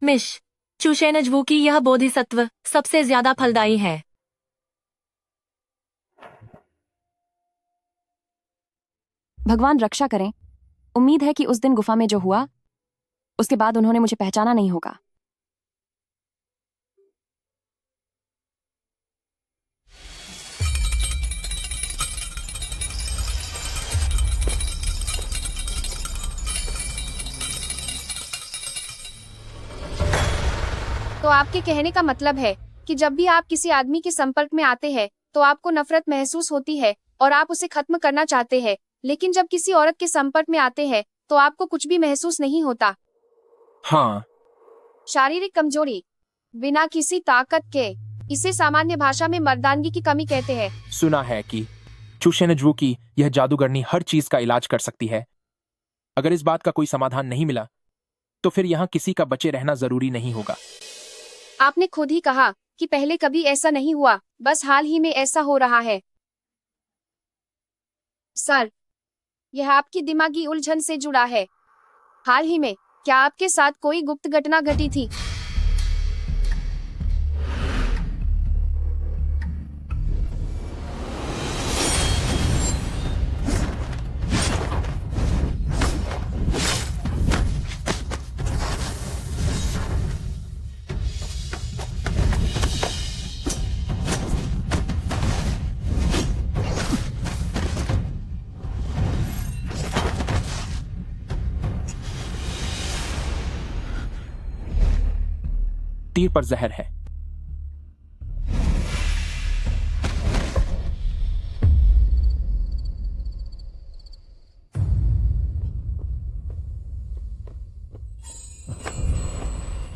मिश, चुशेनजवू की यह बोधिसत्व सबसे ज्यादा फलदायी है। भगवान रक्षा करें। उम्मीद है कि उस दिन गुफा में जो हुआ उसके बाद उन्होंने मुझे पहचाना नहीं होगा। तो आपके कहने का मतलब है कि जब भी आप किसी आदमी के संपर्क में आते हैं तो आपको नफरत महसूस होती है और आप उसे खत्म करना चाहते हैं, लेकिन जब किसी औरत के संपर्क में आते हैं तो आपको कुछ भी महसूस नहीं होता। हाँ। शारीरिक कमजोरी बिना किसी ताकत के, इसे सामान्य भाषा में मर्दानगी की कमी कहते हैं। सुना है कि चुशेनजवू की यह जादूगरनी हर चीज का इलाज कर सकती है। अगर इस बात का कोई समाधान नहीं मिला तो फिर यहाँ किसी का बचे रहना जरूरी नहीं होगा। आपने खुद ही कहा कि पहले कभी ऐसा नहीं हुआ, बस हाल ही में ऐसा हो रहा है। सर, यह आपकी दिमागी उलझन से जुड़ा है। हाल ही में क्या आपके साथ कोई गुप्त घटना घटी थी? तीर पर जहर है।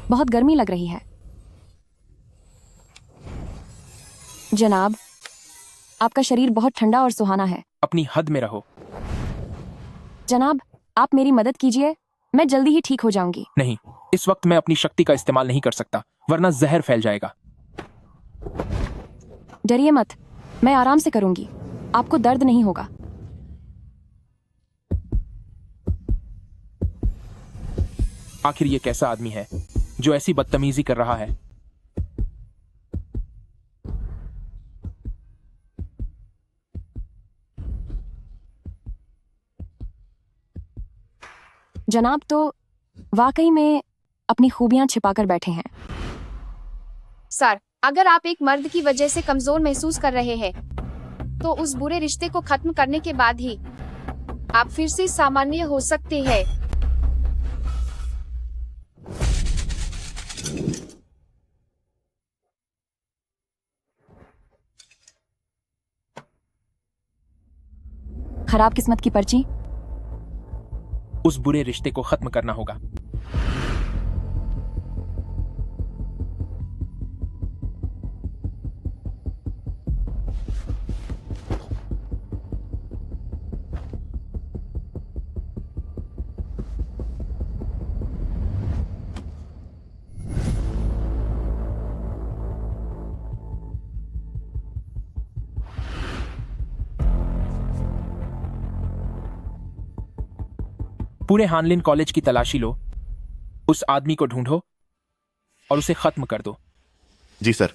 बहुत गर्मी लग रही है जनाब। आपका शरीर बहुत ठंडा और सुहाना है। अपनी हद में रहो। जनाब, आप मेरी मदद कीजिए, मैं जल्दी ही ठीक हो जाऊंगी। नहीं, इस वक्त मैं अपनी शक्ति का इस्तेमाल नहीं कर सकता, वरना जहर फैल जाएगा। डरिए मत, मैं आराम से करूंगी, आपको दर्द नहीं होगा। आखिर ये कैसा आदमी है जो ऐसी बदतमीजी कर रहा है? जनाब तो वाकई में अपनी खूबियां छिपाकर बैठे हैं। सर, अगर आप एक मर्द की वजह से कमजोर महसूस कर रहे हैं तो उस बुरे रिश्ते को खत्म करने के बाद ही आप फिर से सामान्य हो सकते हैं। खराब किस्मत की पर्ची। उस बुरे रिश्ते को खत्म करना होगा। पूरे हानलिन कॉलेज की तलाशी लो, उस आदमी को ढूंढो और उसे खत्म कर दो। जी सर।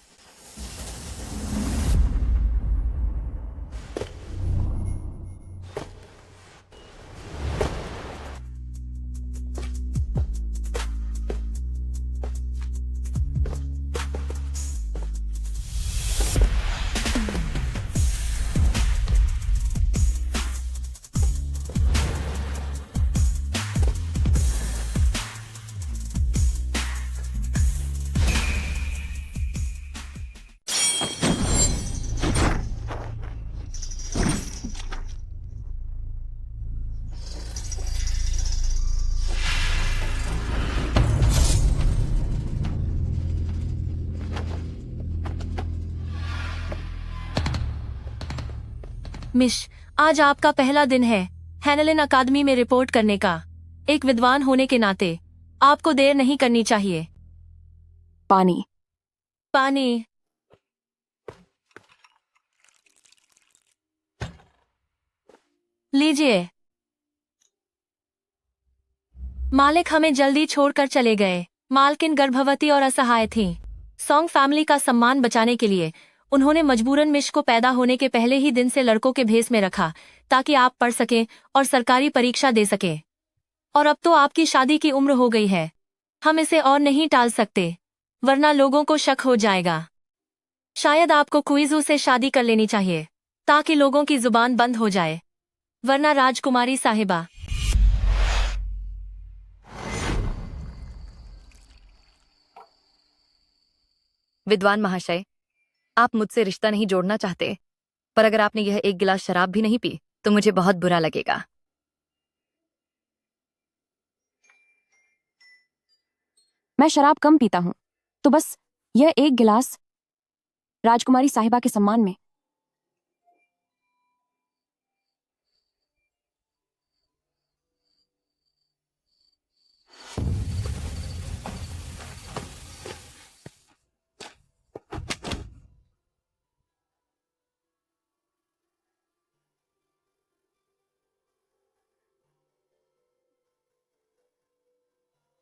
मिश, आज आपका पहला दिन है हैनलिन अकादमी में रिपोर्ट करने का। एक विद्वान होने के नाते आपको देर नहीं करनी चाहिए। पानी। पानी। लीजिए। मालिक हमें जल्दी छोड़कर चले गए। मालकिन गर्भवती और असहाय थीं। सॉन्ग फैमिली का सम्मान बचाने के लिए उन्होंने मजबूरन मिश को पैदा होने के पहले ही दिन से लड़कों के भेष में रखा, ताकि आप पढ़ सकें और सरकारी परीक्षा दे सकें। और अब तो आपकी शादी की उम्र हो गई है। हम इसे और नहीं टाल सकते, वरना लोगों को शक हो जाएगा। शायद आपको क्विजू से शादी कर लेनी चाहिए, ताकि लोगों की जुबान बंद हो जाए। वरना राजकुमारी साहिबा। विद्वान महाशय, आप मुझसे रिश्ता नहीं जोड़ना चाहते, पर अगर आपने यह एक गिलास शराब भी नहीं पी तो मुझे बहुत बुरा लगेगा। मैं शराब कम पीता हूँ, तो बस यह एक गिलास राजकुमारी साहिबा के सम्मान में।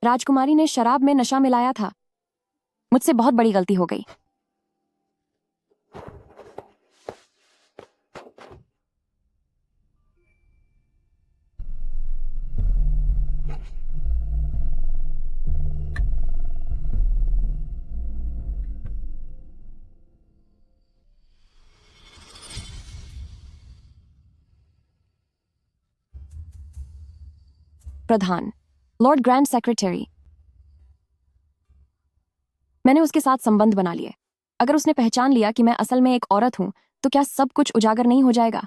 राजकुमारी ने शराब में नशा मिलाया था। मुझसे बहुत बड़ी गलती हो गई। प्रधान, लॉर्ड ग्रैंड सेक्रेटरी। मैंने उसके साथ संबंध बना लिए। अगर उसने पहचान लिया कि मैं असल में एक औरत हूं, तो क्या सब कुछ उजागर नहीं हो जाएगा?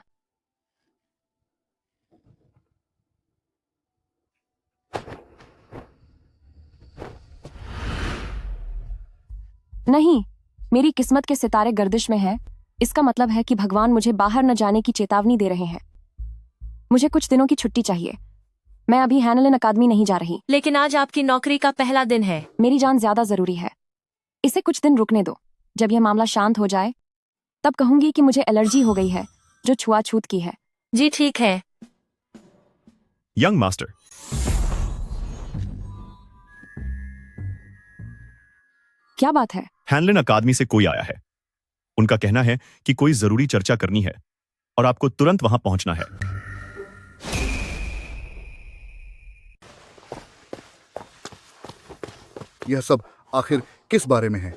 नहीं, मेरी किस्मत के सितारे गर्दिश में हैं। इसका मतलब है कि भगवान मुझे बाहर न जाने की चेतावनी दे रहे हैं। मुझे कुछ दिनों की छुट्टी चाहिए। मैं अभी हैनलिन अकादमी नहीं जा रही। लेकिन आज आपकी नौकरी का पहला दिन है। मेरी जान ज्यादा जरूरी है। इसे कुछ दिन रुकने दो। जब यह मामला शांत हो जाए, तब कहूंगी कि मुझे एलर्जी हो गई है, जो छुआछूत की है। जी ठीक है। यंग मास्टर, क्या बात है? हैनलिन अकादमी से कोई आया है। उनका कहना है कि कोई जरूरी चर्चा करनी है और आपको तुरंत वहां पहुंचना है। यह सब आखिर किस बारे में है?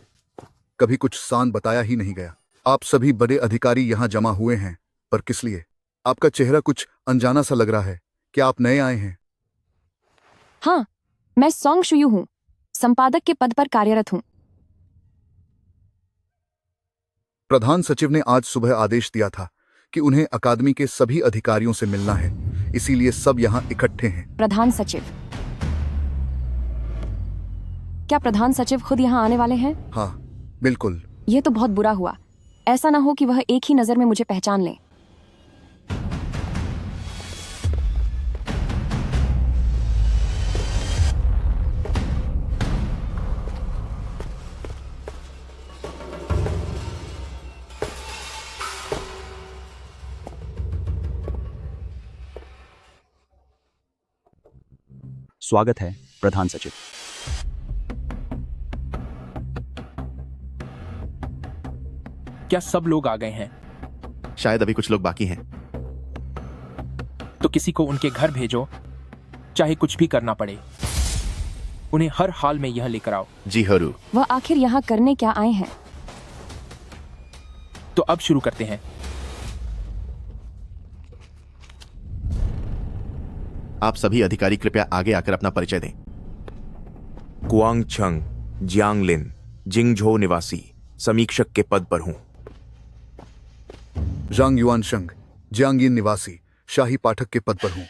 कभी कुछ सान बताया ही नहीं गया। आप सभी बड़े अधिकारी यहाँ जमा हुए हैं, पर किस लिए? आपका चेहरा कुछ अनजाना सा लग रहा है। क्या आप नए आए हैं? हाँ, मैं सॉन्ग शुयू हूँ, संपादक के पद पर कार्यरत हूँ। प्रधान सचिव ने आज सुबह आदेश दिया था कि उन्हें अकादमी के सभी अधिकारियों से मिलना है, इसीलिए सब यहाँ इकट्ठे हैं। प्रधान सचिव? क्या प्रधान सचिव खुद यहाँ आने वाले हैं? हाँ, बिल्कुल। यह तो बहुत बुरा हुआ। ऐसा ना हो कि वह एक ही नजर में मुझे पहचान लें। स्वागत है प्रधान सचिव। क्या सब लोग आ गए हैं? शायद अभी कुछ लोग बाकी हैं। तो किसी को उनके घर भेजो, चाहे कुछ भी करना पड़े। उन्हें हर हाल में यह लेकर आओ। जी हरू। वह आखिर यहाँ करने क्या आए हैं? तो अब शुरू करते हैं। आप सभी अधिकारी कृपया आगे आकर अपना परिचय दें। कुआंग छंग, जियांगलिन, जिंगझो निवासी, समीक्षक के पद पर हूं। जांग युआन शंग, जियांगिन निवासी, शाही पाठक के पद पर हूं।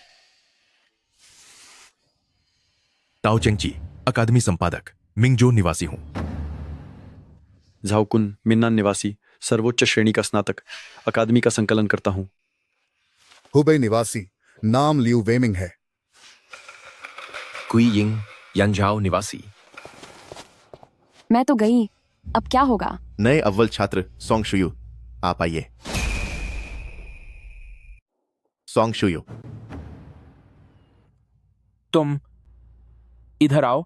ताओ चेंगची, अकादमी संपादक, मिंगजो निवासी हूं। झाओकुन, मिन्नान निवासी, सर्वोच्च श्रेणी का स्नातक, अकादमी का संकलन करता हूं। हुबई निवासी, नाम लियू वेमिंग है। कुईयिंग, यांजाओ निवासी। मैं तो गई, अब क्या होगा? नए अव्वल छात्र सॉन्ग शुयू, आप आइए। सॉन्ग शुयू, तुम इधर आओ।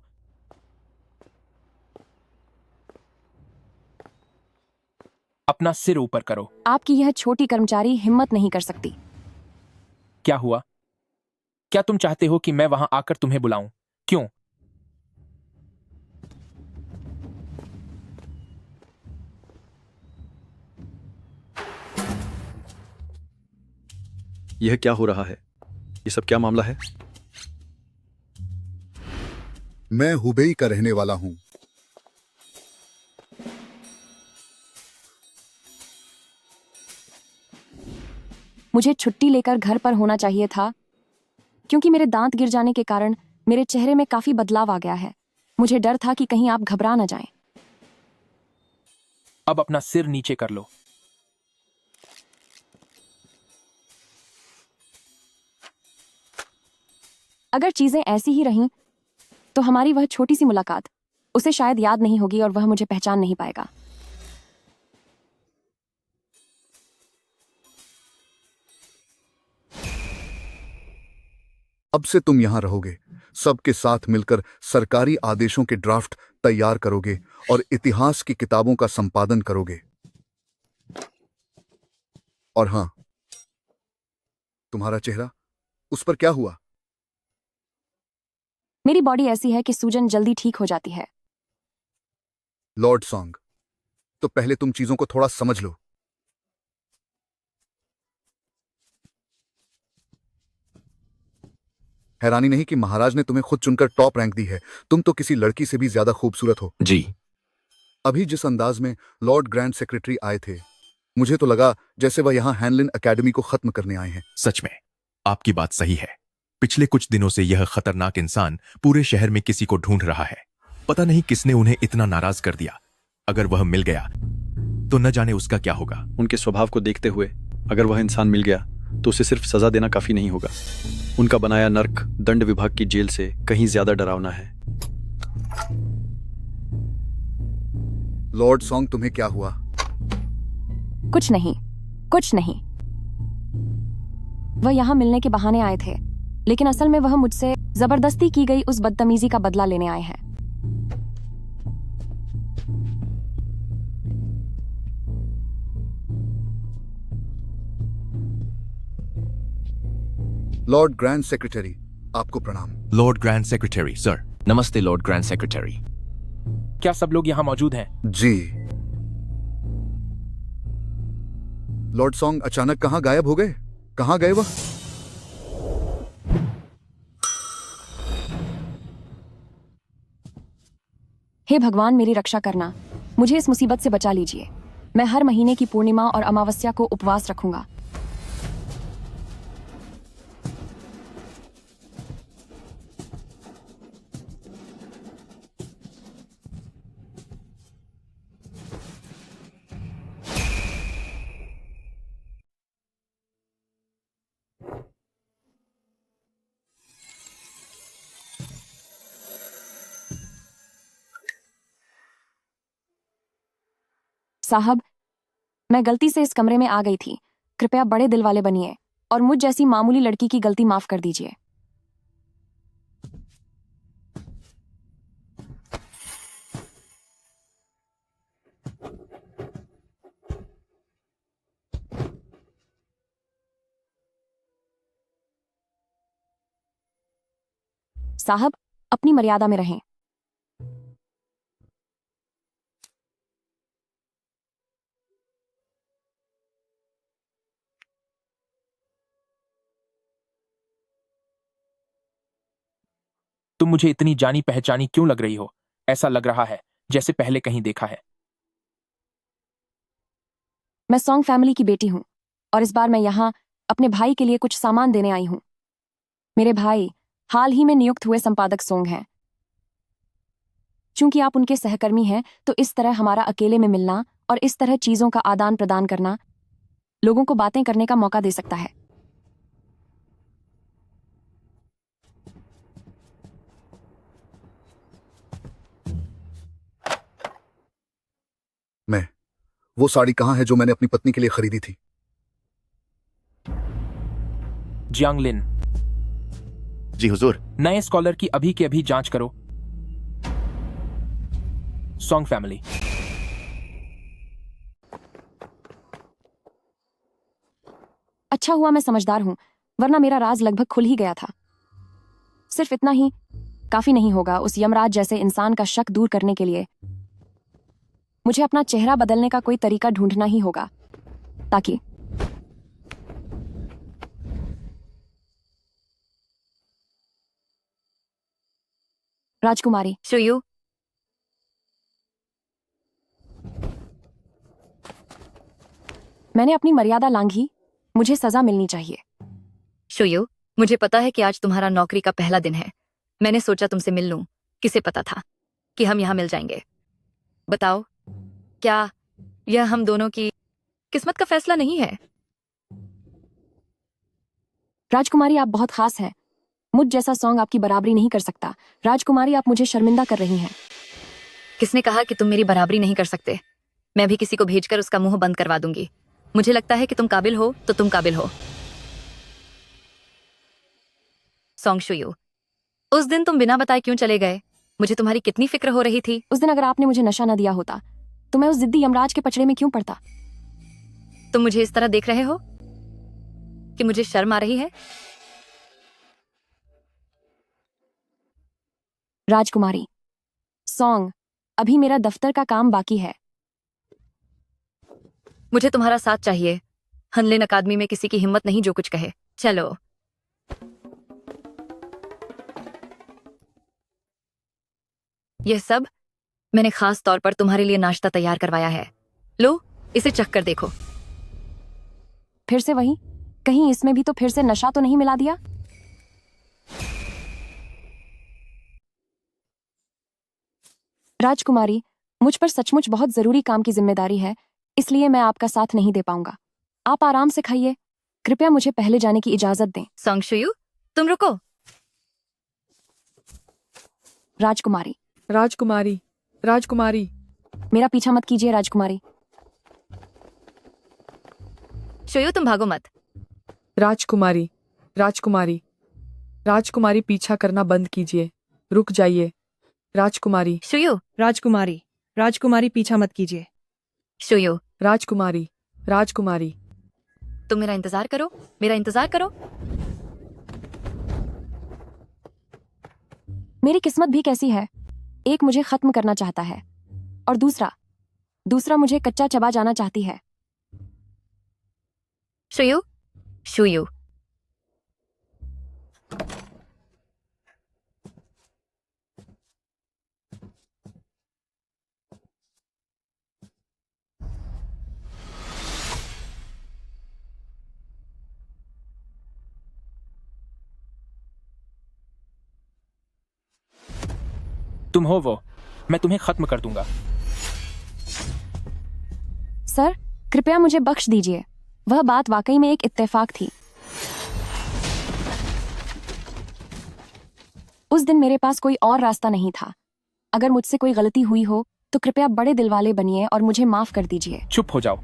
अपना सिर ऊपर करो। आपकी यह छोटी कर्मचारी हिम्मत नहीं कर सकती। क्या हुआ? क्या तुम चाहते हो कि मैं वहां आकर तुम्हें बुलाऊं? क्यों? यह क्या हो रहा है? ये सब क्या मामला है? मैं हुबेई का रहने वाला हूं। मुझे छुट्टी लेकर घर पर होना चाहिए था, क्योंकि मेरे दांत गिर जाने के कारण मेरे चेहरे में काफी बदलाव आ गया है। मुझे डर था कि कहीं आप घबरा न जाएं। अब अपना सिर नीचे कर लो। अगर चीजें ऐसी ही रहीं, तो हमारी वह छोटी सी मुलाकात उसे शायद याद नहीं होगी और वह मुझे पहचान नहीं पाएगा। अब से तुम यहां रहोगे, सबके साथ मिलकर सरकारी आदेशों के ड्राफ्ट तैयार करोगे और इतिहास की किताबों का संपादन करोगे। और हां, तुम्हारा चेहरा, उस पर क्या हुआ? मेरी बॉडी ऐसी है कि सूजन जल्दी ठीक हो जाती है। लॉर्ड सॉन्ग, तो पहले तुम चीजों को थोड़ा समझ लो। हैरानी नहीं कि महाराज ने तुम्हें खुद चुनकर टॉप रैंक दी है। तुम तो किसी लड़की से भी ज्यादा खूबसूरत हो। जी। अभी जिस अंदाज में लॉर्ड ग्रैंड सेक्रेटरी आए थे, मुझे तो लगा जैसे वह यहां हैनलिन एकेडमी को खत्म करने आए हैं। सच में आपकी बात सही है। पिछले कुछ दिनों से यह खतरनाक इंसान पूरे शहर में किसी को ढूंढ रहा है। पता नहीं किसने उन्हें इतना नाराज कर दिया। अगर वह मिल गया तो न जाने उसका क्या होगा। उनके स्वभाव को देखते हुए अगर वह इंसान मिल गया तो उसे सिर्फ सजा देना काफी नहीं होगा। उनका बनाया नर्क दंड विभाग की जेल से कहीं ज्यादा डरावना है। लॉर्ड सॉन्ग, तुम्हें क्या हुआ? कुछ नहीं, कुछ नहीं। वह यहां मिलने के बहाने आए थे, लेकिन असल में वह मुझसे जबरदस्ती की गई उस बदतमीजी का बदला लेने आए हैं। लॉर्ड ग्रैंड सेक्रेटरी, आपको प्रणाम। Lord grand secretary sir. नमस्ते लॉर्ड ग्रैंड सेक्रेटरी। क्या सब लोग यहां मौजूद हैं? जी। लॉर्ड सॉन्ग अचानक कहां गायब हो गए? कहां गए वह? हे भगवान, मेरी रक्षा करना। मुझे इस मुसीबत से बचा लीजिए। मैं हर महीने की पूर्णिमा और अमावस्या को उपवास रखूंगा। साहब, मैं गलती से इस कमरे में आ गई थी। कृपया बड़े दिल वाले बनिए और मुझ जैसी मामूली लड़की की गलती माफ कर दीजिए। साहब, अपनी मर्यादा में रहें। तुम मुझे इतनी जानी पहचानी क्यों लग रही हो? ऐसा लग रहा है जैसे पहले कहीं देखा है। मैं सॉन्ग फैमिली की बेटी हूं और इस बार मैं यहां अपने भाई के लिए कुछ सामान देने आई हूं। मेरे भाई हाल ही में नियुक्त हुए संपादक सोंग हैं। चूंकि आप उनके सहकर्मी हैं, तो इस तरह हमारा अकेले में मिलना और इस तरह चीजों का आदान प्रदान करना लोगों को बातें करने का मौका दे सकता है। वो साड़ी कहां है जो मैंने अपनी पत्नी के लिए खरीदी थी? जियांगलिन। जी हुजूर। नए स्कॉलर की अभी के अभी जांच करो। Song family. अच्छा हुआ मैं समझदार हूं, वरना मेरा राज लगभग खुल ही गया था। सिर्फ इतना ही काफी नहीं होगा उस यमराज जैसे इंसान का शक दूर करने के लिए। मुझे अपना चेहरा बदलने का कोई तरीका ढूंढना ही होगा ताकि राजकुमारी। शुयू, मैंने अपनी मर्यादा लांघी, मुझे सजा मिलनी चाहिए। शुयू, मुझे पता है कि आज तुम्हारा नौकरी का पहला दिन है। मैंने सोचा तुमसे मिल लूं। किसे पता था कि हम यहाँ मिल जाएंगे? बताओ, क्या यह हम दोनों की किस्मत का फैसला नहीं है? राजकुमारी आप बहुत खास हैं। मुझ जैसा सॉन्ग आपकी बराबरी नहीं कर सकता। राजकुमारी आप मुझे शर्मिंदा कर रही हैं। किसने कहा कि तुम मेरी बराबरी नहीं कर सकते? मैं भी किसी को भेजकर उसका मुंह बंद करवा दूंगी। मुझे लगता है कि तुम काबिल हो तो तुम काबिल हो। सॉन्ग शुयू, उस दिन तुम बिना बताए क्यों चले गए? मुझे तुम्हारी कितनी फिक्र हो रही थी। उस दिन अगर आपने मुझे नशा न दिया होता तो मैं उस जिद्दी यमराज के पचड़े में क्यों पड़ता? तुम मुझे इस तरह देख रहे हो कि मुझे शर्म आ रही है? राजकुमारी, सॉन्ग, अभी मेरा दफ्तर का काम बाकी है। मुझे तुम्हारा साथ चाहिए। हनलिन अकादमी में किसी की हिम्मत नहीं जो कुछ कहे। चलो। यह सब मैंने खास तौर पर तुम्हारे लिए नाश्ता तैयार करवाया है। लो, इसे चख कर देखो। फिर से वही? कहीं इसमें भी तो फिर से नशा तो नहीं मिला दिया? राजकुमारी, मुझ पर सचमुच बहुत जरूरी काम की जिम्मेदारी है, इसलिए मैं आपका साथ नहीं दे पाऊंगा। आप आराम से खाइए। कृपया मुझे पहले जाने की इजाजत दें। सॉन्ग शुयू, तुम रुको। राजकुमारी। राजकुमारी, राजकुमारी। मेरा पीछा मत कीजिए राजकुमारी। शुयू, तुम भागो मत। राजकुमारी, राजकुमारी, राजकुमारी पीछा करना बंद कीजिए। रुक जाइए। राजकुमारी। शुयू। राजकुमारी, राजकुमारी पीछा मत कीजिए। शुयू। राजकुमारी, राजकुमारी। तुम मेरा इंतजार करो, मेरा इंतजार करो। मेरी किस्मत भी कैसी है, एक मुझे खत्म करना चाहता है और दूसरा मुझे कच्चा चबा जाना चाहती है। शुयू, शुयू। तुम हो वो, मैं तुम्हें खत्म कर दूंगा। सर, कृपया मुझे बख्श दीजिए। वह बात वाकई में एक इत्तेफाक थी। उस दिन मेरे पास कोई और रास्ता नहीं था। अगर मुझसे कोई गलती हुई हो तो कृपया बड़े दिलवाले बनिए और मुझे माफ कर दीजिए। चुप हो जाओ।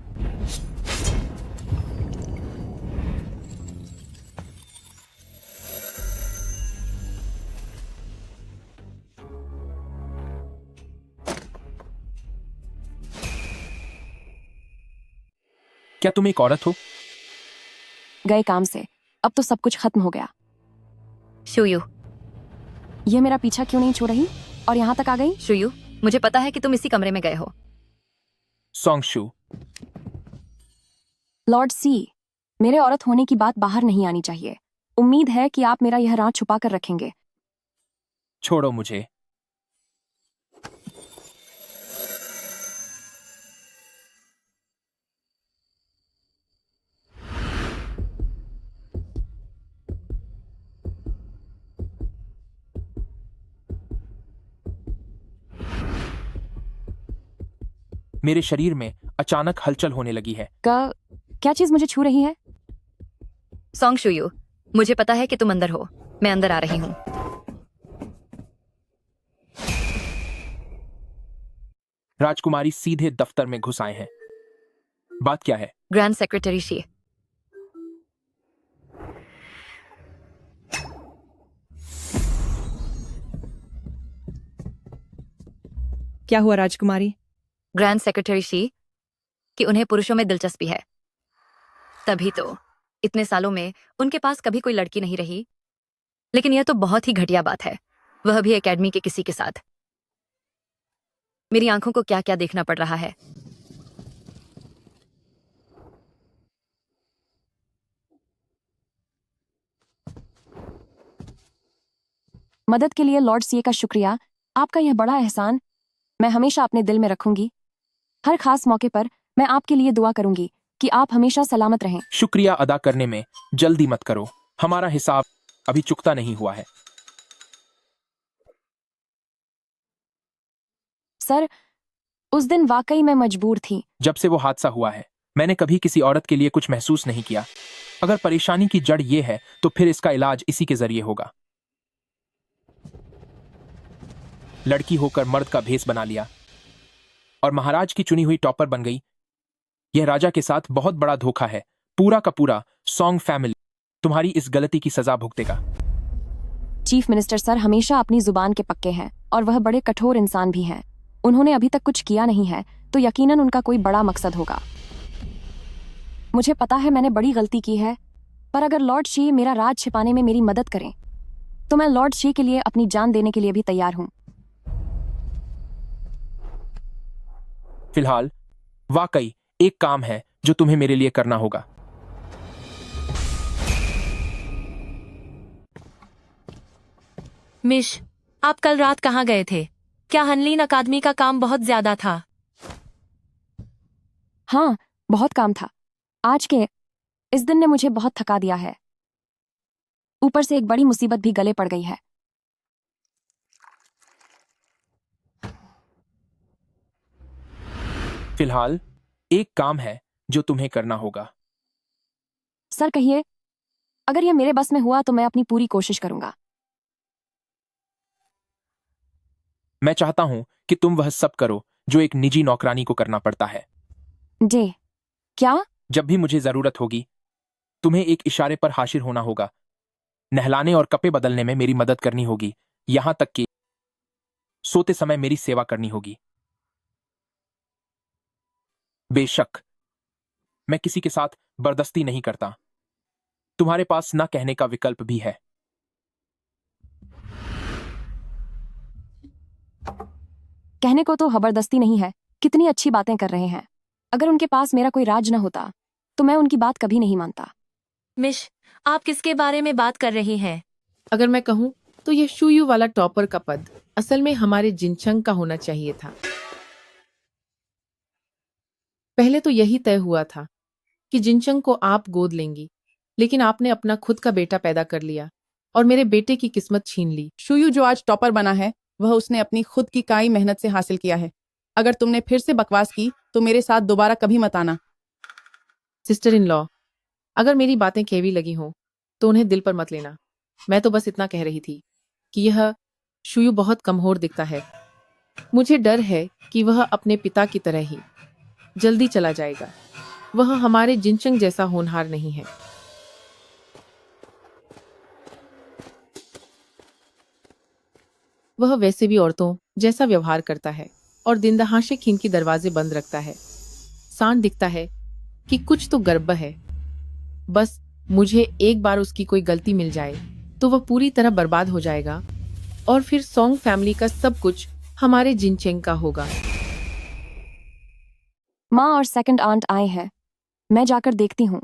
क्या तुम एक औरत हो? गए काम से अब तो सब कुछ खत्म हो गया। शुयू। यह मेरा पीछा क्यों नहीं छोड़ रही और यहाँ तक आ गई? शुयू, मुझे पता है कि तुम इसी कमरे में गए हो। सॉन्ग शू। लॉर्ड सी, मेरे औरत होने की बात बाहर नहीं आनी चाहिए। उम्मीद है कि आप मेरा यह राज छुपा कर रखेंगे। छोड़ो मुझे। मेरे शरीर में अचानक हलचल होने लगी है। क्या चीज मुझे छू रही है? सॉन्ग शुयू, मुझे पता है कि तुम अंदर हो। मैं अंदर आ रही हूँ। राजकुमारी सीधे दफ्तर में घुस आए हैं। बात क्या है? Grand secretary she. क्या हुआ राजकुमारी? ग्रैंड सेक्रेटरी शी कि उन्हें पुरुषों में दिलचस्पी है। तभी तो इतने सालों में उनके पास कभी कोई लड़की नहीं रही। लेकिन यह तो बहुत ही घटिया बात है, वह भी एकेडमी के किसी के साथ। मेरी आंखों को क्या क्या देखना पड़ रहा है। मदद के लिए लॉर्ड सीए का शुक्रिया। आपका यह बड़ा एहसान मैं हमेशा अपने दिल में रखूंगी। हर खास मौके पर मैं आपके लिए दुआ करूंगी कि आप हमेशा सलामत रहें। शुक्रिया अदा करने में जल्दी मत करो, हमारा हिसाब अभी चुकता नहीं हुआ है। सर, उस दिन वाकई मैं मजबूर थी। जब से वो हादसा हुआ है मैंने कभी किसी औरत के लिए कुछ महसूस नहीं किया। अगर परेशानी की जड़ ये है तो फिर इसका इलाज इसी के जरिए होगा। लड़की होकर मर्द का भेष बना लिया और महाराज की चुनी हुई टॉपर बन गई। यह राजा के साथ बहुत बड़ा धोखा है। पूरा का पूरा सॉन्ग फैमिली तुम्हारी इस गलती की सजा भुगतेगा। चीफ मिनिस्टर सर हमेशा अपनी जुबान के पक्के हैं और वह बड़े कठोर इंसान भी हैं। उन्होंने अभी तक कुछ किया नहीं है तो यकीनन उनका कोई बड़ा मकसद होगा। मुझे पता है मैंने बड़ी गलती की है, पर अगर लॉर्ड शी मेरा राज छिपाने में मेरी मदद करें तो मैं लॉर्ड शी के लिए अपनी जान देने के लिए भी तैयार हूं। फिलहाल वाकई एक काम है जो तुम्हें मेरे लिए करना होगा। मिश, आप कल रात कहाँ गए थे? क्या हनलीन अकादमी का काम बहुत ज्यादा था? हाँ, बहुत काम था। आज के इस दिन ने मुझे बहुत थका दिया है। ऊपर से एक बड़ी मुसीबत भी गले पड़ गई है। फिलहाल एक काम है जो तुम्हें करना होगा। सर कहिए, अगर यह मेरे बस में हुआ तो मैं अपनी पूरी कोशिश करूंगा। मैं चाहता हूं कि तुम वह सब करो जो एक निजी नौकरानी को करना पड़ता है। जी, क्या? जब भी मुझे जरूरत होगी तुम्हें एक इशारे पर हाजिर होना होगा। नहलाने और कपड़े बदलने में मेरी मदद करनी होगी, यहां तक कि सोते समय मेरी सेवा करनी होगी। बेशक मैं किसी के साथ बर्दस्ती नहीं करता। तुम्हारे पास ना कहने का विकल्प भी है। कहने को तो जबरदस्ती नहीं है। कितनी अच्छी बातें कर रहे हैं। अगर उनके पास मेरा कोई राज न होता तो मैं उनकी बात कभी नहीं मानता। मिश, आप किसके बारे में बात कर रही हैं? अगर मैं कहूं तो यह शुयू वाला टॉपर का पद असल में हमारे जिनचंग का होना चाहिए था। पहले तो यही तय हुआ था कि जिनचंग को आप गोद लेंगी, लेकिन आपने अपना खुद का बेटा पैदा कर लिया और मेरे बेटे की किस्मत छीन ली। शुयू जो आज टॉपर बना है वह उसने अपनी खुद की काई मेहनत से हासिल किया है। अगर तुमने फिर से बकवास की तो मेरे साथ दोबारा कभी मत आना। सिस्टर इन लॉ, अगर मेरी बातें केवी लगी हों तो उन्हें दिल पर मत लेना। मैं तो बस इतना कह रही थी कि यह शुयू बहुत कमजोर दिखता है। मुझे डर है कि वह अपने पिता की तरह ही जल्दी चला जाएगा। वह हमारे जिनचंग जैसा होनहार नहीं है। वह वैसे भी औरतों जैसा व्यवहार करता है और दिन दहाड़े खिड़की दरवाजे बंद रखता है। सांड दिखता है कि कुछ तो गड़बड़ है। बस मुझे एक बार उसकी कोई गलती मिल जाए तो वह पूरी तरह बर्बाद हो जाएगा और फिर सॉन्ग फैमिली का सब कुछ हमारे जिनचेंग का होगा। माँ और सेकंड आंट आए हैं, मैं जाकर देखती हूँ।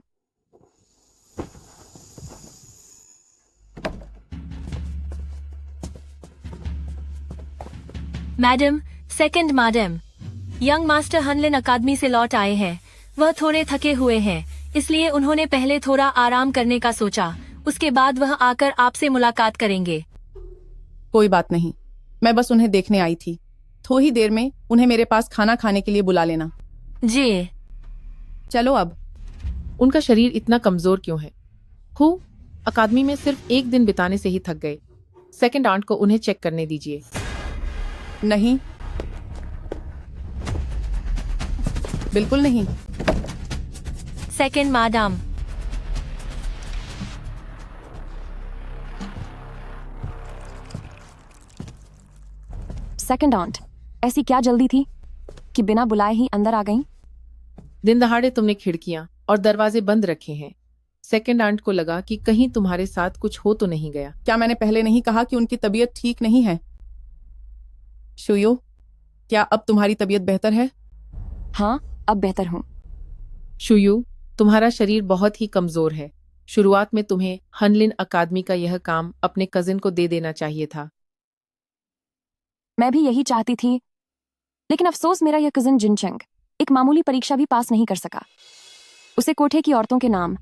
Madam, second madam, young master Hanlin academy से लौट आए हैं। वह थोड़े थके हुए हैं, इसलिए उन्होंने पहले थोड़ा आराम करने का सोचा। उसके बाद वह आकर आपसे मुलाकात करेंगे। कोई बात नहीं, मैं बस उन्हें देखने आई थी। थोड़ी देर में उन्हें मेरे पास खाना खाने के लिए बुला लेना। जी। चलो अब। उनका शरीर इतना कमजोर क्यों है? हु अकादमी में सिर्फ एक दिन बिताने से ही थक गए। सेकंड आंट को उन्हें चेक करने दीजिए। नहीं, बिल्कुल नहीं। सेकंड मैडम, सेकंड आंट, ऐसी क्या जल्दी थी कि बिना बुलाए ही अंदर आ गईं? दिन दहाड़े तुमने खिड़कियां और दरवाजे बंद रखे हैं। सेकंड आंट को लगा कि कहीं तुम्हारे साथ कुछ हो तो नहीं गया। क्या मैंने पहले नहीं कहा कि उनकी तबीयत ठीक नहीं है? शुयो, क्या अब तुम्हारी तबीयत बेहतर है? हाँ, अब बेहतर हूँ। शुयू, तुम्हारा शरीर बहुत ही कमजोर है। शुरुआत में तुम्हें हनलिन अकादमी का यह काम अपने कजिन को दे देना चाहिए था। मैं भी यही चाहती थी, लेकिन अफसोस मेरा यह कजिन जिनचंग एक मामूली परीक्षा भी पास नहीं कर सका। उसे कोठे की औरतों के नाम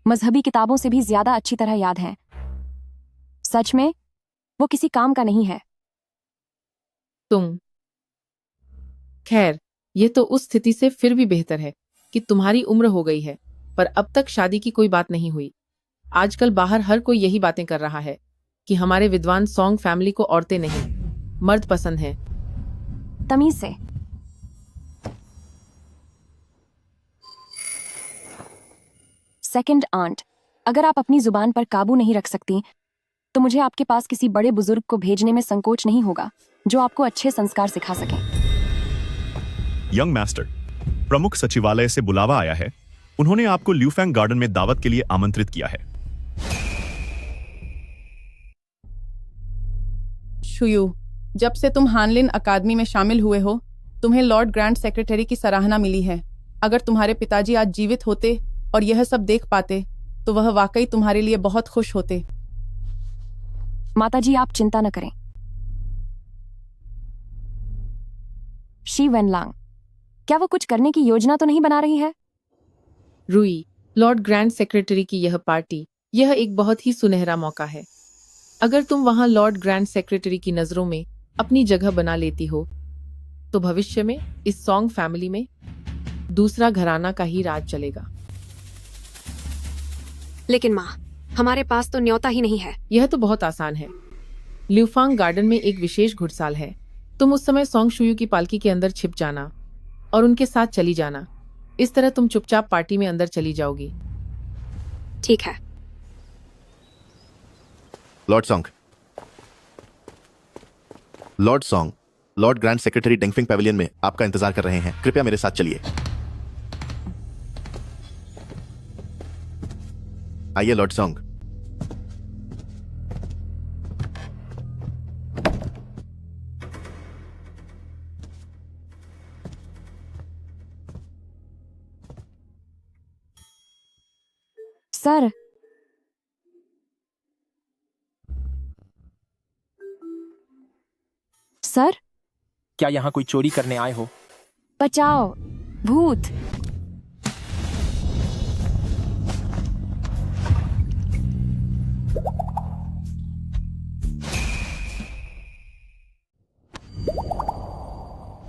मजहबी किताबों से भी ज्यादा अच्छी तरह याद हैं। सच में वो किसी काम का नहीं है। खैर, ये तो उस स्थिति से फिर भी बेहतर है कि तुम्हारी उम्र हो गई है, पर अब तक शादी की कोई बात नहीं हुई। आजकल बाहर हर कोई यही बातें कर रहा है कि हमारे विद्वान सॉन्ग फैमिली को औरतें नहीं, मर्द पसंद हैं। तमीज से। सेकंड आंट, अगर आप अपनी जुबान पर काबू नहीं रख सकती तो मुझे आपके पास किसी बड़े बुजुर्ग को भेजने में संकोच नहीं होगा जो आपको अच्छे संस्कार सिखा सके। यंग मास्टर, प्रमुख सचिवालय से बुलावा आया है। उन्होंने आपको ल्यूफैंग गार्डन में दावत के लिए आमंत्रित किया है। शुयू, जब से तुम हानलिन अकादमी में शामिल हुए हो, तुम्हें लॉर्ड ग्रैंड सेक्रेटरी की सराहना मिली है। अगर तुम्हारे पिताजी आज जीवित होते और यह सब देख पाते तो वह वाकई तुम्हारे लिए बहुत खुश होते। माताजी, आप चिंता न करें। शी वेनलांग, क्या वो कुछ करने की योजना तो नहीं बना रही है? रुई, लॉर्ड ग्रैंड सेक्रेटरी की यह पार्टी, यह एक बहुत ही सुनहरा मौका है। अगर तुम वहां लॉर्ड ग्रैंड सेक्रेटरी की नजरों में अपनी जगह बना लेती हो तो भविष्य में इस सॉन्ग फैमिली में दूसरा घराना का ही राज चलेगा। लेकिन माँ, हमारे पास तो न्योता ही नहीं है। यह तो बहुत आसान है। ल्यूफांग गार्डन में एक विशेष घुड़साल है। तुम उस समय सॉन्ग शुयू की पालकी के अंदर छिप जाना और उनके साथ चली जाना। इस तरह तुम चुपचाप पार्टी में अंदर चली जाओगी। ठीक है। Lord Song, lord grand secretary Dengfeng pavilion में आपका इंतजार कर रहे हैं। कृपया मेरे साथ चलिए। आइए लॉर्ड सॉन्ग। सर, सर, क्या यहाँ कोई चोरी करने आए हो? बचाओ, भूत।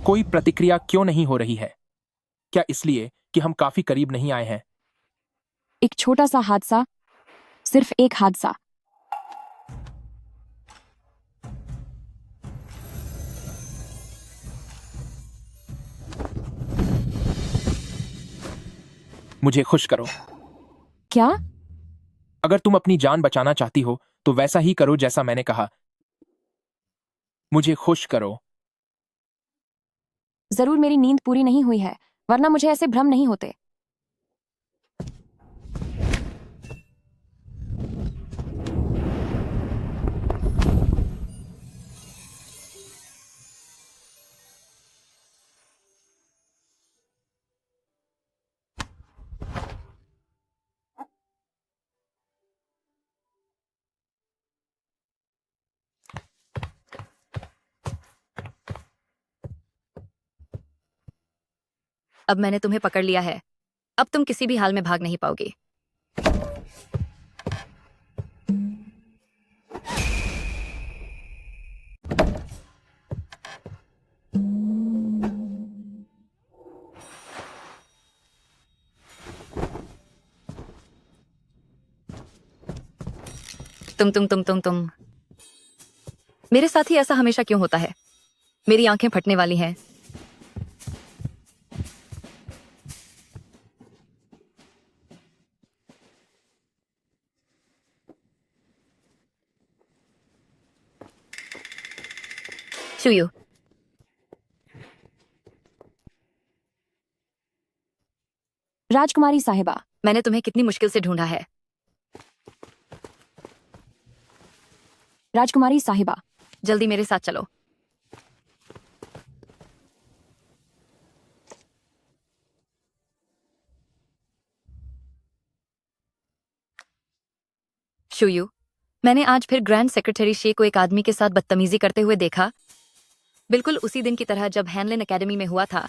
कोई प्रतिक्रिया क्यों नहीं हो रही है? क्या इसलिए कि हम काफी करीब नहीं आए हैं? एक छोटा सा हादसा, सिर्फ एक हादसा। मुझे खुश करो। क्या? अगर तुम अपनी जान बचाना चाहती हो तो वैसा ही करो जैसा मैंने कहा। मुझे खुश करो। जरूर मेरी नींद पूरी नहीं हुई है, वरना मुझे ऐसे भ्रम नहीं होते। अब मैंने तुम्हें पकड़ लिया है। अब तुम किसी भी हाल में भाग नहीं पाओगी। तुम मेरे साथ ही ऐसा हमेशा क्यों होता है? मेरी आंखें फटने वाली हैं। शुयू, राजकुमारी साहिबा, मैंने तुम्हें कितनी मुश्किल से ढूंढा है। राजकुमारी साहिबा, जल्दी मेरे साथ चलो। शुयू, मैंने आज फिर ग्रैंड सेक्रेटरी शे को एक आदमी के साथ बदतमीजी करते हुए देखा, बिल्कुल उसी दिन की तरह जब हैनलिन एकेडमी में हुआ था।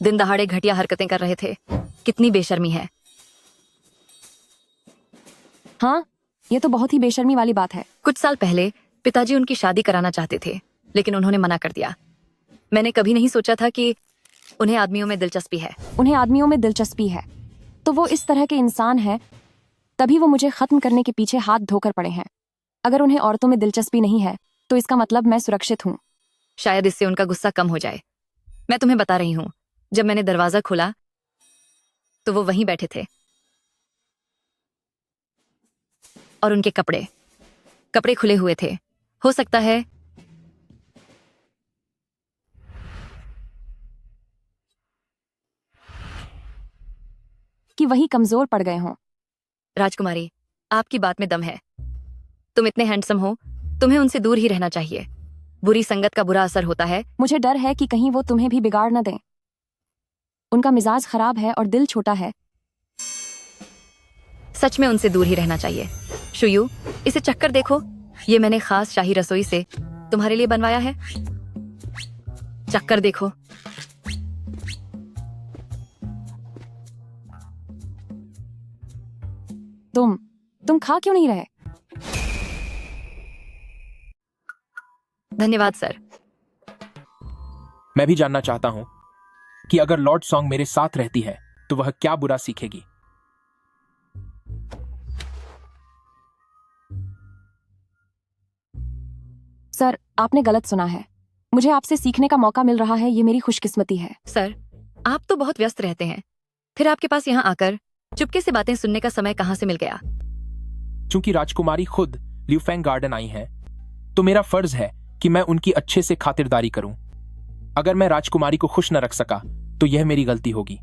दिन दहाड़े घटिया हरकतें कर रहे थे। कितनी बेशर्मी है। हाँ, ये तो बहुत ही बेशर्मी वाली बात है। कुछ साल पहले पिताजी उनकी शादी कराना चाहते थे, लेकिन उन्होंने मना कर दिया। मैंने कभी नहीं सोचा था कि उन्हें आदमियों में दिलचस्पी है। उन्हें आदमियों में दिलचस्पी है तो वो इस तरह के इंसान है, तभी वो मुझे खत्म करने के पीछे हाथ धोकर पड़े हैं। अगर उन्हें औरतों में दिलचस्पी नहीं है तो इसका मतलब मैं सुरक्षित हूँ। शायद इससे उनका गुस्सा कम हो जाए। मैं तुम्हें बता रही हूँ, जब मैंने दरवाजा खोला तो वो वहीं बैठे थे और उनके कपड़े खुले हुए थे। हो सकता है कि वही कमजोर पड़ गए हों। राजकुमारी, आपकी बात में दम है। तुम इतने हैंडसम हो, तुम्हें उनसे दूर ही रहना चाहिए। बुरी संगत का बुरा असर होता है। मुझे डर है कि कहीं वो तुम्हें भी बिगाड़ न दें। उनका मिजाज खराब है और दिल छोटा है। सच में उनसे दूर ही रहना चाहिए। शुयू, इसे चक्कर देखो। ये मैंने खास शाही रसोई से तुम्हारे लिए बनवाया है। चक्कर देखो। तुम खा क्यों नहीं रहे? धन्यवाद सर। मैं भी जानना चाहता हूं कि अगर लॉर्ड सॉन्ग मेरे साथ रहती है तो वह क्या बुरा सीखेगी। सर, आपने गलत सुना है। मुझे आपसे सीखने का मौका मिल रहा है, ये मेरी खुशकिस्मती है। सर, आप तो बहुत व्यस्त रहते हैं, फिर आपके पास यहाँ आकर चुपके से बातें सुनने का समय कहाँ से मिल गया? चूंकि राजकुमारी खुद ल्यूफेंग गार्डन आई हैं, तो मेरा फर्ज है कि मैं उनकी अच्छे से खातिरदारी करूं। अगर मैं राजकुमारी को खुश न रख सका तो यह मेरी गलती होगी।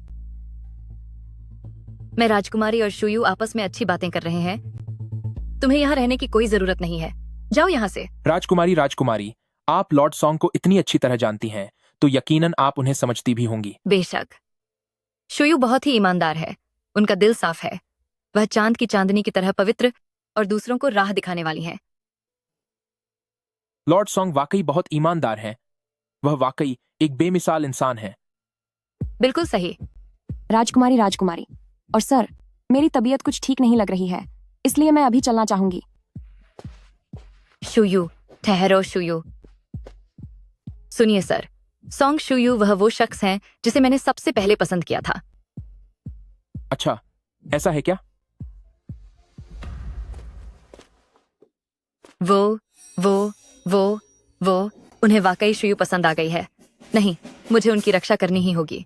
मैं राजकुमारी और शुयू आपस में अच्छी बातें कर रहे हैं। तुम्हें यहाँ रहने की कोई जरूरत नहीं है। जाओ यहाँ से। राजकुमारी, आप लॉर्ड सॉन्ग को इतनी अच्छी तरह जानती हैं, तो यकीनन आप उन्हें समझती भी होंगी। बेशक। शुयू बहुत ही ईमानदार है। उनका दिल साफ है। वह चांद की चांदनी की तरह पवित्र और दूसरों को राह दिखाने वाली हैं। लॉर्ड सॉन्ग वाकई बहुत ईमानदार हैं। वह वाकई एक बेमिसाल इंसान है। बिल्कुल सही। राजकुमारी और सर, मेरी तबीयत कुछ ठीक नहीं लग रही है, इसलिए मैं अभी चलना चाहूंगी। शुयू, ठहरो शुयू। सुनिए सर, सॉन्ग शुयू वो शख्स हैं जिसे मैंने सबसे पहले पसंद किया था। अच्छा, ऐसा है क्या? वो उन्हें वाकई शुयू पसंद आ गई है। नहीं, मुझे उनकी रक्षा करनी ही होगी।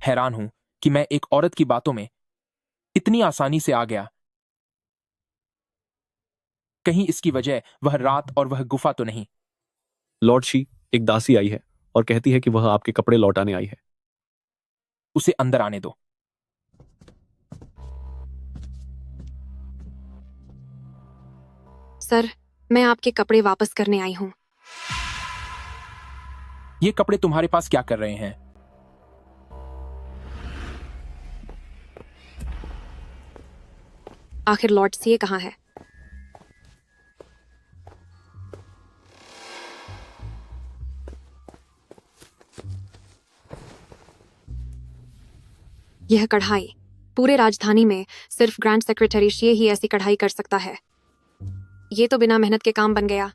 हैरान हूं कि मैं एक औरत की बातों में इतनी आसानी से आ गया। कहीं इसकी वजह वह रात और वह गुफा तो नहीं? लॉर्ड शी, एक दासी आई है और कहती है कि वह आपके कपड़े लौटाने आई है। उसे अंदर आने दो। सर, मैं आपके कपड़े वापस करने आई हूँ। ये कपड़े तुम्हारे पास क्या कर रहे हैं? आखिर लॉर्ड सी कहाँ है? यह कढ़ाई पूरे राजधानी में सिर्फ ग्रैंड सेक्रेटरी शी ही ऐसी कढ़ाई कर सकता है। ये तो बिना मेहनत के काम बन गया।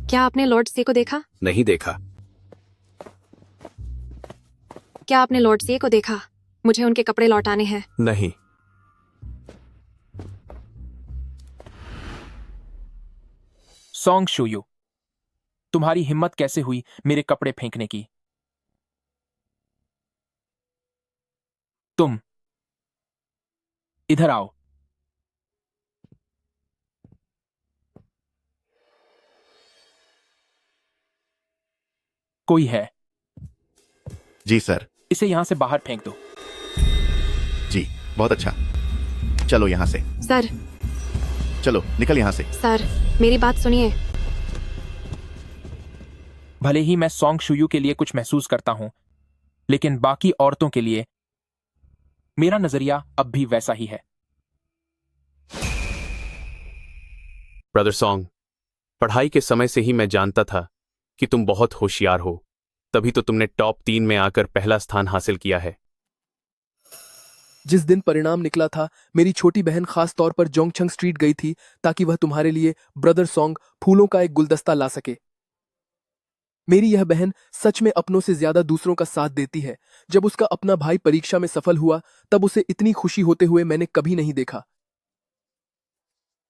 क्या आपने लॉर्ड सी को देखा? नहीं देखा। क्या आपने लॉर्ड सी को देखा? मुझे उनके कपड़े लौटाने हैं। नहीं। सॉन्ग शुयू, तुम्हारी हिम्मत कैसे हुई मेरे कपड़े फेंकने की? तुम इधर आओ। कोई है? जी सर। इसे यहां से बाहर फेंक दो। जी बहुत अच्छा। चलो यहाँ से। सर। चलो निकल यहाँ से। सर मेरी बात सुनिए। भले ही मैं सॉन्ग शुयू के लिए कुछ महसूस करता हूं, लेकिन बाकी औरतों के लिए मेरा नजरिया अब भी वैसा ही है। ब्रदर सॉन्ग, पढ़ाई के समय से ही मैं जानता था कि तुम बहुत होशियार हो, तभी तो तुमने टॉप 3 में आकर पहला स्थान हासिल किया है। जिस दिन परिणाम निकला था, मेरी छोटी बहन खास तौर पर जोंगछंग स्ट्रीट गई थी ताकि वह तुम्हारे लिए ब्रदर सॉन्ग फूलों का एक गुलदस्ता ला सके। मेरी यह बहन सच में अपनों से ज्यादा दूसरों का साथ देती है। जब उसका अपना भाई परीक्षा में सफल हुआ तब उसे इतनी खुशी होते हुए मैंने कभी नहीं देखा।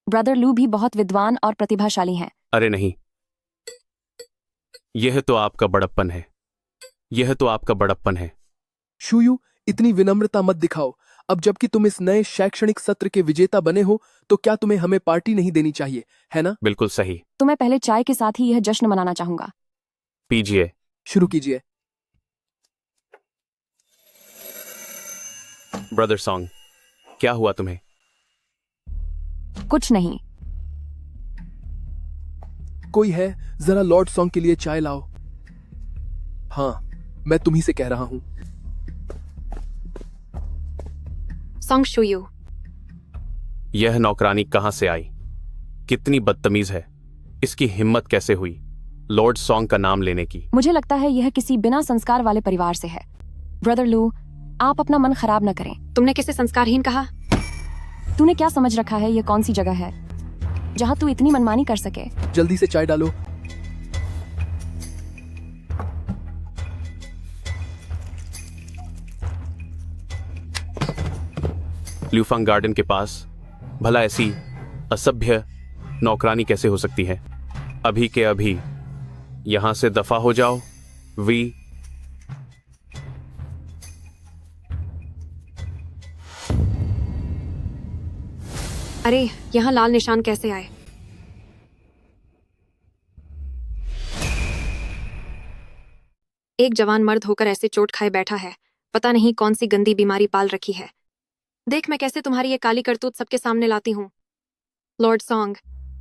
ब्रदर लू भी बहुत विद्वान और प्रतिभाशाली हैं। अरे नहीं, यह तो आपका बड़प्पन है, यह तो आपका बड़प्पन है। शुयू, इतनी विनम्रता मत दिखाओ। अब जबकि तुम इस नए शैक्षणिक सत्र के विजेता बने हो तो क्या तुम्हें हमें पार्टी नहीं देनी चाहिए, है ना? बिल्कुल सही। तो मैं पहले चाय के साथ ही यह जश्न मनाना चाहूंगा। पीजिए। शुरू कीजिए। ब्रदर सॉन्ग, क्या हुआ तुम्हें? कुछ नहीं। कोई है? जरा लॉर्ड सॉन्ग के लिए चाय लाओ। हाँ, मैं तुम्ही से कह रहा हूं। सॉन्ग शुयू। यह नौकरानी कहां से आई? कितनी बदतमीज है, इसकी हिम्मत कैसे हुई लॉर्ड सॉन्ग का नाम लेने की? मुझे लगता है यह किसी बिना संस्कार वाले परिवार से है। ब्रदर लू, आप अपना मन खराब न करें। तुमने किसे संस्कारहीन कहा? तूने क्या समझ रखा है यह कौन सी जगह है जहां तू इतनी मनमानी कर सके? जल्दी से चाय डालो। ल्यूफांग गार्डन के पास भला ऐसी असभ्य नौकरानी कैसे हो सकती है? अभी के अभी यहां से दफा हो जाओ। वी अरे, यहाँ लाल निशान कैसे आए? एक जवान मर्द होकर ऐसे चोट खाए बैठा है। पता नहीं कौन सी गंदी बीमारी पाल रखी है। देख मैं कैसे तुम्हारी ये काली करतूत सबके सामने लाती हूँ। लॉर्ड सॉन्ग,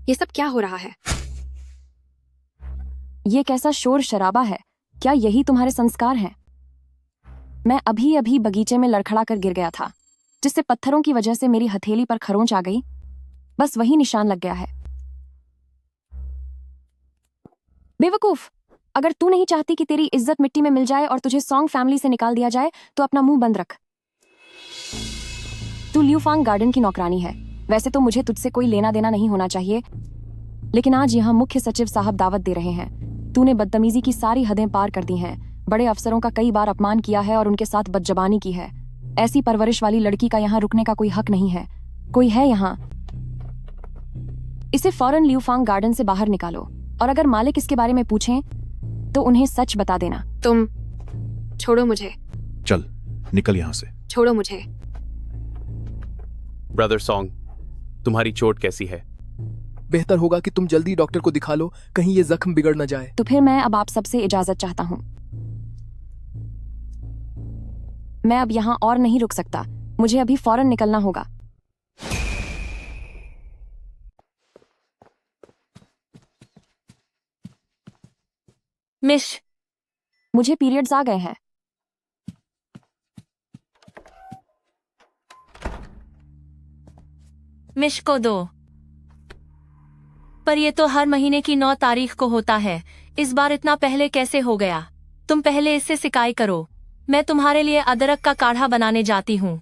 ये सब क्या हो रहा है? ये कैसा शोर शराबा है? क्या यही तुम्हारे संस्कार हैं? मैं अभी अभी बगीचे में लड़खड़ा कर गिर गया था, जिससे पत्थरों की वजह से मेरी हथेली पर खरोंच आ गई। बस वही निशान लग गया है। बेवकूफ, अगर तू नहीं चाहती कि तेरी इज्जत मिट्टी में मिल जाए और तुझे सॉन्ग फैमिली से निकाल दिया जाए तो अपना मुंह बंद रख। तू ल्यूफांग गार्डन की नौकरानी है। वैसे तो मुझे तुझसे कोई लेना देना नहीं होना चाहिए, लेकिन आज यहाँ मुख्य सचिव साहब दावत दे रहे हैं। तूने बदतमीजी की सारी हदें पार कर दी हैं। बड़े अफसरों का कई बार अपमान किया है और उनके साथ बदजबानी की है। ऐसी परवरिश वाली लड़की का यहाँ रुकने का कोई हक नहीं है। कोई है यहाँ? इसे फौरन ल्यूफांग गार्डन से बाहर निकालो, और अगर मालिक इसके बारे में पूछें तो उन्हें सच बता देना। तुम छोड़ो मुझे। चल निकल यहाँ से। छोड़ो मुझे। ब्रदर सॉन्ग, तुम्हारी चोट कैसी है? बेहतर होगा कि तुम जल्दी डॉक्टर को दिखा लो, कहीं ये जख्म बिगड़ न जाए। तो फिर मैं अब आप सबसे इजाजत चाहता हूँ। मैं अब यहाँ और नहीं रुक सकता। मुझे अभी फौरन निकलना होगा। मिश, मुझे पीरियड्स आ गए हैं। मिश को दो। पर ये तो हर महीने की 9 तारीख को होता है। इस बार इतना पहले कैसे हो गया? तुम पहले इससे सिकाई करो। मैं तुम्हारे लिए अदरक का काढ़ा बनाने जाती हूँ।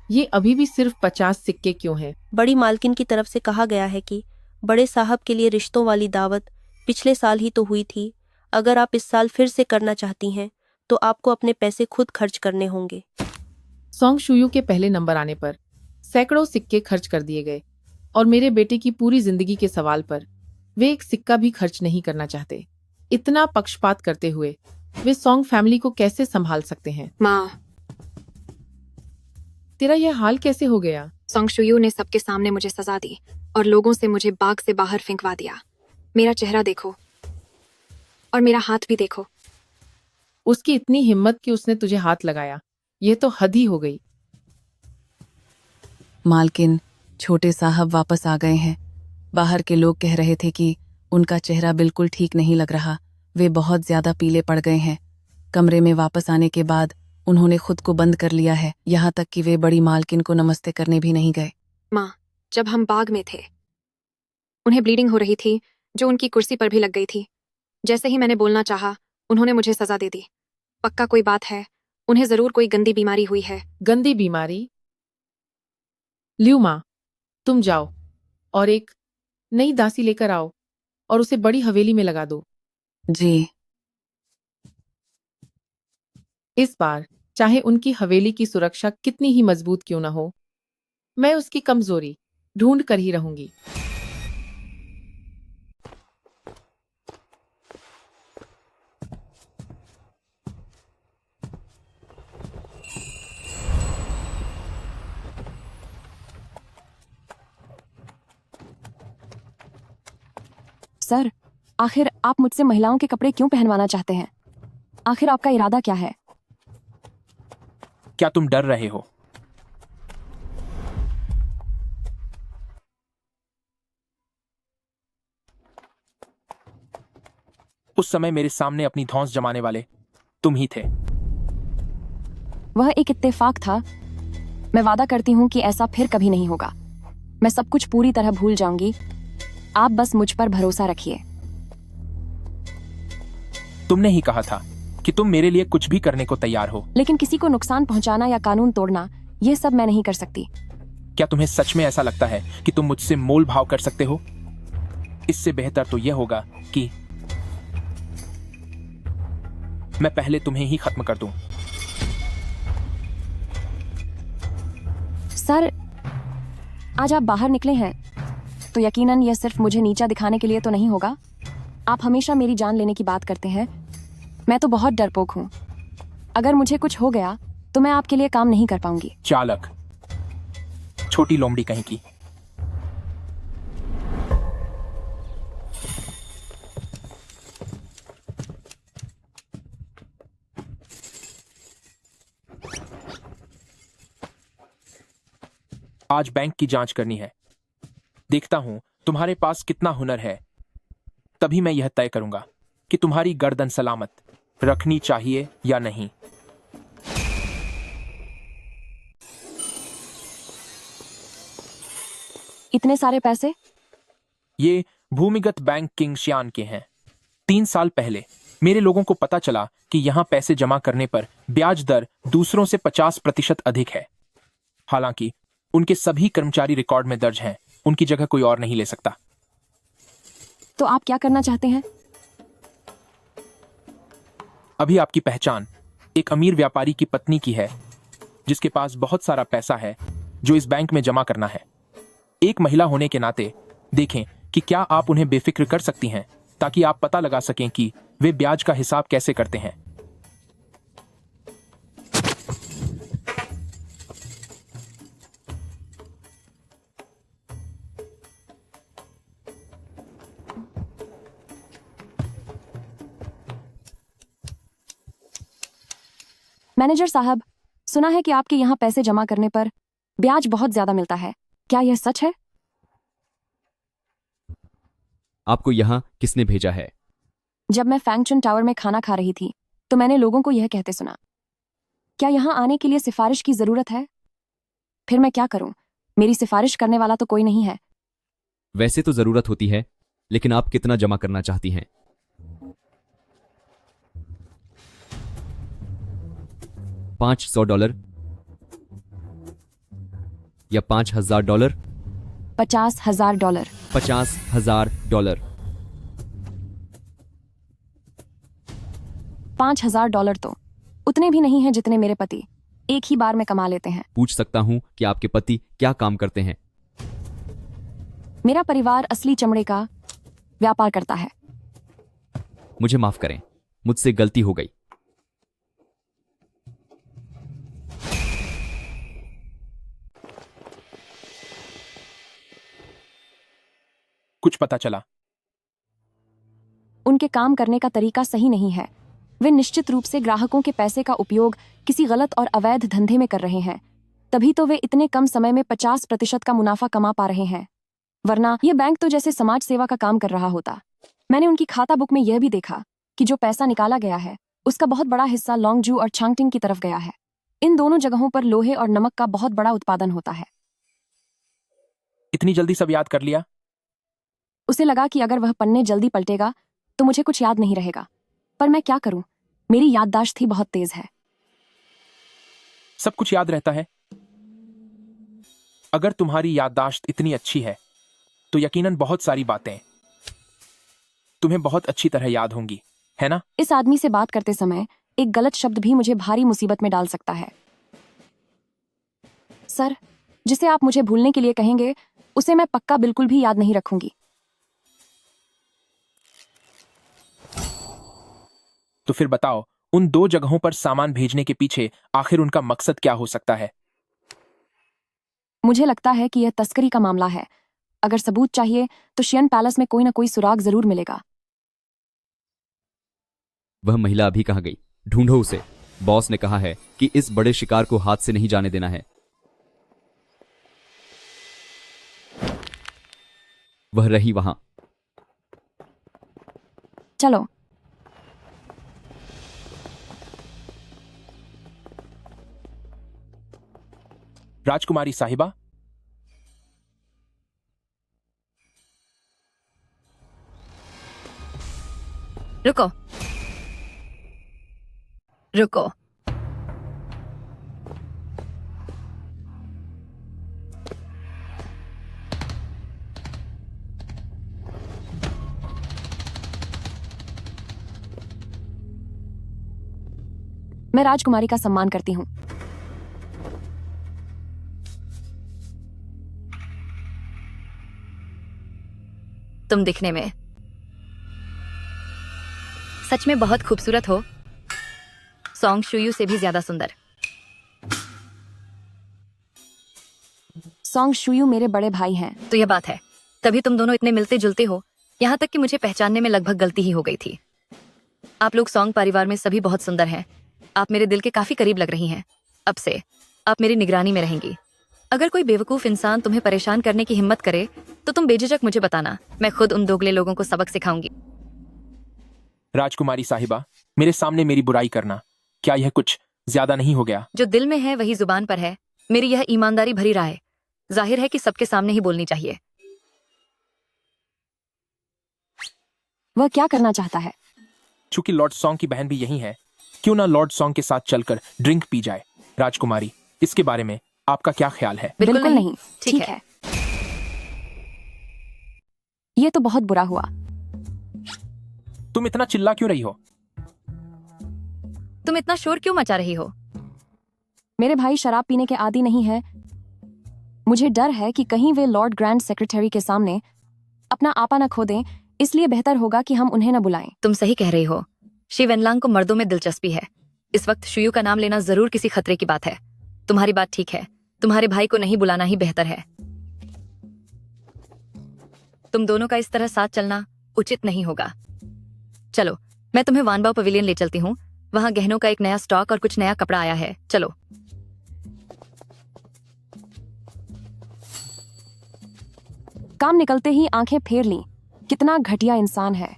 ये अभी भी सिर्फ 50 सिक्के क्यों हैं? बड़ी मालकिन की तरफ से कहा गया है कि बड़े साहब के लिए रिश्तों वाली दावत पिछले साल ही तो हुई थी। अगर आप इस साल फिर से करना चाहती हैं तो आपको अपने पैसे खुद खर्च करने होंगे। सॉन्ग शुयू के पहले नंबर आने पर सैकड़ों सिक्के खर्च कर दिए गए, और मेरे बेटे की पूरी जिंदगी के सवाल पर वे एक सिक्का भी खर्च नहीं करना चाहते। इतना पक्षपात करते हुए वे सॉन्ग फैमिली को कैसे संभाल सकते हैं? माँ, तेरा यह हाल कैसे हो गया? सोंग शुयू ने सबके सामने मुझे सजा दी और लोगों से मुझे बाग से बाहर फेंकवा दिया। मेरा चेहरा देखो और मेरा हाथ भी देखो। उसकी इतनी हिम्मत कि उसने तुझे हाथ लगाया, यह तो हद ही हो गई। मालकिन, छोटे साहब वापस आ गए हैं। बाहर के लोग कह रहे थे कि उनका चेहरा बिल्कुल ठीक नहीं लग रहा, वे बहुत ज्यादा पीले पड़ गए हैं। कमरे में वापस आने के बाद उन्होंने खुद को बंद कर लिया है, यहाँ तक कि वे बड़ी मालकिन को नमस्ते करने भी नहीं गए। माँ, जब हम बाग में थे उन्हें ब्लीडिंग हो रही थी जो उनकी कुर्सी पर भी लग गई थी। जैसे ही मैंने बोलना चाहा उन्होंने मुझे सजा दे दी। पक्का कोई बात है, उन्हें जरूर कोई गंदी बीमारी हुई है। गंदी बीमारी? ल्यू माँ, तुम जाओ और एक नई दासी लेकर आओ और उसे बड़ी हवेली में लगा दो। जी। इस बार चाहे उनकी हवेली की सुरक्षा कितनी ही मजबूत क्यों न हो, मैं उसकी कमजोरी ढूंढ कर ही रहूंगी। सर, आखिर आप मुझसे महिलाओं के कपड़े क्यों पहनवाना चाहते हैं? आखिर आपका इरादा क्या है? क्या तुम डर रहे हो? उस समय मेरे सामने अपनी धौंस जमाने वाले तुम ही थे। वह एक इत्तेफाक था। मैं वादा करती हूँ कि ऐसा फिर कभी नहीं होगा। मैं सब कुछ पूरी तरह भूल जाऊंगी। आप बस मुझ पर भरोसा रखिए। तुमने ही कहा था कि तुम मेरे लिए कुछ भी करने को तैयार हो। लेकिन किसी को नुकसान पहुंचाना या कानून तोड़ना, ये सब मैं नहीं कर सकती। क्या तुम्हें सच में ऐसा लगता है कि तुम मुझसे मोल भाव कर सकते हो? इससे बेहतर तो यह होगा कि मैं पहले तुम्हें ही खत्म कर दूं। सर, आज आप बाहर निकले हैं तो यकीनन यह सिर्फ मुझे नीचा दिखाने के लिए तो नहीं होगा। आप हमेशा मेरी जान लेने की बात करते हैं। मैं तो बहुत डरपोक हूँ। अगर मुझे कुछ हो गया तो मैं आपके लिए काम नहीं कर पाऊंगी। चालक, छोटी लोमड़ी कहीं की। आज बैंक की जांच करनी है। देखता हूं तुम्हारे पास कितना हुनर है, तभी मैं यह तय करूंगा कि तुम्हारी गर्दन सलामत रखनी चाहिए या नहीं। इतने सारे पैसे? ये भूमिगत बैंक किंग शियान के हैं। 3 साल पहले मेरे लोगों को पता चला कि यहां पैसे जमा करने पर ब्याज दर दूसरों से 50% अधिक है। हालांकि उनके सभी कर्मचारी रिकॉर्ड में दर्ज हैं। उनकी जगह कोई और नहीं ले सकता। तो आप क्या करना चाहते हैं? अभी आपकी पहचान एक अमीर व्यापारी की पत्नी की है जिसके पास बहुत सारा पैसा है जो इस बैंक में जमा करना है। एक महिला होने के नाते देखें कि क्या आप उन्हें बेफिक्र कर सकती हैं ताकि आप पता लगा सकें कि वे ब्याज का हिसाब कैसे करते हैं। मैनेजर साहब, सुना है कि आपके यहाँ पैसे जमा करने पर ब्याज बहुत ज्यादा मिलता है। क्या यह सच है? आपको यहाँ किसने भेजा है? जब मैं फैंगचुन टावर में खाना खा रही थी तो मैंने लोगों को यह कहते सुना। क्या यहाँ आने के लिए सिफारिश की जरूरत है? फिर मैं क्या करूं? मेरी सिफारिश करने वाला तो कोई नहीं है। वैसे तो जरूरत होती है, लेकिन आप कितना जमा करना चाहती हैं? $500 या $5,000? $50,000। $50,000। $5,000 तो उतने भी नहीं हैं जितने मेरे पति एक ही बार में कमा लेते हैं। पूछ सकता हूं कि आपके पति क्या काम करते हैं? मेरा परिवार असली चमड़े का व्यापार करता है। मुझे माफ करें, मुझसे गलती हो गई। कुछ पता चला? उनके काम करने का तरीका सही नहीं है। वे निश्चित रूप से ग्राहकों के पैसे का उपयोग किसी गलत और अवैध धंधे में कर रहे हैं। तभी तो वे इतने कम समय में 50% का मुनाफा कमा पा रहे हैं, वरना यह बैंक तो जैसे समाज सेवा का काम कर रहा होता। मैंने उनकी खाता बुक में यह भी देखा कि जो पैसा निकाला गया है उसका बहुत बड़ा हिस्सा लॉन्गजू और चांगटिंग की तरफ गया है। इन दोनों जगहों पर लोहे और नमक का बहुत बड़ा उत्पादन होता है। इतनी जल्दी सब याद कर लिया? उसे लगा कि अगर वह पन्ने जल्दी पलटेगा तो मुझे कुछ याद नहीं रहेगा, पर मैं क्या करूं, मेरी याददाश्त ही बहुत तेज है। सब कुछ याद रहता है? अगर तुम्हारी याददाश्त इतनी अच्छी है तो यकीनन बहुत सारी बातें तुम्हें बहुत अच्छी तरह याद होंगी, है ना? इस आदमी से बात करते समय एक गलत शब्द भी मुझे भारी मुसीबत में डाल सकता है। सर, जिसे आप मुझे भूलने के लिए कहेंगे उसे मैं पक्का बिल्कुल भी याद नहीं रखूंगी। तो फिर बताओ, उन 2 जगहों पर सामान भेजने के पीछे आखिर उनका मकसद क्या हो सकता है? मुझे लगता है कि यह तस्करी का मामला है। अगर सबूत चाहिए तो शियन पैलेस में कोई ना कोई सुराग जरूर मिलेगा। वह महिला अभी कहाँ गई? ढूंढो उसे। बॉस ने कहा है कि इस बड़े शिकार को हाथ से नहीं जाने देना है। वह रही वहां। चलो। राजकुमारी साहिबा, रुको रुको। मैं राजकुमारी का सम्मान करती हूँ। तुम दिखने में सच में बहुत खूबसूरत हो, सॉन्ग शुयू से भी ज्यादा सुंदर। सॉन्ग शुयू मेरे बड़े भाई हैं। तो यह बात है, तभी तुम दोनों इतने मिलते जुलते हो, यहाँ तक कि मुझे पहचानने में लगभग गलती ही हो गई थी। आप लोग सॉन्ग परिवार में सभी बहुत सुंदर हैं। आप मेरे दिल के काफी करीब लग रही हैं। अब से आप मेरी निगरानी में रहेंगी। अगर कोई बेवकूफ इंसान तुम्हें परेशान करने की हिम्मत करे तो तुम बेझिझक मुझे बताना। मैं खुद उन दोगले लोगों को सबक सिखाऊंगी। राजकुमारी साहिबा, मेरे सामने मेरी बुराई करना, क्या यह कुछ ज्यादा नहीं हो गया? जो दिल में है वही जुबान पर है। मेरी यह ईमानदारी भरी राय जाहिर है कि सबके सामने ही बोलनी चाहिए। वह क्या करना चाहता है? चूंकि लॉर्ड सॉन्ग की बहन भी यही है, क्यों ना लॉर्ड सॉन्ग के साथ चलकर ड्रिंक पी जाए। राजकुमारी, इसके बारे में आपका क्या ख्याल है? बिल्कुल नहीं। ठीक है। ये तो बहुत बुरा हुआ। तुम इतना चिल्ला क्यों रही हो? तुम इतना शोर क्यों मचा रही हो? मेरे भाई शराब पीने के आदी नहीं है। मुझे डर है कि कहीं वे लॉर्ड ग्रैंड सेक्रेटरी के सामने अपना आपा न खो दें, इसलिए बेहतर होगा कि हम उन्हें न बुलाएं। तुम सही कह रही हो। शी वेनलांग को मर्दों में दिलचस्पी है। इस वक्त शुयू का नाम लेना जरूर किसी खतरे की बात है। तुम्हारी बात ठीक है, तुम्हारे भाई को नहीं बुलाना ही बेहतर है। तुम दोनों का इस तरह साथ चलना उचित नहीं होगा। चलो, मैं तुम्हें वानबाओ पवेलियन ले चलती हूँ। वहां गहनों का एक नया स्टॉक और कुछ नया कपड़ा आया है। चलो। काम निकलते ही आंखें फेर लीं। कितना घटिया इंसान है।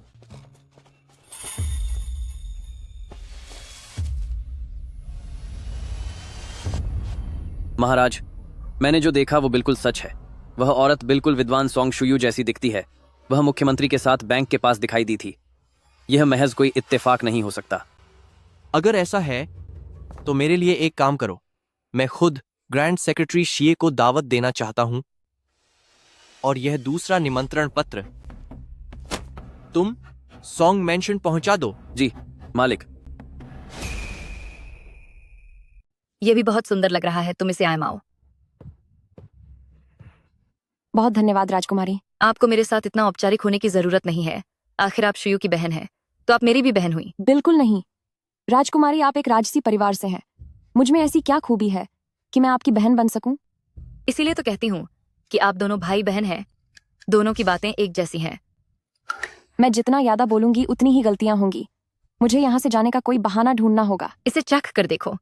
महाराज, मैंने जो देखा वो बिल्कुल सच है। वह औरत बिल्कुल विद्वान सॉन्ग शुयू जैसी दिखती है। वह मुख्यमंत्री के साथ बैंक के पास दिखाई दी थी। यह महज कोई इत्तेफाक नहीं हो सकता। अगर ऐसा है तो मेरे लिए एक काम करो। मैं खुद ग्रैंड सेक्रेटरी शिए को दावत देना चाहता हूं, और यह दूसरा निमंत्रण पत्र तुम सॉन्ग मेंशन पहुंचा दो। जी मालिक। यह भी बहुत सुंदर लग रहा है, तुम इसे आजमाओ। बहुत धन्यवाद राजकुमारी। आपको मेरे साथ इतना औपचारिक होने की जरूरत नहीं है। आखिर आप शुयू की बहन हैं, तो आप मेरी भी बहन हुई। बिल्कुल नहीं राजकुमारी, आप एक राजसी परिवार से हैं। मुझ में ऐसी क्या खूबी है कि मैं आपकी बहन बन सकूं? इसीलिए तो कहती हूँ कि आप दोनों भाई बहन हैं। दोनों की बातें एक जैसी हैं। मैं जितना ज्यादा बोलूंगी उतनी ही गलतियां होंगी। मुझे यहाँ से जाने का कोई बहाना ढूंढना होगा। इसे चख कर देखो।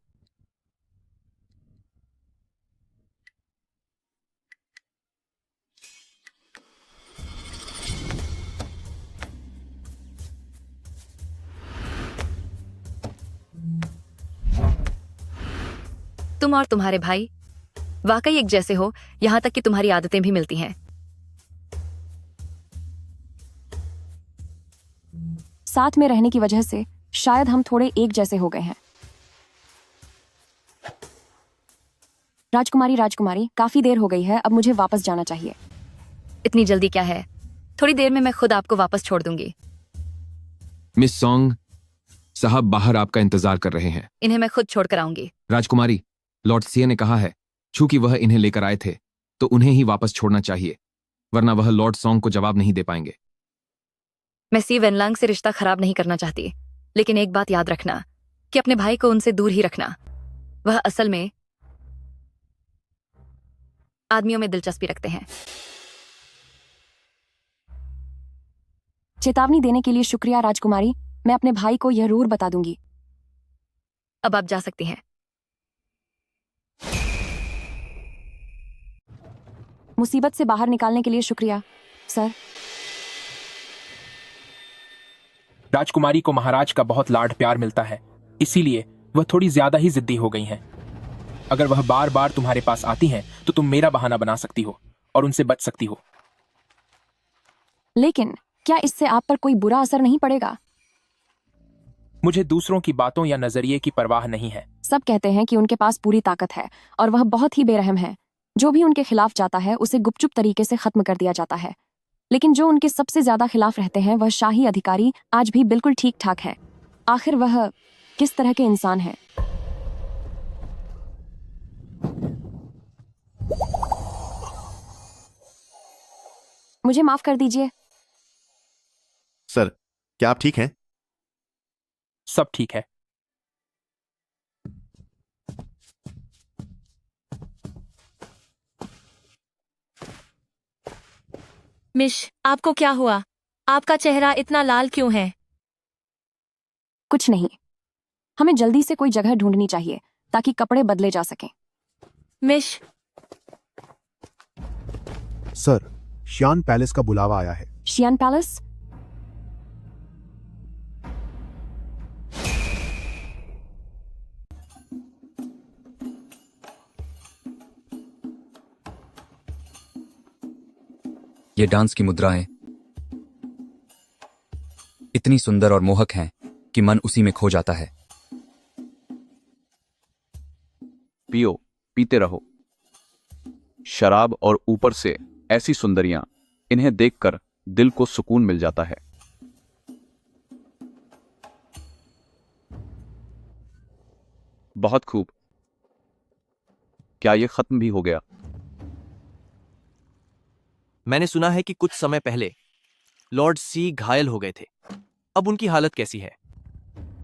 तुम और तुम्हारे भाई वाकई एक जैसे हो, यहाँ तक कि तुम्हारी आदतें भी मिलती हैं। साथ में रहने की वजह से शायद हम थोड़े एक जैसे हो गए हैं। राजकुमारी, काफी देर हो गई है, अब मुझे वापस जाना चाहिए। इतनी जल्दी क्या है? थोड़ी देर में मैं खुद आपको वापस छोड़ दूंगी। मिस सॉन्ग साहब बाहर आपका इंतजार कर रहे हैं। इन्हें मैं खुद छोड़ कर आऊंगी। राजकुमारी, लॉर्ड सीए ने कहा है चूंकि वह इन्हें लेकर आए थे तो उन्हें ही वापस छोड़ना चाहिए, वरना वह लॉर्ड सॉन्ग को जवाब नहीं दे पाएंगे। मैं सी वेनलांग से रिश्ता खराब नहीं करना चाहती, लेकिन एक बात याद रखना कि अपने भाई को उनसे दूर ही रखना। वह असल में आदमियों में दिलचस्पी रखते हैं। चेतावनी देने के लिए शुक्रिया राजकुमारी, मैं अपने भाई को यह जरूर बता दूंगी। अब आप जा सकती हैं। मुसीबत से बाहर निकालने के लिए शुक्रिया सर। राजकुमारी को महाराज का बहुत लाड प्यार मिलता है, इसीलिए वह थोड़ी ज्यादा ही जिद्दी हो गई हैं। अगर वह बार बार तुम्हारे पास आती हैं तो तुम मेरा बहाना बना सकती हो और उनसे बच सकती हो। लेकिन क्या इससे आप पर कोई बुरा असर नहीं पड़ेगा? मुझे दूसरों की बातों या नजरिए की परवाह नहीं है। सब कहते हैं कि उनके पास पूरी ताकत है और वह बहुत ही बेरहम है। जो भी उनके खिलाफ जाता है उसे गुपचुप तरीके से खत्म कर दिया जाता है। लेकिन जो उनके सबसे ज्यादा खिलाफ रहते हैं वह शाही अधिकारी आज भी बिल्कुल ठीक ठाक है। आखिर वह किस तरह के इंसान है? मुझे माफ कर दीजिए सर, क्या आप ठीक हैं? सब ठीक है। मिश, आपको क्या हुआ? आपका चेहरा इतना लाल क्यों है? कुछ नहीं, हमें जल्दी से कोई जगह ढूंढनी चाहिए ताकि कपड़े बदले जा सकें। मिश, सर, शियान पैलेस का बुलावा आया है। शियान पैलेस? ये डांस की मुद्राएं इतनी सुंदर और मोहक हैं कि मन उसी में खो जाता है। पियो, पीते रहो शराब और ऊपर से ऐसी सुंदरियां, इन्हें देखकर दिल को सुकून मिल जाता है। बहुत खूब। क्या यह खत्म भी हो गया? मैंने सुना है कि कुछ समय पहले लॉर्ड सी घायल हो गए थे। अब उनकी हालत कैसी है?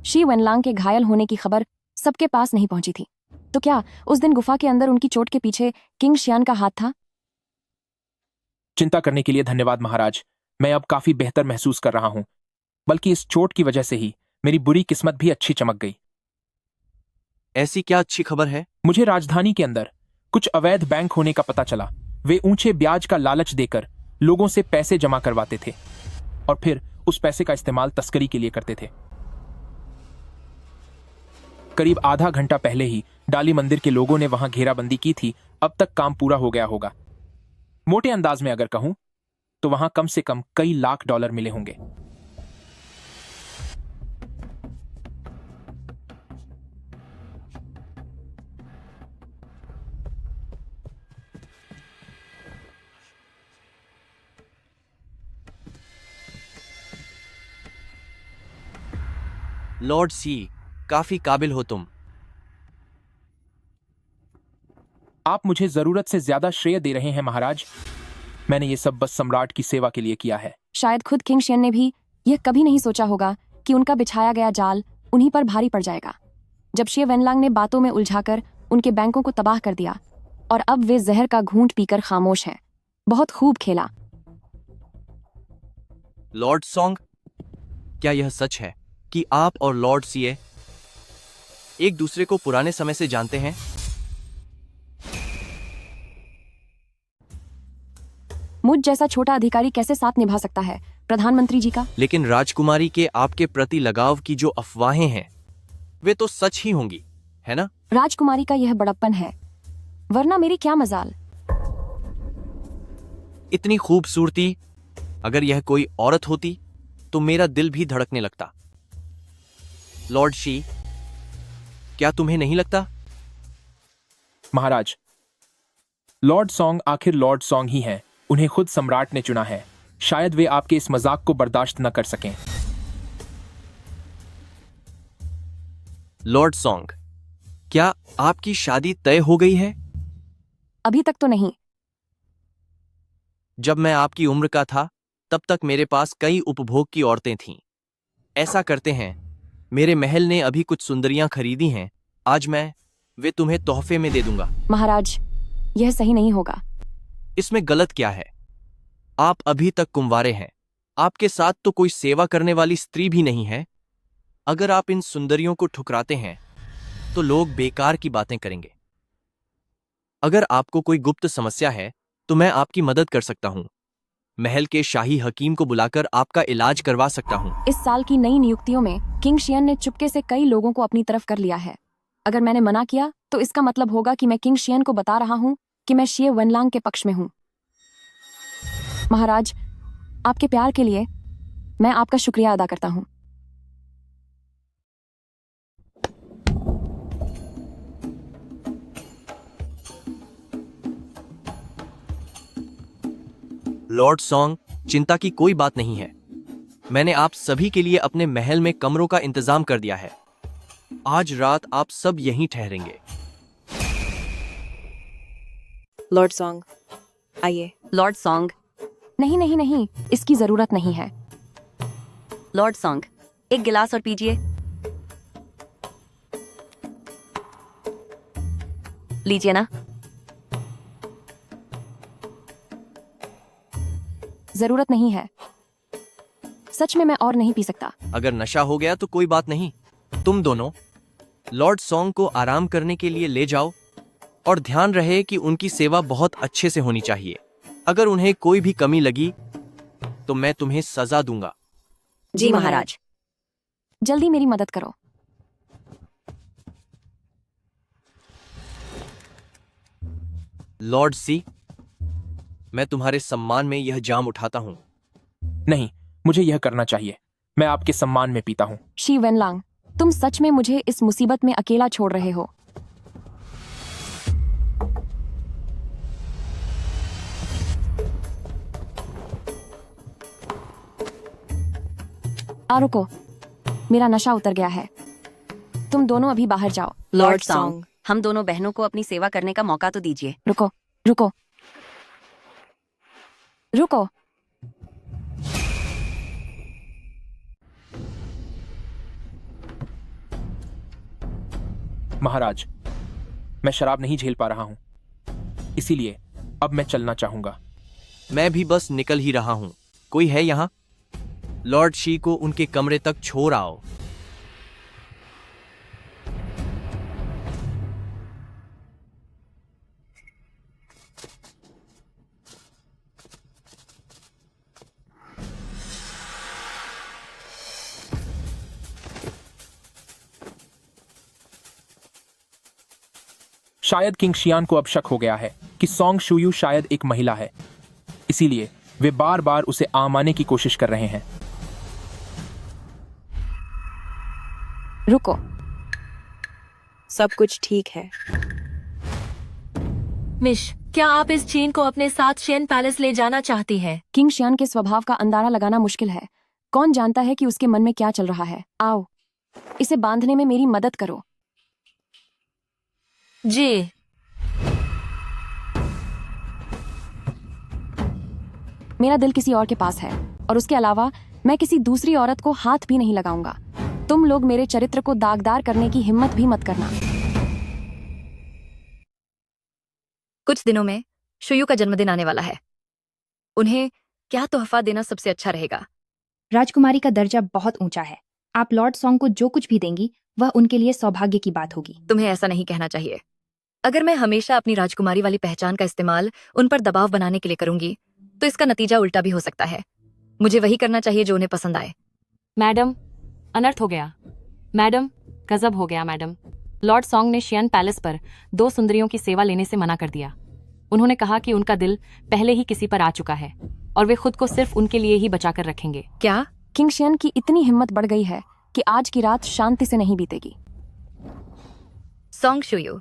शी वेनलांग के घायल होने की खबर सबके पास नहीं पहुंची थी। तो क्या उस दिन गुफा के अंदर उनकी चोट के पीछे किंग शियान का हाथ था? चिंता करने के लिए धन्यवाद महाराज। मैं अब काफी बेहतर महसूस कर रहा हूं। बल्कि इस चोट की वजह से ही मेरी बुरी किस्मत भी अच्छी चमक गई। ऐसी क्या अच्छी खबर है? मुझे राजधानी के अंदर कुछ अवैध बैंक होने का पता चला। वे ऊंचे ब्याज का लालच देकर लोगों से पैसे जमा करवाते थे और फिर उस पैसे का इस्तेमाल तस्करी के लिए करते थे। करीब आधा घंटा पहले ही डाली मंदिर के लोगों ने वहां घेराबंदी की थी। अब तक काम पूरा हो गया होगा। मोटे अंदाज में अगर कहूं तो वहां कम से कम कई लाख डॉलर मिले होंगे। लॉर्ड सी, काफी काबिल हो तुम। आप मुझे जरूरत से ज्यादा श्रेय दे रहे हैं महाराज। मैंने ये सब बस सम्राट की सेवा के लिए किया है। शायद खुद किंग शियन ने भी यह कभी नहीं सोचा होगा कि उनका बिछाया गया जाल उन्हीं पर भारी पड़ जाएगा। जब शे वेनलांग ने बातों में उलझाकर उनके बैंकों को तबाह कर दिया और अब वे जहर का घूंट पीकर खामोश हैं। बहुत खूब खेला। लॉर्ड सॉन्ग, क्या यह सच है कि आप और लॉर्ड सीए एक दूसरे को पुराने समय से जानते हैं? मुझ जैसा छोटा अधिकारी कैसे साथ निभा सकता है प्रधानमंत्री जी का? लेकिन राजकुमारी के आपके प्रति लगाव की जो अफवाहें हैं वे तो सच ही होंगी, है ना? राजकुमारी का यह बड़प्पन है, वरना मेरी क्या मजाल। इतनी खूबसूरती, अगर यह कोई औरत होती तो मेरा दिल भी धड़कने लगता। लॉर्ड शी, क्या तुम्हें नहीं लगता? महाराज, लॉर्ड सॉन्ग आखिर लॉर्ड सॉन्ग ही हैं। उन्हें खुद सम्राट ने चुना है। शायद वे आपके इस मजाक को बर्दाश्त न कर सकें। लॉर्ड सॉन्ग, क्या आपकी शादी तय हो गई है? अभी तक तो नहीं। जब मैं आपकी उम्र का था तब तक मेरे पास कई उपभोग की औरतें थीं। ऐसा करते हैं, मेरे महल ने अभी कुछ सुंदरियां खरीदी हैं, आज मैं वे तुम्हें तोहफे में दे दूंगा। महाराज, यह सही नहीं होगा। इसमें गलत क्या है? आप अभी तक कुंवारे हैं, आपके साथ तो कोई सेवा करने वाली स्त्री भी नहीं है। अगर आप इन सुंदरियों को ठुकराते हैं तो लोग बेकार की बातें करेंगे। अगर आपको कोई गुप्त समस्या है तो मैं आपकी मदद कर सकता हूं। महल के शाही हकीम को बुलाकर आपका इलाज करवा सकता हूं। इस साल की नई नियुक्तियों में किंग शियन ने चुपके से कई लोगों को अपनी तरफ कर लिया है। अगर मैंने मना किया तो इसका मतलब होगा कि मैं किंग शियन को बता रहा हूं कि मैं शे वेनलांग के पक्ष में हूं। महाराज, आपके प्यार के लिए मैं आपका शुक्रिया अदा करता हूं। लॉर्ड सॉन्ग, चिंता की कोई बात नहीं है। मैंने आप सभी के लिए अपने महल में कमरों का इंतजाम कर दिया है। आज रात आप सब यहीं ठहरेंगे। लॉर्ड सॉन्ग, आइए। लॉर्ड सॉन्ग, नहीं नहीं नहीं, इसकी जरूरत नहीं है। लॉर्ड सॉन्ग, एक गिलास और पीजिए। लीजिए ना। जरूरत नहीं है, सच में मैं और नहीं पी सकता। अगर नशा हो गया तो कोई बात नहीं। तुम दोनों लॉर्ड सॉन्ग को आराम करने के लिए ले जाओ और ध्यान रहे कि उनकी सेवा बहुत अच्छे से होनी चाहिए। अगर उन्हें कोई भी कमी लगी तो मैं तुम्हें सजा दूंगा। जी महाराज। जल्दी मेरी मदद करो। लॉर्ड सी, मैं तुम्हारे सम्मान में यह जाम उठाता हूं। नहीं, मुझे यह करना चाहिए। मैं आपके सम्मान में पीता हूं। शी वेनलांग, तुम सच में मुझे इस मुसीबत में अकेला छोड़ रहे हो। रुको, मेरा नशा उतर गया है। तुम दोनों अभी बाहर जाओ। लॉर्ड सॉन्ग, हम दोनों बहनों को अपनी सेवा करने का मौका तो दीजिए। रुको रुको रुको। महाराज, मैं शराब नहीं झेल पा रहा हूं, इसीलिए अब मैं चलना चाहूंगा। मैं भी बस निकल ही रहा हूं। कोई है यहां? लॉर्ड शी को उनके कमरे तक छोड़ आओ। शायद किंग शियान को अब शक हो गया है कि सॉन्ग शुयू शायद एक महिला है, इसीलिए वे बार बार उसे आमाने की कोशिश कर रहे हैं। रुको, सब कुछ ठीक है। मिश, क्या आप इस चेन को अपने साथ शेन पैलेस ले जाना चाहती हैं? किंग शियान के स्वभाव का अंदाजा लगाना मुश्किल है। कौन जानता है कि उसके मन में क्या चल रहा है। आओ, इसे बांधने में मेरी मदद करो। जी। मेरा दिल किसी और के पास है, और उसके अलावा मैं किसी दूसरी औरत को हाथ भी नहीं लगाऊंगा। तुम लोग मेरे चरित्र को दागदार करने की हिम्मत भी मत करना। कुछ दिनों में शुयू का जन्मदिन आने वाला है। उन्हें क्या तोहफा देना सबसे अच्छा रहेगा? राजकुमारी का दर्जा बहुत ऊंचा है। आप लॉर्ड सॉन्ग को जो कुछ भी देंगी वह उनके लिए सौभाग्य की बात होगी। तुम्हें ऐसा नहीं कहना चाहिए। अगर मैं हमेशा अपनी राजकुमारी वाली पहचान का इस्तेमाल उन पर दबाव बनाने के लिए करूंगी तो इसका नतीजा उल्टा भी हो सकता है। मुझे वही करना चाहिए जो उन्हें पसंद आए। मैडम, अनर्थ हो गया। मैडम, गजब हो गया मैडम। लॉर्ड सॉन्ग ने शियन पैलेस पर 2 सुंदरियों की सेवा लेने से मना कर दिया। उन्होंने कहा कि उनका दिल पहले ही किसी पर आ चुका है और वे खुद को सिर्फ उनके लिए ही बचाकर रखेंगे। क्या? किंग शियन की इतनी हिम्मत बढ़ गई है कि आज की रात शांति से नहीं बीतेगी। सॉन्ग शुयू,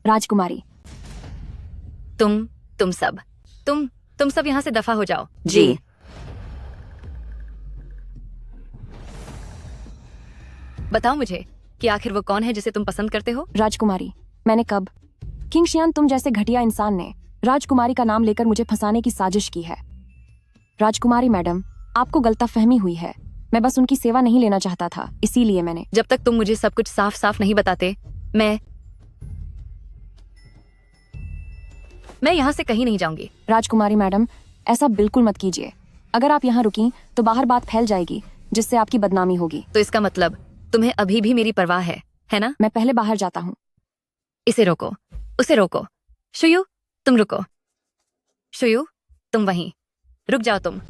राजकुमारी, तुम सब यहाँ से दफा हो जाओ। जी। बताओ मुझे कि आखिर वो कौन है जिसे तुम पसंद करते हो? राजकुमारी, मैंने कब? किंग शियन, तुम जैसे घटिया इंसान ने राजकुमारी का नाम लेकर मुझे फंसाने की साजिश की है। राजकुमारी मैडम, आपको गलतफहमी हुई है। मैं बस उनकी सेवा नहीं लेना चाहता था, इसीलिए मैंने। जब तक तुम मुझे सब कुछ साफ साफ नहीं बताते मैं यहाँ से कहीं नहीं जाऊंगी। राजकुमारी मैडम, ऐसा बिल्कुल मत कीजिए। अगर आप यहाँ रुकी तो बाहर बात फैल जाएगी जिससे आपकी बदनामी होगी। तो इसका मतलब तुम्हें अभी भी मेरी परवाह है ना? मैं पहले बाहर जाता हूँ। इसे रोको, उसे रोको। शुयू, तुम रुको। शुयू, तुम वहीं रुक जाओ। तुम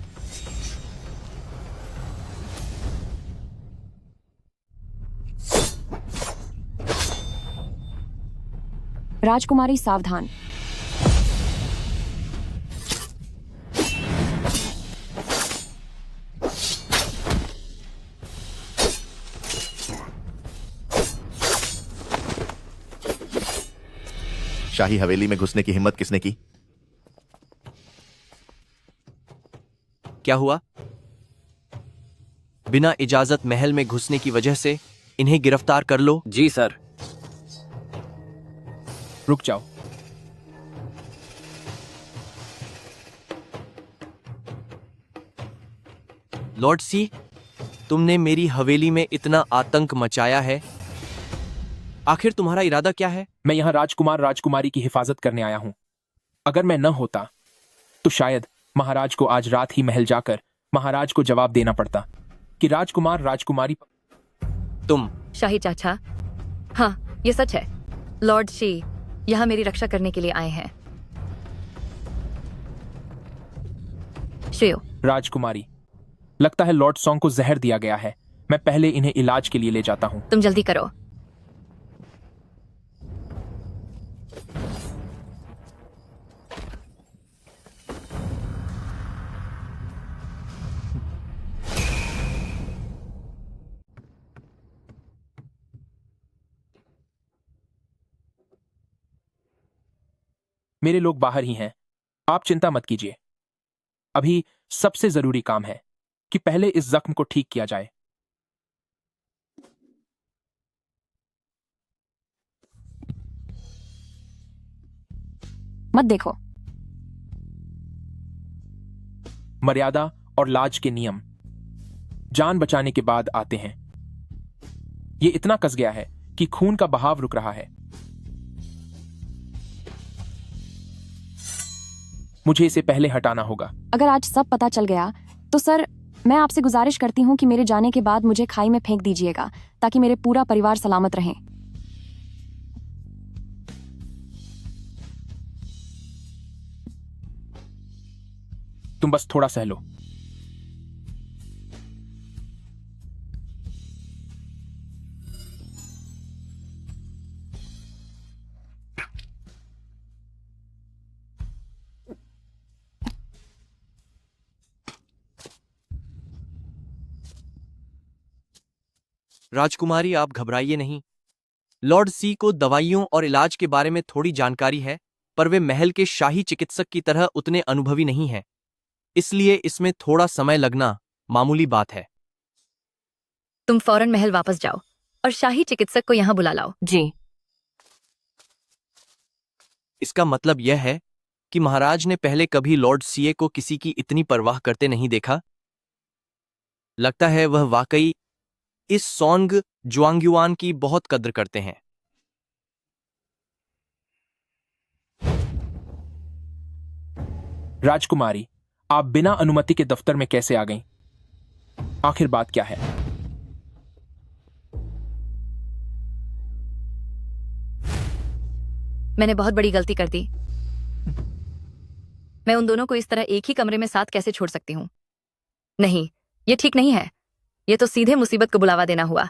राजकुमारी, सावधान। शाही हवेली में घुसने की हिम्मत किसने की? क्या हुआ? बिना इजाजत महल में घुसने की वजह से इन्हें गिरफ्तार कर लो। जी सर। रुक जाओ। लॉर्ड सी, तुमने मेरी हवेली में इतना आतंक मचाया है। आखिर तुम्हारा इरादा क्या है? मैं यहाँ राजकुमारी की हिफाजत करने आया हूँ। अगर मैं न होता तो शायद महाराज को आज रात ही महल जाकर महाराज को जवाब देना पड़ता कि राजकुमारी। तुम शाही चाचा, हाँ ये सच है। लॉर्ड शी यहाँ मेरी रक्षा करने के लिए आए हैं। शियो। राजकुमारी, लगता है लॉर्ड सॉन्ग को जहर दिया गया है। मैं पहले इन्हें इलाज के लिए ले जाता हूँ। तुम जल्दी करो। मेरे लोग बाहर ही हैं, आप चिंता मत कीजिए। अभी सबसे जरूरी काम है कि पहले इस जख्म को ठीक किया जाए। मत देखो। मर्यादा और लाज के नियम जान बचाने के बाद आते हैं। ये इतना कस गया है कि खून का बहाव रुक रहा है। मुझे इसे पहले हटाना होगा। अगर आज सब पता चल गया तो सर, मैं आपसे गुजारिश करती हूँ कि मेरे जाने के बाद मुझे खाई में फेंक दीजिएगा ताकि मेरे पूरा परिवार सलामत रहे। तुम बस थोड़ा सह लो। राजकुमारी, आप घबराइए नहीं। लॉर्ड सी को दवाइयों और इलाज के बारे में थोड़ी जानकारी है, पर वे महल के शाही चिकित्सक की तरह उतने अनुभवी नहीं हैं। इसलिए इसमें थोड़ा समय लगना मामूली बात है। तुम फौरन महल वापस जाओ और शाही चिकित्सक को यहाँ बुला लाओ। जी। इसका मतलब यह है कि महाराज ने पहले कभी लॉर्ड सीए को किसी की इतनी परवाह करते नहीं देखा। लगता है वह वाकई इस सॉन्ग जुआंग्युआन की बहुत कद्र करते हैं। राजकुमारी, आप बिना अनुमति के दफ्तर में कैसे आ गईं? आखिर बात क्या है? मैंने बहुत बड़ी गलती कर दी। मैं उन दोनों को इस तरह एक ही कमरे में साथ कैसे छोड़ सकती हूँ? नहीं, ये ठीक नहीं है। ये तो सीधे मुसीबत को बुलावा देना हुआ।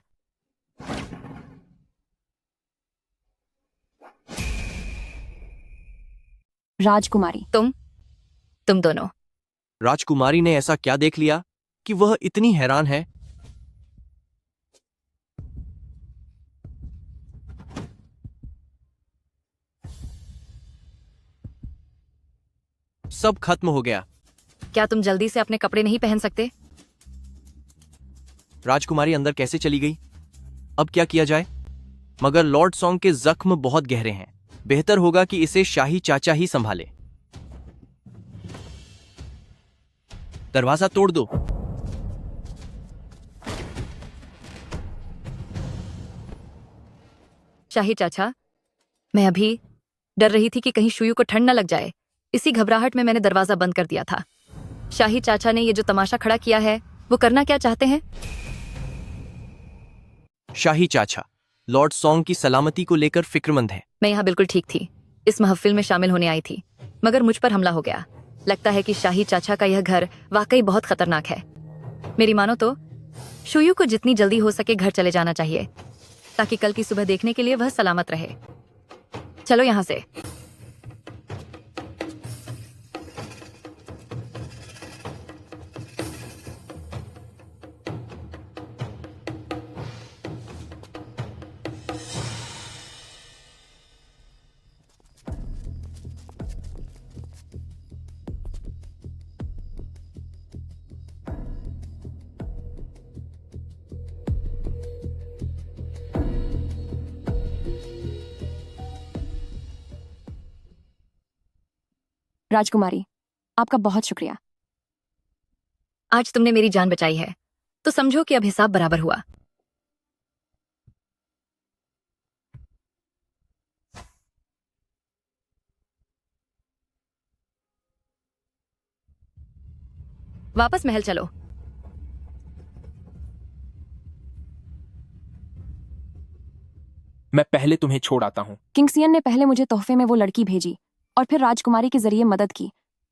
राजकुमारी, तुम दोनों। राजकुमारी ने ऐसा क्या देख लिया कि वह इतनी हैरान है? सब खत्म हो गया। क्या तुम जल्दी से अपने कपड़े नहीं पहन सकते? राजकुमारी अंदर कैसे चली गई? अब क्या किया जाए? मगर लॉर्ड सॉन्ग के जख्म बहुत गहरे हैं। बेहतर होगा कि इसे शाही चाचा ही संभाले। दरवाजा तोड़ दो। शाही चाचा, मैं अभी डर रही थी कि कहीं शुयू को ठंड न लग जाए। इसी घबराहट में मैंने दरवाजा बंद कर दिया था। शाही चाचा ने ये जो तमाशा खड़ा किया है, वो करना क्या चाहते हैं? शाही चाचा लॉर्ड सॉन्ग की सलामती को लेकर फिक्रमंद है। मैं यहाँ बिल्कुल ठीक थी। इस महफिल में शामिल होने आई थी, मगर मुझ पर हमला हो गया। लगता है कि शाही चाचा का यह घर वाकई बहुत खतरनाक है। मेरी मानो तो शुयू को जितनी जल्दी हो सके घर चले जाना चाहिए, ताकि कल की सुबह देखने के लिए वह सलामत रहे। चलो यहाँ से। राजकुमारी, आपका बहुत शुक्रिया। आज तुमने मेरी जान बचाई है, तो समझो कि अब हिसाब बराबर हुआ। वापस महल चलो। मैं पहले तुम्हें छोड़ आता हूँ। किंगसियन ने पहले मुझे तोहफे में वो लड़की भेजी और फिर राजकुमारी के जरिए मदद की।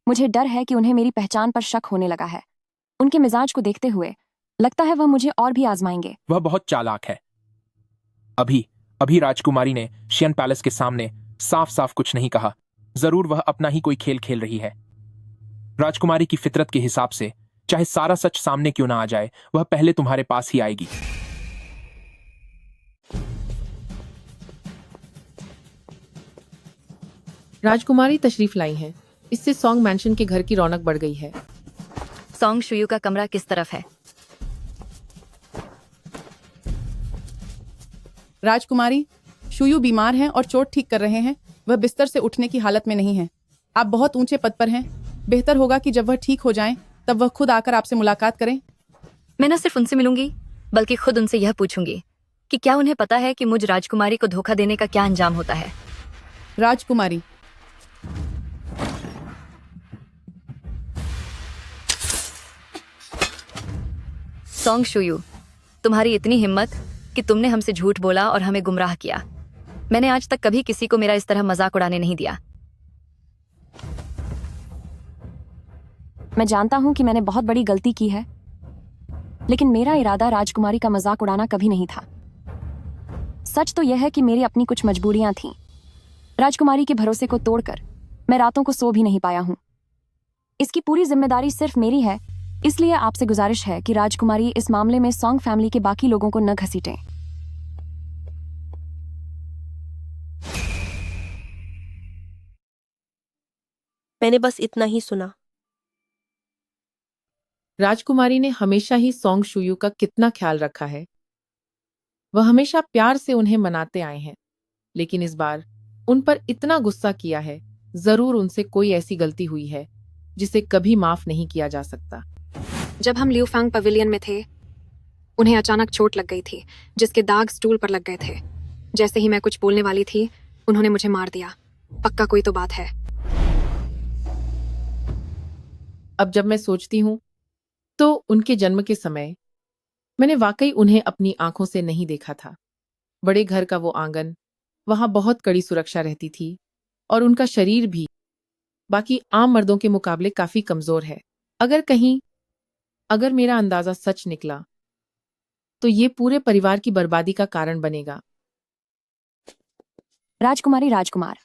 मुझे डर है कि उन्हें मेरी पहचान पर शक होने लगा है। उनके मिजाज को देखते हुए लगता है वह मुझे और भी आजमाएंगे। वह बहुत चालाक है। अभी अभी राजकुमारी ने शियन पैलेस के सामने साफ साफ कुछ नहीं कहा। जरूर वह अपना ही कोई खेल खेल रही है। राजकुमारी की फितरत के हिसाब से चाहे सारा सच सामने क्यों ना आ जाए, वह पहले तुम्हारे पास ही आएगी। राजकुमारी तशरीफ लाई हैं। इससे सॉन्ग मैंशन के घर की रौनक बढ़ गई है। सॉन्ग शुयू का कमरा किस तरफ है? राजकुमारी, शुयू बीमार हैं और चोट ठीक कर रहे हैं। वह बिस्तर से उठने की हालत में नहीं है। आप बहुत ऊंचे पद पर हैं। बेहतर होगा कि जब वह ठीक हो जाएं, तब वह खुद आकर आपसे मुलाकात करें। मैं न सिर्फ उनसे मिलूंगी, बल्कि खुद उनसे यह पूछूंगी कि क्या उन्हें पता है कि मुझ राजकुमारी को धोखा देने का क्या अंजाम होता है। राजकुमारी, सॉन्ग शुयू, तुम्हारी इतनी हिम्मत कि तुमने हमसे झूठ बोला और हमें गुमराह किया। मैंने आज तक कभी किसी को मेरा इस तरह मजाक उड़ाने नहीं दिया। मैं जानता हूं कि मैंने बहुत बड़ी गलती की है, लेकिन मेरा इरादा राजकुमारी का मजाक उड़ाना कभी नहीं था। सच तो यह है कि मेरी अपनी कुछ मजबूरियां थीं। राजकुमारी के भरोसे को तोड़कर मैं रातों को सो भी नहीं पाया हूं। इसकी पूरी जिम्मेदारी सिर्फ मेरी है, इसलिए आपसे गुजारिश है कि राजकुमारी इस मामले में सॉन्ग फैमिली के बाकी लोगों को न घसीटें। मैंने बस इतना ही सुना। राजकुमारी ने हमेशा ही सॉन्ग शुयू का कितना ख्याल रखा है। वह हमेशा प्यार से उन्हें मनाते आए हैं, लेकिन इस बार उन पर इतना गुस्सा किया है जरूर उनसे कोई ऐसी गलती हुई है जिसे कभी माफ नहीं किया जा सकता। जब हम ल्यूफांग पवेलियन में थे, उन्हें अचानक चोट लग गई थी जिसके दाग स्टूल पर लग गए थे। जैसे ही मैं कुछ बोलने वाली थी, उन्होंने मुझे मार दिया। पक्का कोई तो बात है। अब जब मैं सोचती हूँ तो उनके जन्म के समय मैंने वाकई उन्हें अपनी आंखों से नहीं देखा था। बड़े घर का वो आंगन, वहां बहुत कड़ी सुरक्षा रहती थी और उनका शरीर भी बाकी आम मर्दों के मुकाबले काफी कमजोर है। अगर मेरा अंदाजा सच निकला तो ये पूरे परिवार की बर्बादी का कारण बनेगा। राजकुमारी राजकुमार,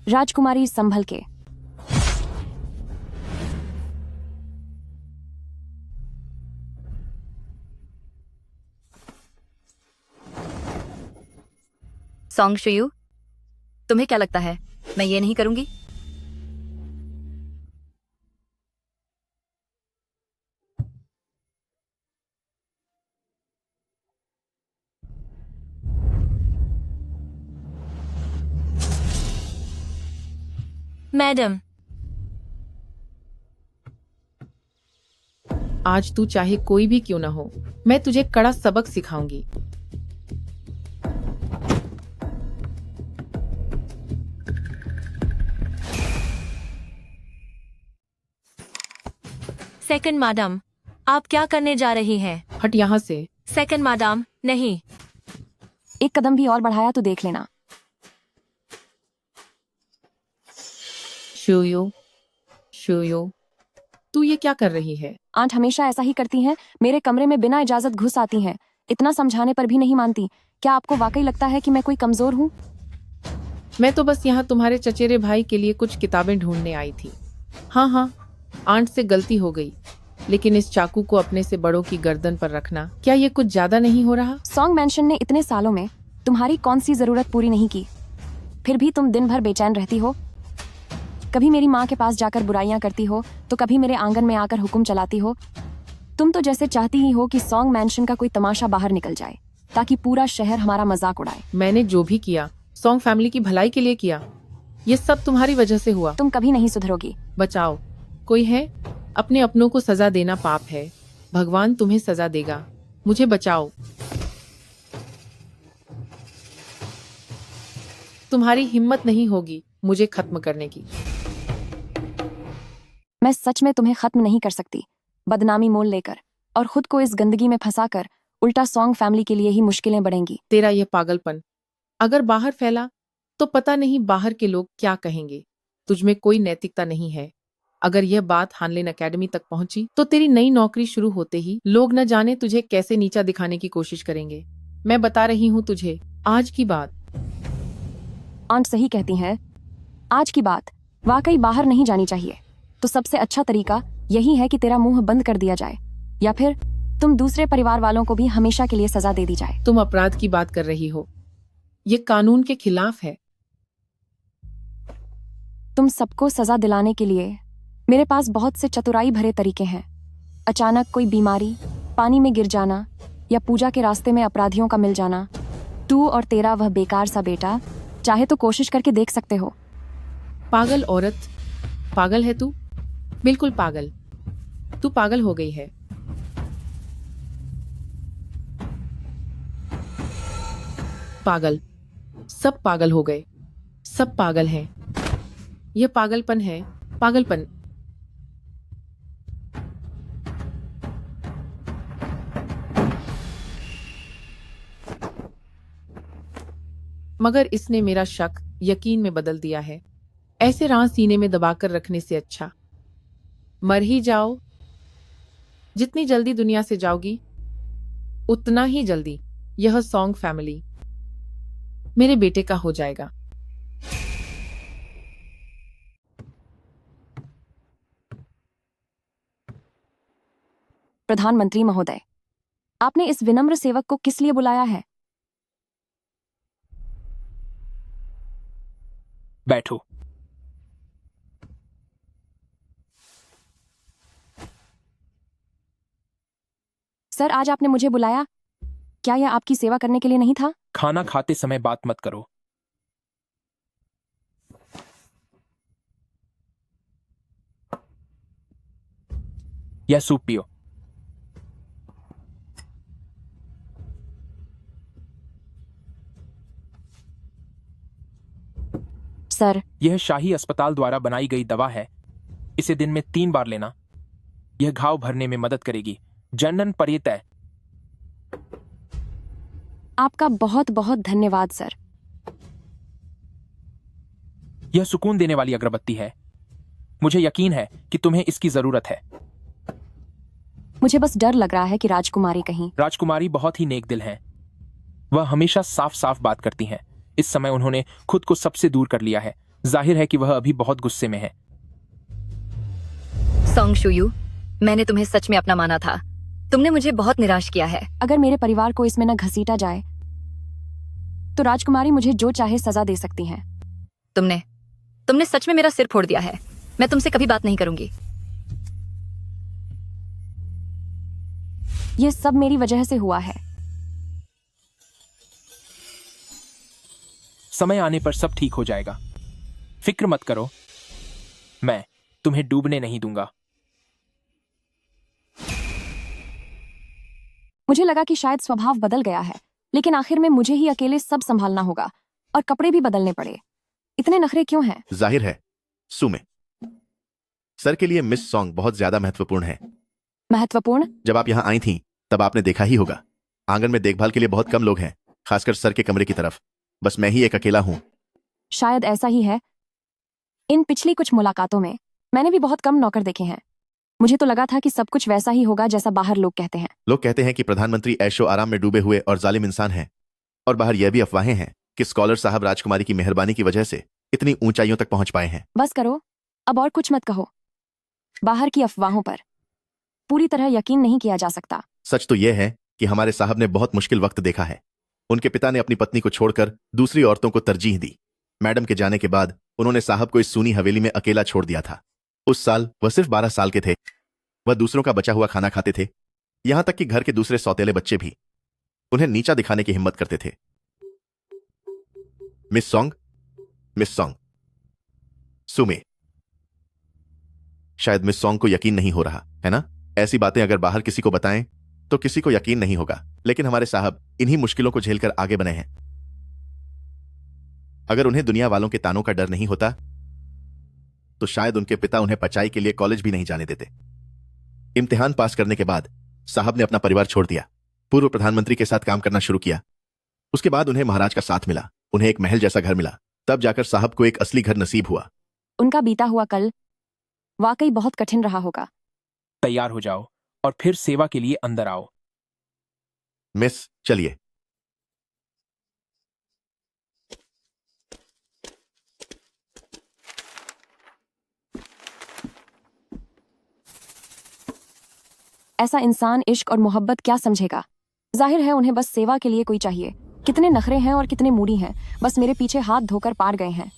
राजकुमारी संभल के। सॉन्ग शुयू, तुम्हें क्या लगता है मैं ये नहीं करूंगी? मैडम, आज तू चाहे कोई भी क्यों ना हो, मैं तुझे कड़ा सबक सिखाऊंगी। सेकंड मैडम, आप क्या करने जा रही हैं? हट यहाँ से। सेकंड मैडम, नहीं। एक कदम भी और बढ़ाया तो देख लेना। शुयू, शुयू, तू ये क्या कर रही है? आंट हमेशा ऐसा ही करती हैं, मेरे कमरे में बिना इजाजत घुस आती हैं। इतना समझाने पर भी नहीं मानती। क्या आपको वाकई लगता है कि मैं कोई कमजोर हूँ? मैं तो बस यहाँ तुम्हारे चचेरे भाई के लिए कुछ किताबें ढूंढने आई थी। हाँ, आंट से गलती हो गई, लेकिन इस चाकू को अपने से बड़ों की गर्दन पर रखना, क्या ये कुछ ज्यादा नहीं हो रहा? सॉन्ग मैंशन ने इतने सालों में तुम्हारी कौन सी जरूरत पूरी नहीं की, फिर भी तुम दिन भर बेचैन रहती हो। कभी मेरी माँ के पास जाकर बुराइयां करती हो तो कभी मेरे आंगन में आकर हुक्म चलाती हो। तुम तो जैसे चाहती ही हो कि सॉन्ग मैंशन का कोई तमाशा बाहर निकल जाए ताकि पूरा शहर हमारा मजाक उड़ाए। मैंने जो भी किया सॉन्ग फैमिली की भलाई के लिए किया। ये सब तुम्हारी वजह से हुआ। तुम कभी नहीं सुधरोगी। बचाओ, कोई है? अपने अपनों को सजा देना पाप है। भगवान तुम्हें सजा देगा। मुझे बचाओ। तुम्हारी हिम्मत नहीं होगी मुझे खत्म करने की। मैं सच में तुम्हें खत्म नहीं कर सकती। बदनामी मोल लेकर और खुद को इस गंदगी में फंसाकर उल्टा सॉन्ग फैमिली के लिए ही मुश्किलें बढ़ेंगी। तेरा यह पागलपन अगर बाहर फैला तो पता नहीं बाहर के लोग क्या कहेंगे। तुझमें कोई नैतिकता नहीं है। अगर यह बात हानलेन एकेडमी तक पहुंची तो तेरी नई नौकरी शुरू होते ही लोग न जाने तुझे कैसे नीचा दिखाने की कोशिश करेंगे। मैं बता रही हूँ तुझे आज की बात। आंट सही कहती हैं। आज की बात वाकई बाहर नहीं जानी चाहिए। तो सबसे अच्छा तरीका यही है कि तेरा मुंह बंद कर दिया जाए या फिर तुम दूसरे परिवार वालों को भी हमेशा के लिए सजा दे दी जाए। तुम अपराध की बात कर रही हो। ये कानून के खिलाफ है। तुम सबको सजा दिलाने के लिए मेरे पास बहुत से चतुराई भरे तरीके हैं। अचानक कोई बीमारी, पानी में गिर जाना या पूजा के रास्ते में अपराधियों का मिल जाना। तू और तेरा वह बेकार सा बेटा चाहे तो कोशिश करके देख सकते हो। पागल औरत, पागल है तू, बिल्कुल पागल। तू पागल हो गई है। पागल, सब पागल हो गए। सब पागल हैं। यह पागलपन है, पागलपन। मगर इसने मेरा शक यकीन में बदल दिया है। ऐसे राह सीने में दबाकर रखने से अच्छा मर ही जाओ। जितनी जल्दी दुनिया से जाओगी उतना ही जल्दी यह सॉन्ग फैमिली मेरे बेटे का हो जाएगा। प्रधानमंत्री महोदय, आपने इस विनम्र सेवक को किस लिए बुलाया है? बैठो। सर, आज आपने मुझे बुलाया क्या यह आपकी सेवा करने के लिए नहीं था? खाना खाते समय बात मत करो। यह सूप पियो। सर, यह शाही अस्पताल द्वारा बनाई गई दवा है। इसे दिन में 3 बार लेना। यह घाव भरने में मदद करेगी। जनन परितय। आपका बहुत बहुत धन्यवाद सर। यह सुकून देने वाली अगरबत्ती है। मुझे यकीन है कि तुम्हें इसकी जरूरत है। मुझे बस डर लग रहा है कि राजकुमारी कहीं। राजकुमारी बहुत ही नेक दिल हैं। वह हमेशा साफ साफ बात करती हैं। इस समय उन्होंने खुद को सबसे दूर कर लिया है। जाहिर है कि वह अभी बहुत गुस्से में है। सॉन्ग शुयू, मैंने तुम्हें सच में अपना माना था। तुमने मुझे बहुत निराश किया है। अगर मेरे परिवार को इसमें न घसीटा जाए तो राजकुमारी मुझे जो चाहे सजा दे सकती हैं। तुमने सच में मेरा सिर फोड़ दिया है। मैं तुमसे कभी बात नहीं करूंगी। यह सब मेरी वजह से हुआ है। समय आने पर सब ठीक हो जाएगा। फिक्र मत करो। मैं तुम्हें डूबने नहीं दूंगा। मुझे लगा कि शायद स्वभाव बदल गया है, लेकिन आखिर में मुझे ही अकेले सब संभालना होगा और कपड़े भी बदलने पड़े। इतने नखरे क्यों हैं? जाहिर है सुमे, सर के लिए मिस सॉन्ग बहुत ज्यादा महत्वपूर्ण है। महत्वपूर्ण? जब आप यहाँ आई थीं तब आपने देखा ही होगा, आंगन में देखभाल के लिए बहुत कम लोग हैं, खासकर सर के कमरे की तरफ। बस मैं ही एक अकेला हूँ। शायद ऐसा ही है। इन पिछली कुछ मुलाकातों में मैंने भी बहुत कम नौकर देखे हैं। मुझे तो लगा था कि सब कुछ वैसा ही होगा जैसा बाहर लोग कहते हैं। लोग कहते हैं कि प्रधानमंत्री ऐशो आराम में डूबे हुए और जालिम इंसान हैं, और बाहर यह भी अफवाहें हैं कि स्कॉलर साहब राजकुमारी की मेहरबानी की वजह से इतनी ऊंचाइयों तक पहुंच पाए हैं। बस करो, अब और कुछ मत कहो। बाहर की अफवाहों पर पूरी तरह यकीन नहीं किया जा सकता। सच तो यह है कि हमारे साहब ने बहुत मुश्किल वक्त देखा है। उनके पिता ने अपनी पत्नी को छोड़कर दूसरी औरतों को तरजीह दी। मैडम के जाने के बाद उन्होंने साहब को इस सूनी हवेली में अकेला छोड़ दिया था। उस साल वह सिर्फ 12 साल के थे। वह दूसरों का बचा हुआ खाना खाते थे, यहां तक कि घर के दूसरे सौतेले बच्चे भी उन्हें नीचा दिखाने की हिम्मत करते थे। मिस सॉन्ग, सुमे। शायद मिस सॉन्ग को यकीन नहीं हो रहा है ना? ऐसी बातें अगर बाहर किसी को बताएं तो किसी को यकीन नहीं होगा, लेकिन हमारे साहब इन्हीं मुश्किलों को झेलकर आगे बने हैं। अगर उन्हें दुनिया वालों के तानों का डर नहीं होता तो शायद उनके पिता उन्हें पचाई के लिए कॉलेज भी नहीं जाने देते। इम्तिहान पास करने के बाद साहब ने अपना परिवार छोड़ दिया, पूर्व प्रधानमंत्री के साथ काम करना शुरू किया। उसके बाद उन्हें महाराज का साथ मिला, उन्हें एक महल जैसा घर मिला। तब जाकर साहब को एक असली घर नसीब हुआ। उनका बीता हुआ कल वाकई बहुत कठिन रहा होगा। तैयार हो जाओ और फिर सेवा के लिए अंदर आओ। मिस, चलिए। ऐसा इंसान इश्क और मोहब्बत क्या समझेगा? जाहिर है उन्हें बस सेवा के लिए कोई चाहिए। कितने नखरे हैं और कितने मूडी हैं, बस मेरे पीछे हाथ धोकर पार गए हैं।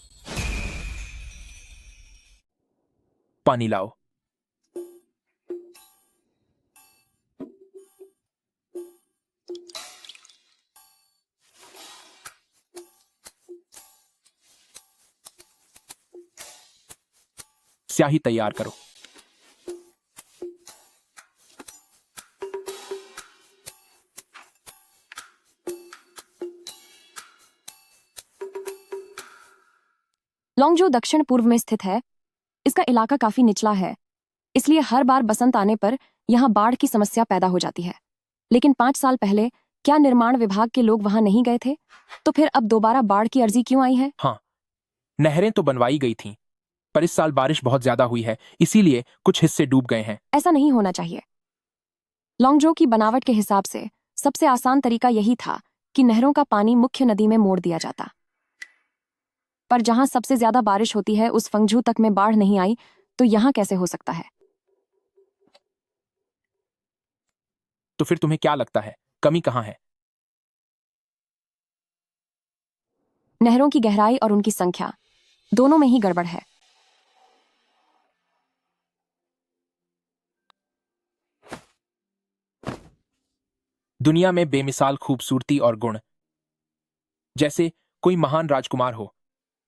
पानी लाओ। स्याही तैयार करो। लॉन्गजो दक्षिण पूर्व में स्थित है। इसका इलाका काफी निचला है, इसलिए हर बार बसंत आने पर यहाँ बाढ़ की समस्या पैदा हो जाती है। लेकिन 5 साल पहले क्या निर्माण विभाग के लोग वहां नहीं गए थे? तो फिर अब दोबारा बाढ़ की अर्जी क्यों आई है? हाँ, नहरें तो बनवाई गई थीं, पर इस साल बारिश बहुत ज्यादा हुई है, इसीलिए कुछ हिस्से डूब गए हैं। ऐसा नहीं होना चाहिए। लॉन्गजो की बनावट के हिसाब से सबसे आसान तरीका यही था कि नहरों का पानी मुख्य नदी में मोड़ दिया जाता। पर जहां सबसे ज्यादा बारिश होती है उस फंगझू तक में बाढ़ नहीं आई, तो यहां कैसे हो सकता है? तो फिर तुम्हें क्या लगता है, कमी कहां है? नहरों की गहराई और उनकी संख्या, दोनों में ही गड़बड़ है। दुनिया में बेमिसाल खूबसूरती और गुण, जैसे कोई महान राजकुमार हो।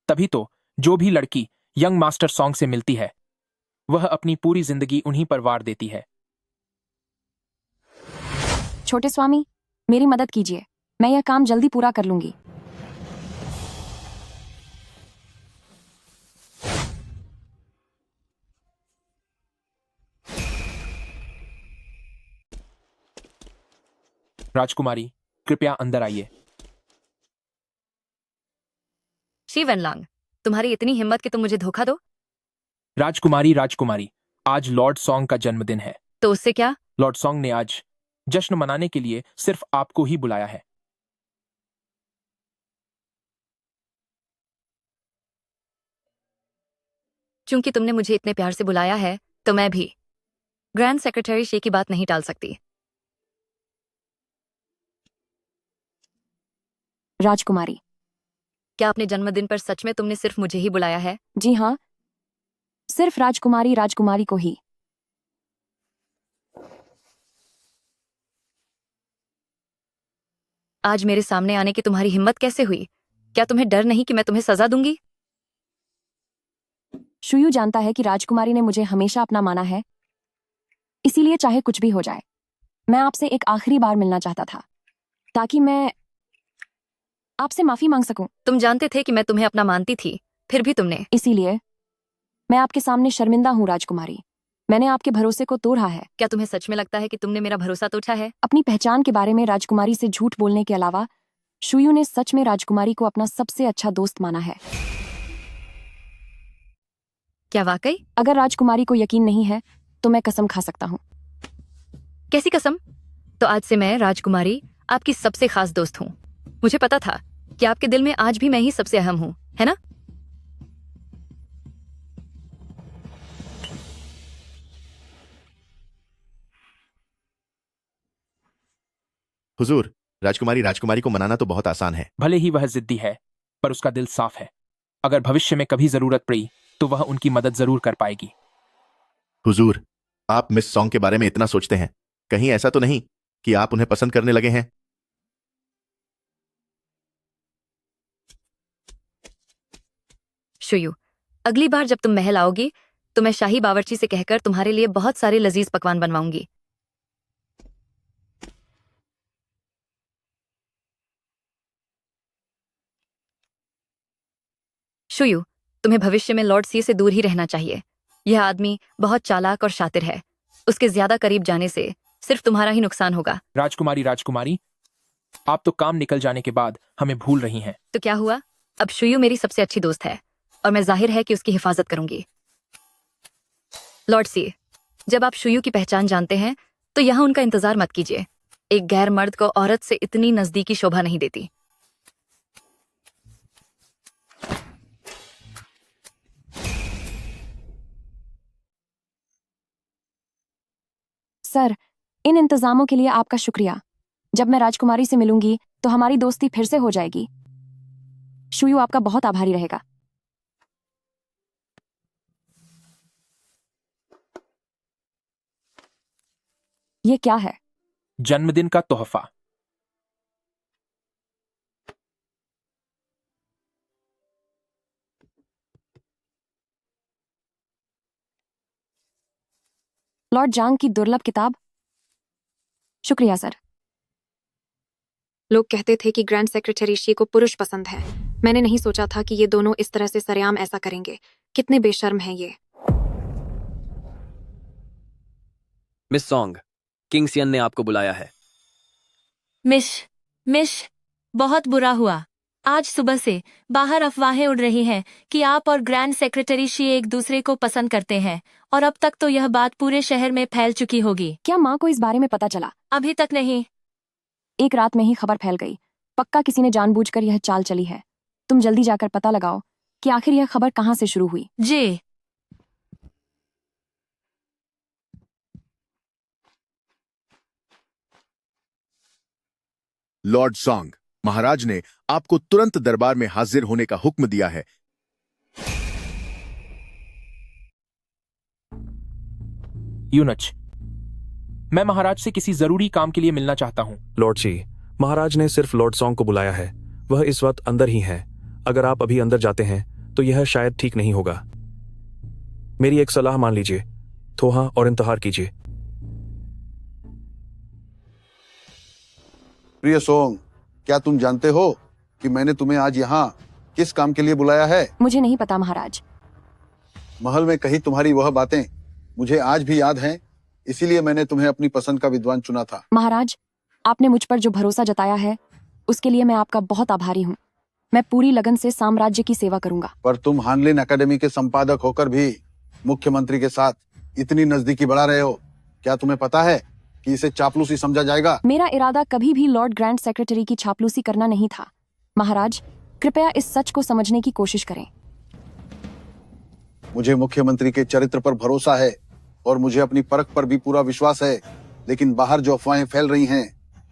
तभी तो जो भी लड़की यंग मास्टर सॉन्ग से मिलती है वह अपनी पूरी जिंदगी उन्हीं पर वार देती है। छोटे स्वामी, मेरी मदद कीजिए, मैं यह काम जल्दी पूरा कर लूंगी। राजकुमारी, कृपया अंदर आइए। शिवन लांग, तुम्हारी इतनी हिम्मत कि तुम मुझे धोखा दो। राजकुमारी, आज लॉर्ड सॉन्ग का जन्मदिन है। तो उससे क्या? लॉर्ड सॉन्ग ने आज जश्न मनाने के लिए सिर्फ आपको ही बुलाया है। चूंकि तुमने मुझे इतने प्यार से बुलाया है तो मैं भी ग्रैंड सेक्रेटरी शे की बात नहीं टाल सकती। राजकुमारी, क्या अपने जन्मदिन पर सच में तुमने सिर्फ मुझे ही बुलाया है? जी हाँ, सिर्फ राजकुमारी को ही। आज मेरे सामने आने की तुम्हारी हिम्मत कैसे हुई? क्या तुम्हें डर नहीं कि मैं तुम्हें सजा दूंगी? शुयू जानता है कि राजकुमारी ने मुझे हमेशा अपना माना है, इसीलिए चाहे कुछ भी हो जाए, मैं आपसे एक आखिरी बार मिलना चाहता था ताकि मैं आपसे माफी मांग सकूं। तुम जानते थे कि मैं तुम्हें अपना मानती थी, फिर भी तुमने। इसीलिए मैं आपके सामने शर्मिंदा हूं राजकुमारी, मैंने आपके भरोसे को तोड़ा है। क्या तुम्हें सच में लगता है कि तुमने मेरा भरोसा तोड़ा है? अपनी पहचान के बारे में राजकुमारी से झूठ बोलने के अलावा शुयू ने सच में राजकुमारी को अपना सबसे अच्छा दोस्त माना है। क्या वाकई? अगर राजकुमारी को यकीन नहीं है तो मैं कसम खा सकता हूँ। कैसी कसम? तो आज से मैं राजकुमारी आपकी सबसे खास दोस्त हूँ। मुझे पता था कि आपके दिल में आज भी मैं ही सबसे अहम हूँ, है ना? हुजूर, राजकुमारी को मनाना तो बहुत आसान है। भले ही वह जिद्दी है, पर उसका दिल साफ है। अगर भविष्य में कभी जरूरत पड़ी तो वह उनकी मदद जरूर कर पाएगी। हुजूर, आप मिस सॉन्ग के बारे में इतना सोचते हैं, कहीं ऐसा तो नहीं कि आप उन्हें पसंद करने लगे हैं? शुयू, अगली बार जब तुम महल आओगी तो मैं शाही बावर्ची से कहकर तुम्हारे लिए बहुत सारे लजीज पकवान बनवाऊंगी। शुयू, तुम्हें भविष्य में लॉर्ड सी से दूर ही रहना चाहिए। यह आदमी बहुत चालाक और शातिर है। उसके ज्यादा करीब जाने से सिर्फ तुम्हारा ही नुकसान होगा। राजकुमारी, आप तो काम निकल जाने के बाद हमें भूल रही हैं। तो क्या हुआ? अब शुयू मेरी सबसे अच्छी दोस्त है और मैं जाहिर है कि उसकी हिफाजत करूंगी। लॉर्ड सी, जब आप शुयू की पहचान जानते हैं तो यहाँ उनका इंतजार मत कीजिए। एक गैर मर्द को औरत से इतनी नजदीकी शोभा नहीं देती। सर, इन इंतजामों के लिए आपका शुक्रिया। जब मैं राजकुमारी से मिलूंगी तो हमारी दोस्ती फिर से हो जाएगी। शुयू आपका बहुत आभारी रहेगा। ये क्या है? जन्मदिन का तोहफा। लॉर्ड जांग की दुर्लभ किताब। शुक्रिया सर। लोग कहते थे कि ग्रैंड सेक्रेटरी शी को पुरुष पसंद है। मैंने नहीं सोचा था कि ये दोनों इस तरह से सरेआम ऐसा करेंगे। कितने बेशर्म हैं ये। मिस सॉन्ग, किंग सियन ने आपको बुलाया है। मिश, बहुत बुरा हुआ। आज सुबह से बाहर अफवाहें उड़ रही हैं कि आप और ग्रैंड सेक्रेटरी शी एक दूसरे को पसंद करते हैं और अब तक तो यह बात पूरे शहर में फैल चुकी होगी। क्या माँ को इस बारे में पता चला? अभी तक नहीं। एक रात में ही खबर फैल गई। पक्का किसी ने जानबूझकर यह चाल चली है। तुम जल्दी जाकर पता लगाओ कि आखिर यह खबर कहाँ से शुरू हुई। जी। लॉर्ड सॉन्ग, महाराज ने आपको तुरंत दरबार में हाजिर होने का हुक्म दिया है। यूनच, मैं महाराज से किसी जरूरी काम के लिए मिलना चाहता हूँ। लॉर्ड जी, महाराज ने सिर्फ लॉर्ड सॉन्ग को बुलाया है। वह इस वक्त अंदर ही है। अगर आप अभी अंदर जाते हैं तो यह शायद ठीक नहीं होगा। मेरी एक सलाह मान लीजिए, थोहा और इंतहार कीजिए। प्रिय सोंग, क्या तुम जानते हो कि मैंने तुम्हें आज यहाँ किस काम के लिए बुलाया है? मुझे नहीं पता महाराज। महल में कही तुम्हारी वह बातें मुझे आज भी याद हैं, इसीलिए मैंने तुम्हें अपनी पसंद का विद्वान चुना था। महाराज, आपने मुझ पर जो भरोसा जताया है उसके लिए मैं आपका बहुत आभारी हूँ। मैं पूरी लगन से साम्राज्य की सेवा करूंगा। पर तुम हानलिन अकेडमी के संपादक होकर भी मुख्यमंत्री के साथ इतनी नजदीकी बढ़ा रहे हो। क्या तुम्हें पता है कि इसे चापलूसी समझा जाएगा? मेरा इरादा कभी भी लॉर्ड ग्रैंड सेक्रेटरी की चापलूसी करना नहीं था। महाराज, कृपया इस सच को समझने की कोशिश करें। मुझे मुख्यमंत्री के चरित्र पर भरोसा है और मुझे अपनी परख पर भी पूरा विश्वास है, लेकिन बाहर जो अफवाहें फैल रही हैं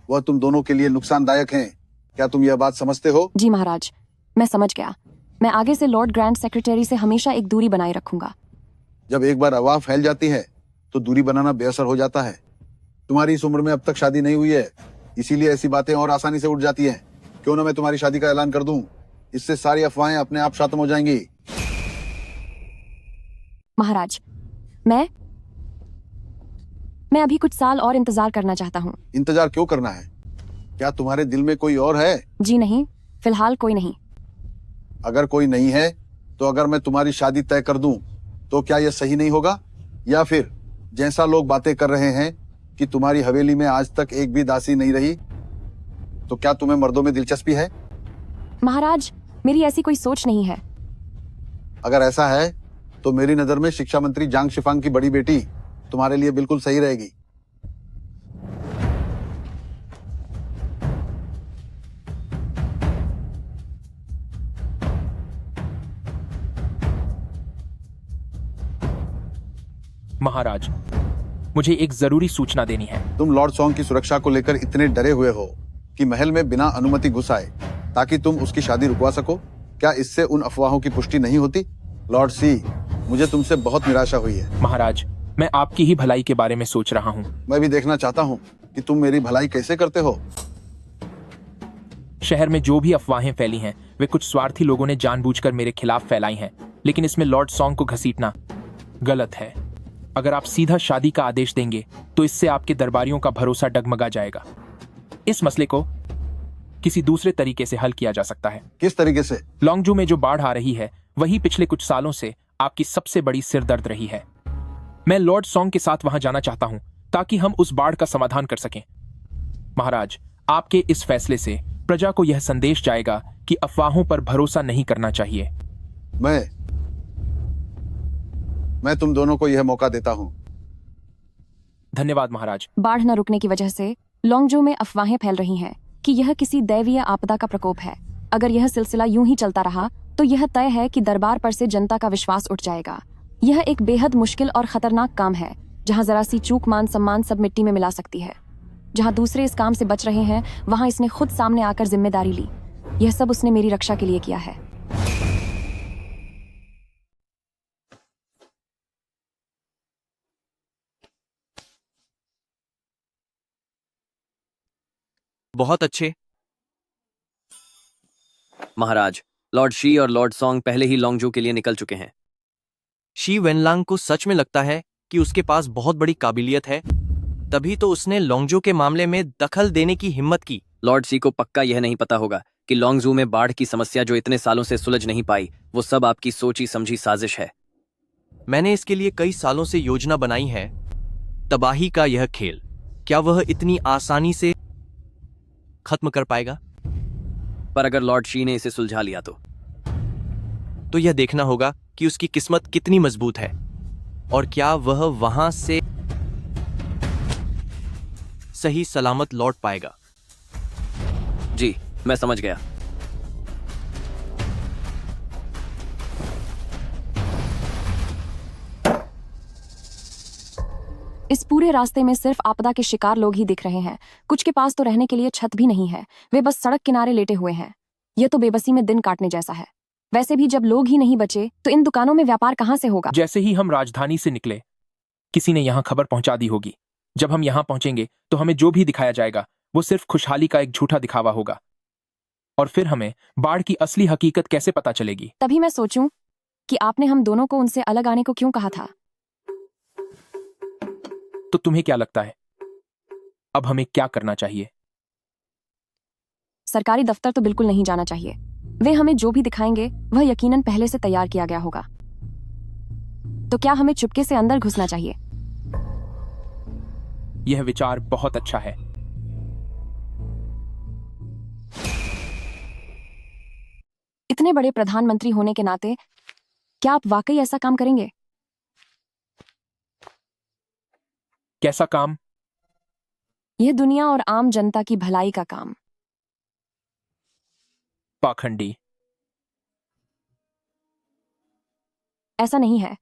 वह तुम दोनों के लिए नुकसानदायक हैं। क्या तुम यह बात समझते हो? जी महाराज, मैं समझ गया। मैं आगे से लॉर्ड ग्रैंड सेक्रेटरी से हमेशा एक दूरी बनाए रखूंगा। जब एक बार अफवाह फैल जाती है तो दूरी बनाना बेअसर हो जाता है। तुम्हारी इस उम्र में अब तक शादी नहीं हुई है, इसीलिए ऐसी बातें और आसानी से उड़ जाती हैं। क्यों ना मैं तुम्हारी शादी का ऐलान कर दूं, इससे सारी अफवाहें अपने आप खत्म हो जाएंगी। महाराज, मैं अभी कुछ साल और इंतजार करना चाहता हूँ। इंतजार क्यों करना है? क्या तुम्हारे दिल में कोई और है? जी नहीं, फिलहाल कोई नहीं। अगर कोई नहीं है तो अगर मैं तुम्हारी शादी तय कर दूं तो क्या यह सही नहीं होगा? या फिर जैसा लोग बातें कर रहे हैं कि तुम्हारी हवेली में आज तक एक भी दासी नहीं रही, तो क्या तुम्हें मर्दों में दिलचस्पी है? महाराज, मेरी ऐसी कोई सोच नहीं है। अगर ऐसा है तो मेरी नजर में शिक्षा मंत्री जांग शिफांग की बड़ी बेटी तुम्हारे लिए बिल्कुल सही रहेगी। महाराज, मुझे एक जरूरी सूचना देनी है। तुम लॉर्ड सॉन्ग की सुरक्षा को लेकर इतने डरे हुए हो कि महल में बिना अनुमति घुस आए ताकि तुम उसकी शादी रुकवा सको। क्या इससे उन अफवाहों की पुष्टि नहीं होती? लॉर्ड सी, मुझे तुमसे बहुत निराशा हुई है। महाराज, मैं आपकी ही भलाई के बारे में सोच रहा हूँ। मैं भी देखना चाहता हूँ कि तुम मेरी भलाई कैसे करते हो। शहर में जो भी अफवाहें फैली हैं वे कुछ स्वार्थी लोगों ने जानबूझकर मेरे खिलाफ फैलाई हैं, लेकिन इसमें लॉर्ड सॉन्ग को घसीटना गलत है। अगर आप सीधा शादी का आदेश देंगे तो इससे आपके दरबारियों का भरोसा डगमगा जाएगा। इस मसले को किसी दूसरे तरीके से हल किया जा सकता है। किस तरीके से? लॉन्गजू में जो बाढ़ आ रही है वही पिछले कुछ सालों से आपकी सबसे बड़ी सिरदर्द रही है। मैं लॉर्ड सॉन्ग के साथ वहां जाना चाहता हूं ताकि हम उस बाढ़ का समाधान कर सकें। महाराज, आपके इस फैसले से प्रजा को यह संदेश जाएगा कि अफवाहों पर भरोसा नहीं करना चाहिए। मैं तुम दोनों को यह मौका देता हूं। धन्यवाद महाराज। बाढ़ न रुकने की वजह से लॉन्गजू में अफवाहें फैल रही हैं कि यह किसी दैवीय आपदा का प्रकोप है। अगर यह सिलसिला यूं ही चलता रहा तो यह तय है कि दरबार पर से जनता का विश्वास उठ जाएगा। यह एक बेहद मुश्किल और खतरनाक काम है, जहां जरा सी चूक मान सम्मान सब मिट्टी में मिला सकती है। जहां दूसरे इस काम से बच रहे हैं, वहां इसने खुद सामने आकर जिम्मेदारी ली। यह सब उसने मेरी रक्षा के लिए किया है। बहुत अच्छे। महाराज, लॉर्ड शी और लॉर्ड सॉन्ग पहले ही लॉन्गजू के लिए निकल चुके हैं। शी वेनलांग को सच में लगता है कि उसके पास बहुत बड़ी काबिलियत है, तभी तो उसने लॉन्गजू के मामले में दखल देने की हिम्मत की। लॉर्ड शी को पक्का यह नहीं पता होगा कि लॉन्गजू में बाढ़ की समस्या जो इतने सालों से सुलझ नहीं पाई, वो सब आपकी सोची समझी साजिश है। मैंने इसके लिए कई सालों से योजना बनाई है। तबाही का यह खेल, क्या वह इतनी आसानी से खत्म कर पाएगा? पर अगर लॉर्ड शी ने इसे सुलझा लिया तो यह देखना होगा कि उसकी किस्मत कितनी मजबूत है और क्या वह वहां से सही सलामत लौट पाएगा। जी, मैं समझ गया। इस पूरे रास्ते में सिर्फ आपदा के शिकार लोग ही दिख रहे हैं। कुछ के पास तो रहने के लिए छत भी नहीं है, वे बस सड़क किनारे लेटे हुए हैं। यह तो बेबसी में दिन काटने जैसा है। वैसे भी जब लोग ही नहीं बचे तो इन दुकानों में व्यापार कहां से होगा? जैसे ही हम राजधानी से निकले, किसी ने यहाँ खबर पहुंचा दी होगी। जब हम यहां पहुंचेंगे तो हमें जो भी दिखाया जाएगा वो सिर्फ खुशहाली का एक झूठा दिखावा होगा, और फिर हमें बाढ़ की असली हकीकत कैसे पता चलेगी? तभी मैं सोचूं कि आपने हम दोनों को उनसे अलग आने को क्यों कहा था। तो तुम्हें क्या लगता है अब हमें क्या करना चाहिए? सरकारी दफ्तर तो बिल्कुल नहीं जाना चाहिए। वे हमें जो भी दिखाएंगे वह यकीनन पहले से तैयार किया गया होगा। तो क्या हमें चुपके से अंदर घुसना चाहिए? यह विचार बहुत अच्छा है। इतने बड़े प्रधानमंत्री होने के नाते क्या आप वाकई ऐसा काम करेंगे? कैसा काम? यह दुनिया और आम जनता की भलाई का काम। पाखंडी। ऐसा नहीं है।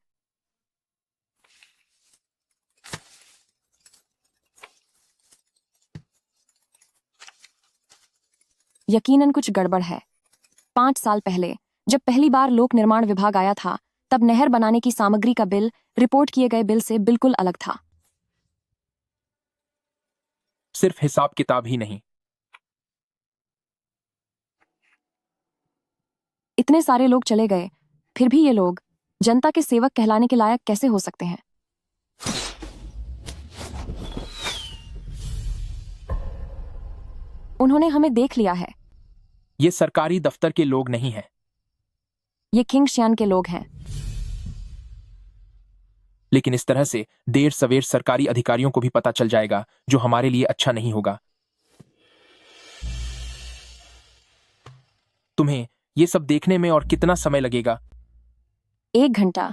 यकीनन कुछ गड़बड़ है। 5 साल पहले जब पहली बार लोक निर्माण विभाग आया था, तब नहर बनाने की सामग्री का बिल रिपोर्ट किए गए बिल से बिल्कुल अलग था। सिर्फ हिसाब किताब ही नहीं, इतने सारे लोग चले गए, फिर भी ये लोग जनता के सेवक कहलाने के लायक कैसे हो सकते हैं? उन्होंने हमें देख लिया है। ये सरकारी दफ्तर के लोग नहीं हैं। ये किंगशियान के लोग हैं। लेकिन इस तरह से देर सवेर सरकारी अधिकारियों को भी पता चल जाएगा, जो हमारे लिए अच्छा नहीं होगा। तुम्हें ये सब देखने में और कितना समय लगेगा? 1 घंटा।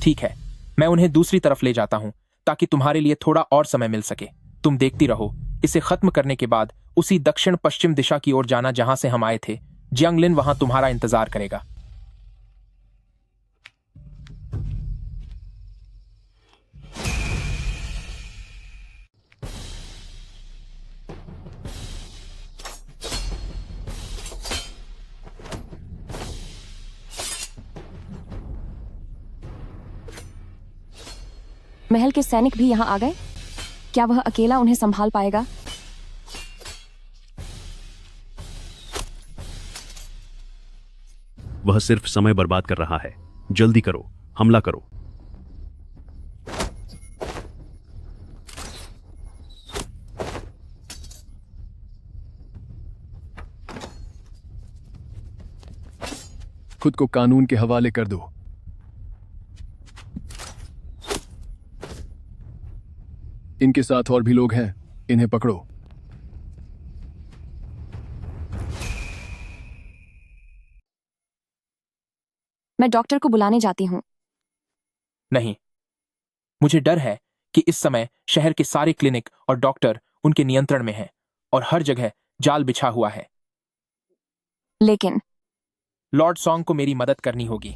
ठीक है, मैं उन्हें दूसरी तरफ ले जाता हूं ताकि तुम्हारे लिए थोड़ा और समय मिल सके। तुम देखती रहो। इसे खत्म करने के बाद उसी दक्षिण पश्चिम दिशा की ओर जाना जहां से हम आए थे। जियांगलिन वहां तुम्हारा इंतजार करेगा। महल के सैनिक भी यहाँ आ गए? क्या वह अकेला उन्हें संभाल पाएगा? वह सिर्फ समय बर्बाद कर रहा है। जल्दी करो, हमला करो। खुद को कानून के हवाले कर दो। इनके साथ और भी लोग हैं, इन्हें पकड़ो। मैं डॉक्टर को बुलाने जाती हूँ। नहीं, मुझे डर है कि इस समय शहर के सारे क्लिनिक और डॉक्टर उनके नियंत्रण में हैं और हर जगह जाल बिछा हुआ है। लेकिन लॉर्ड सॉन्ग को मेरी मदद करनी होगी।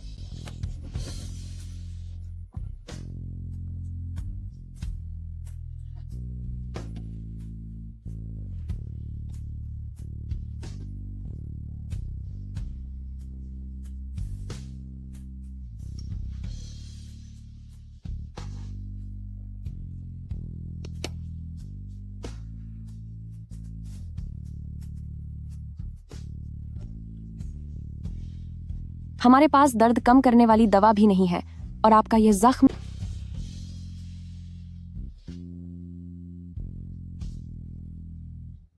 हमारे पास दर्द कम करने वाली दवा भी नहीं है और आपका यह जख्म।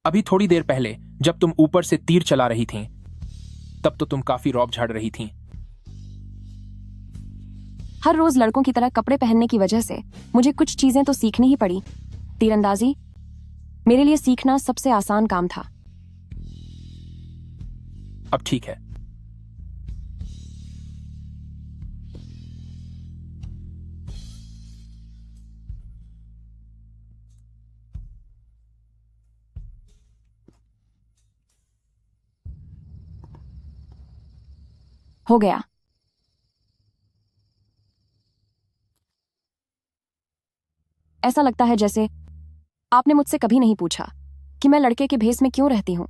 अभी थोड़ी देर पहले जब तुम ऊपर से तीर चला रही थीं, तब तो तुम काफी रौब झाड़ रही थीं। हर रोज लड़कों की तरह कपड़े पहनने की वजह से मुझे कुछ चीजें तो सीखनी ही पड़ी। तीरंदाजी मेरे लिए सीखना सबसे आसान काम था। अब ठीक है। हो गया। ऐसा लगता है जैसे आपने मुझसे कभी नहीं पूछा कि मैं लड़के के भेस में क्यों रहती हूं।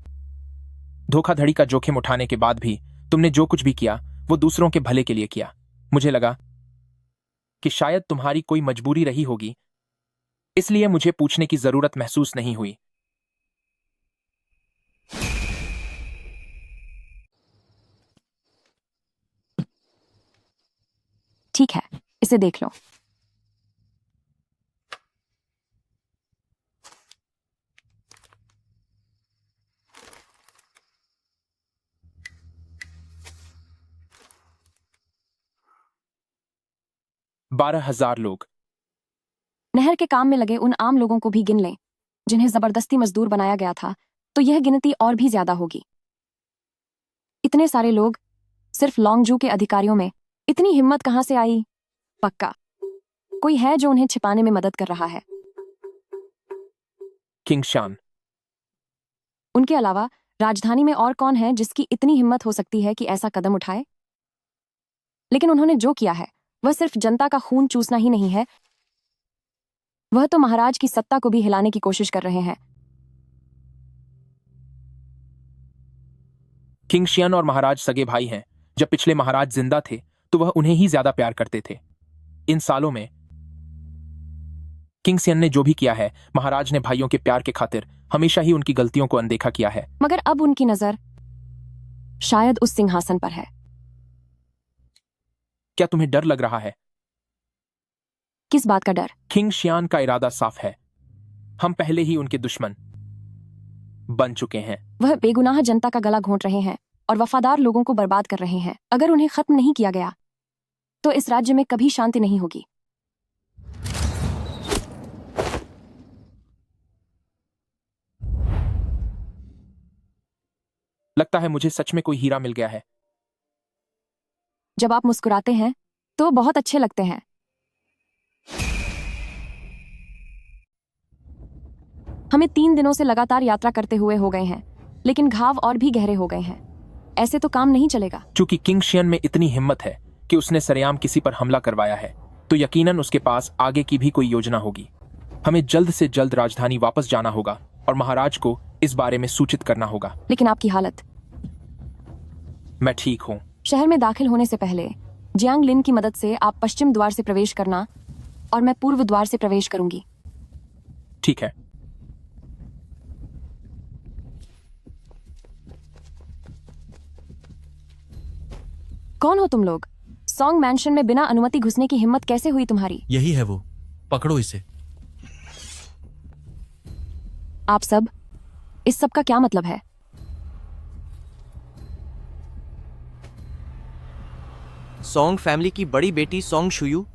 धोखाधड़ी का जोखिम उठाने के बाद भी तुमने जो कुछ भी किया वो दूसरों के भले के लिए किया। मुझे लगा कि शायद तुम्हारी कोई मजबूरी रही होगी, इसलिए मुझे पूछने की जरूरत महसूस नहीं हुई। ठीक है, इसे देख लो। बारह 12,000 लोग। नहर के काम में लगे उन आम लोगों को भी गिन लें जिन्हें जबरदस्ती मजदूर बनाया गया था, तो यह गिनती और भी ज्यादा होगी। इतने सारे लोग सिर्फ लॉन्गजू के अधिकारियों में। इतनी हिम्मत कहां से आई? पक्का कोई है जो उन्हें छिपाने में मदद कर रहा है। किंग शान। उनके अलावा राजधानी में और कौन है जिसकी इतनी हिम्मत हो सकती है कि ऐसा कदम उठाए? लेकिन उन्होंने जो किया है वह सिर्फ जनता का खून चूसना ही नहीं है, वह तो महाराज की सत्ता को भी हिलाने की कोशिश कर रहे हैं। किंग शियन और महाराज सगे भाई हैं। जब पिछले महाराज जिंदा थे तो वह उन्हें ही ज्यादा प्यार करते थे। इन सालों में किंग शियन ने जो भी किया है, महाराज ने भाइयों के प्यार के खातिर हमेशा ही उनकी गलतियों को अनदेखा किया है। मगर अब उनकी नजर शायद उस सिंहासन पर है। क्या तुम्हें डर लग रहा है? किस बात का डर? किंग शियान का इरादा साफ है। हम पहले ही उनके दुश्मन बन चुके हैं। वह बेगुनाह जनता का गला घोंट रहे हैं और वफादार लोगों को बर्बाद कर रहे हैं। अगर उन्हें खत्म नहीं किया गया तो इस राज्य में कभी शांति नहीं होगी। लगता है मुझे सच में कोई हीरा मिल गया है। जब आप मुस्कुराते हैं तो बहुत अच्छे लगते हैं। हमें 3 दिनों से लगातार यात्रा करते हुए हो गए हैं, लेकिन घाव और भी गहरे हो गए हैं। ऐसे तो काम नहीं चलेगा। चूंकि किंग शियन में इतनी हिम्मत है कि उसने सरेआम किसी पर हमला करवाया है, तो यकीनन उसके पास आगे की भी कोई योजना होगी। हमें जल्द से जल्द राजधानी वापस जाना होगा और महाराज को इस बारे में सूचित करना होगा। लेकिन आपकी हालत? मैं ठीक हूँ। शहर में दाखिल होने से पहले जियांग लिन की मदद से आप पश्चिम द्वार से प्रवेश करना और मैं पूर्व द्वार से प्रवेश करूंगी। ठीक है। कौन हो तुम लोग? सॉन्ग मैंशन में बिना अनुमति घुसने की हिम्मत कैसे हुई तुम्हारी? यही है वो, पकड़ो इसे। आप सब, इस सब का क्या मतलब है? सॉन्ग फैमिली की बड़ी बेटी सॉन्ग शुयू,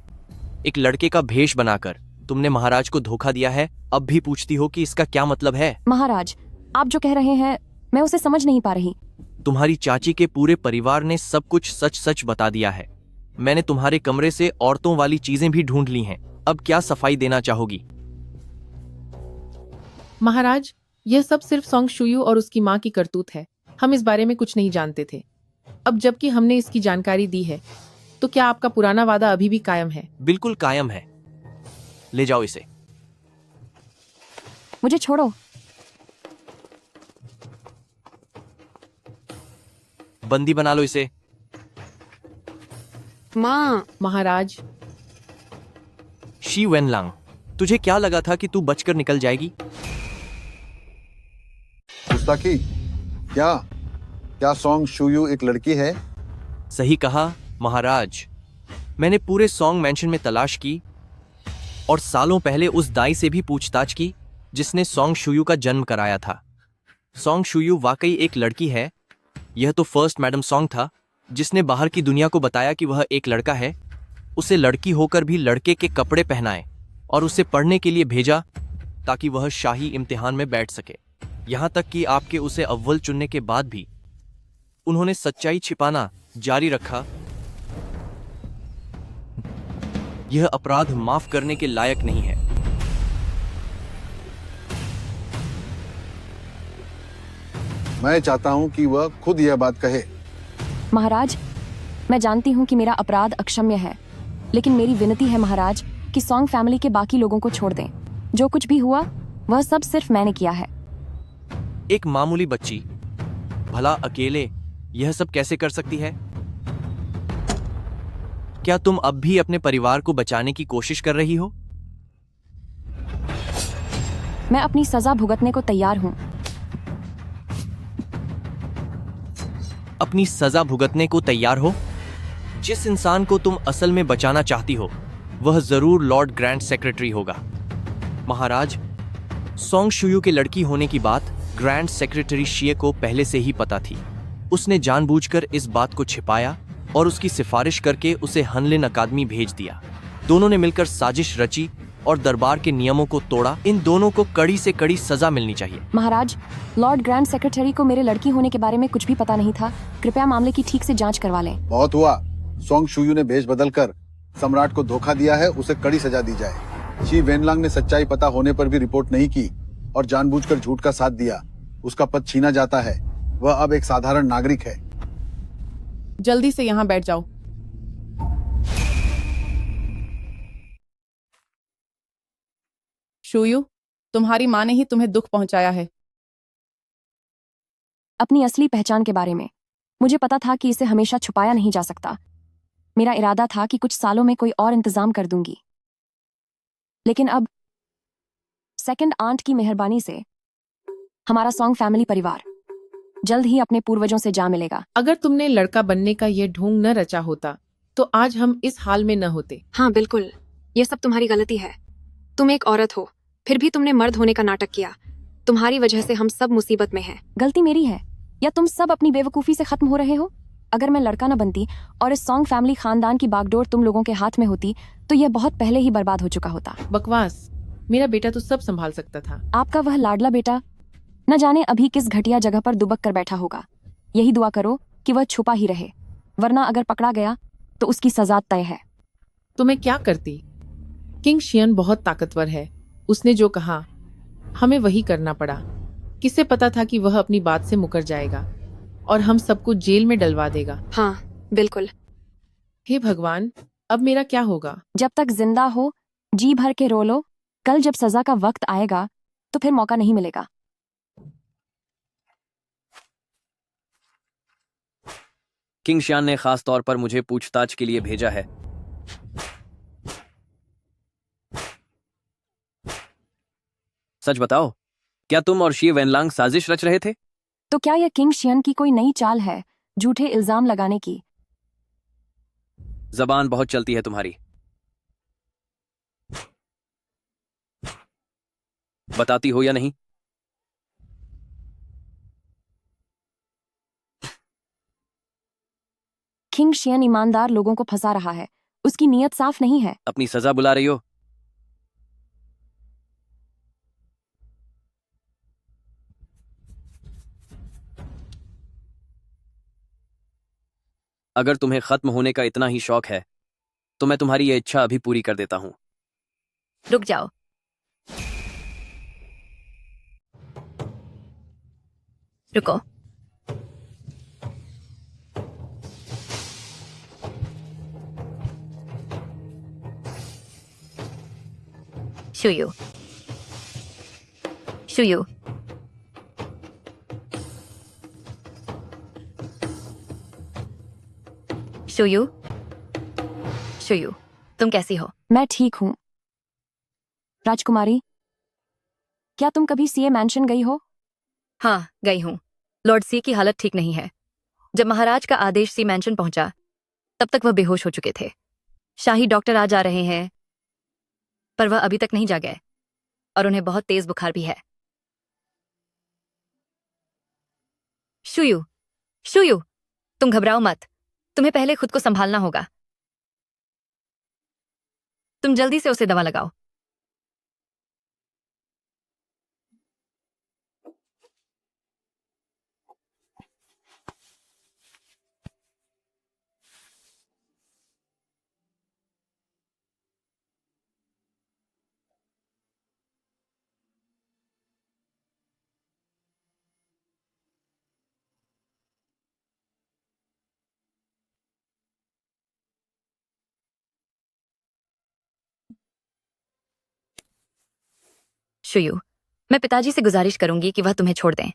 एक लड़के का भेष बनाकर तुमने महाराज को धोखा दिया है। अब भी पूछती हो कि इसका क्या मतलब है? महाराज, आप जो कह रहे हैं मैं उसे समझ नहीं पा रही। तुम्हारी चाची के पूरे परिवार ने सब कुछ सच सच बता दिया है। मैंने तुम्हारे कमरे से औरतों वाली चीजें भी ढूंढ ली हैं। अब क्या सफाई देना चाहोगी? महाराज, यह सब सिर्फ सॉन्ग शुयू और उसकी माँ की करतूत है। हम इस बारे में कुछ नहीं जानते थे। अब जबकि हमने इसकी जानकारी दी है, तो क्या आपका पुराना वादा अभी भी कायम है? बिल्कुल कायम है। ले जाओ इसे। मुझे छोड़ो। बंदी बना लो इसे। माँ। महाराज। शी वेनलांग, तुझे क्या लगा था कि तू बचकर निकल जाएगी? गुस्ताखी। क्या क्या सॉन्ग शुयू एक लड़की है? सही कहा महाराज। मैंने पूरे सॉन्ग मैंशन में तलाश की और सालों पहले उस दाई से भी पूछताछ की जिसने सॉन्ग शुयू का जन्म कराया था। सॉन्ग शुयू वाकई एक लड़की है। यह तो फर्स्ट मैडम सॉन्ग था जिसने बाहर की दुनिया को बताया कि वह एक लड़का है। उसे लड़की होकर भी लड़के के कपड़े पहनाए और उसे पढ़ने के लिए भेजा ताकि वह शाही इम्तिहान में बैठ सके। यहाँ तक कि आपके उसे अव्वल चुनने के बाद भी उन्होंने सच्चाई छिपाना जारी रखा। यह अपराध माफ करने के लायक नहीं है। मैं चाहता हूं कि वह खुद यह बात कहे। महाराज, मैं जानती हूँ कि मेरा अपराध अक्षम्य है, लेकिन मेरी विनती है महाराज कि सॉन्ग फैमिली के बाकी लोगों को छोड़ दें। जो कुछ भी हुआ वह सब सिर्फ मैंने किया है। एक मामूली बच्ची भला अकेले यह सब कैसे कर सकती है? क्या तुम अब भी अपने परिवार को बचाने की कोशिश कर रही हो? मैं अपनी सजा भुगतने को तैयार हूँ। अपनी सजा भुगतने को तैयार हो? जिस इंसान को तुम असल में बचाना चाहती हो वह जरूर लॉर्ड ग्रैंड सेक्रेटरी होगा। महाराज, सोंग शुयू के लड़की होने की बात ग्रैंड सेक्रेटरी शिये को पहले से ही पता थी। उसने जानबूझकर इस बात को छिपाया और उसकी सिफारिश करके उसे हनलिन अकादमी भेज दिया। दोनों ने मिलकर साजिश रची और दरबार के नियमों को तोड़ा। इन दोनों को कड़ी से कड़ी सजा मिलनी चाहिए। महाराज, लॉर्ड ग्रैंड सेक्रेटरी को मेरे लड़की होने के बारे में कुछ भी पता नहीं था। कृपया मामले की ठीक से जांच करवा लें। बहुत हुआ। सोंग शुयू ने भेष बदलकर सम्राट को धोखा दिया है, उसे कड़ी सजा दी जाए। शी वेनलांग ने सच्चाई पता होने पर भी रिपोर्ट नहीं की और जानबूझकर झूठ का साथ दिया। उसका पद छीना जाता है। वह अब एक साधारण नागरिक है। जल्दी से यहाँ बैठ जाओ। शुयू, तुम्हारी माँ ने ही तुम्हें दुख पहुंचाया है। अपनी असली पहचान के बारे में मुझे पता था कि इसे हमेशा छुपाया नहीं जा सकता। मेरा इरादा था कि कुछ सालों में कोई और इंतजाम कर दूंगी, लेकिन अब सेकंड आंट की मेहरबानी से हमारा सॉन्ग फैमिली परिवार जल्द ही अपने पूर्वजों से जा मिलेगा। अगर तुमने लड़का बनने का यह ढोंग न रचा होता तो आज हम इस हाल में न होते। हाँ बिल्कुल, ये सब तुम्हारी गलती है। तुम एक औरत हो, फिर भी तुमने मर्द होने का नाटक किया। तुम्हारी वजह से हम सब मुसीबत में हैं। गलती मेरी है या तुम सब अपनी बेवकूफी से खत्म हो रहे हो? अगर मैं लड़का न बनती और इस सॉन्ग फैमिली खानदान की बागडोर तुम लोगों के हाथ में होती तो यह बहुत पहले ही बर्बाद हो चुका होता। बकवास, मेरा बेटा तो सब संभाल सकता था। आपका वह लाडला बेटा न जाने अभी किस घटिया जगह पर दुबक कर बैठा होगा। यही दुआ करो कि वह छुपा ही रहे, वरना अगर पकड़ा गया तो उसकी सजा तय है। तो मैं क्या करती? किंग शियन बहुत ताकतवर है। उसने जो कहा हमें वही करना पड़ा। किसे पता था कि वह अपनी बात से मुकर जाएगा और हम सबको जेल में डलवा देगा। हाँ बिल्कुल। हे भगवान, अब मेरा क्या होगा? जब तक जिंदा हो जी भर के रो लो। कल जब सजा का वक्त आएगा तो फिर मौका नहीं मिलेगा। किंग शियान ने खास तौर पर मुझे पूछताछ के लिए भेजा है। सच बताओ, क्या तुम और शी वेनलांग साजिश रच रहे थे? तो क्या यह किंग शियन की कोई नई चाल है झूठे इल्जाम लगाने की? जबान बहुत चलती है तुम्हारी। बताती हो या नहीं? किंग शियन ईमानदार लोगों को फंसा रहा है। उसकी नीयत साफ नहीं है। अपनी सजा बुला रही हो? अगर तुम्हें खत्म होने का इतना ही शौक है तो मैं तुम्हारी यह इच्छा अभी पूरी कर देता हूं। रुक जाओ। रुको। शुयू, शुयू, शुयू, शुयू, तुम कैसी हो? मैं ठीक हूँ। राजकुमारी, क्या तुम कभी सीए मैंशन गई हो? हाँ, गई हूँ। लॉर्ड सी की हालत ठीक नहीं है। जब महाराज का आदेश सी मैंशन पहुंचा तब तक वह बेहोश हो चुके थे। शाही डॉक्टर आज आ रहे हैं पर वह अभी तक नहीं जागे और उन्हें बहुत तेज बुखार भी है। शुयू, शुयू, तुम घबराओ मत। तुम्हें पहले खुद को संभालना होगा। तुम जल्दी से उसे दवा लगाओ। शुयू, मैं पिताजी से गुजारिश करूंगी कि वह तुम्हें छोड़ दें।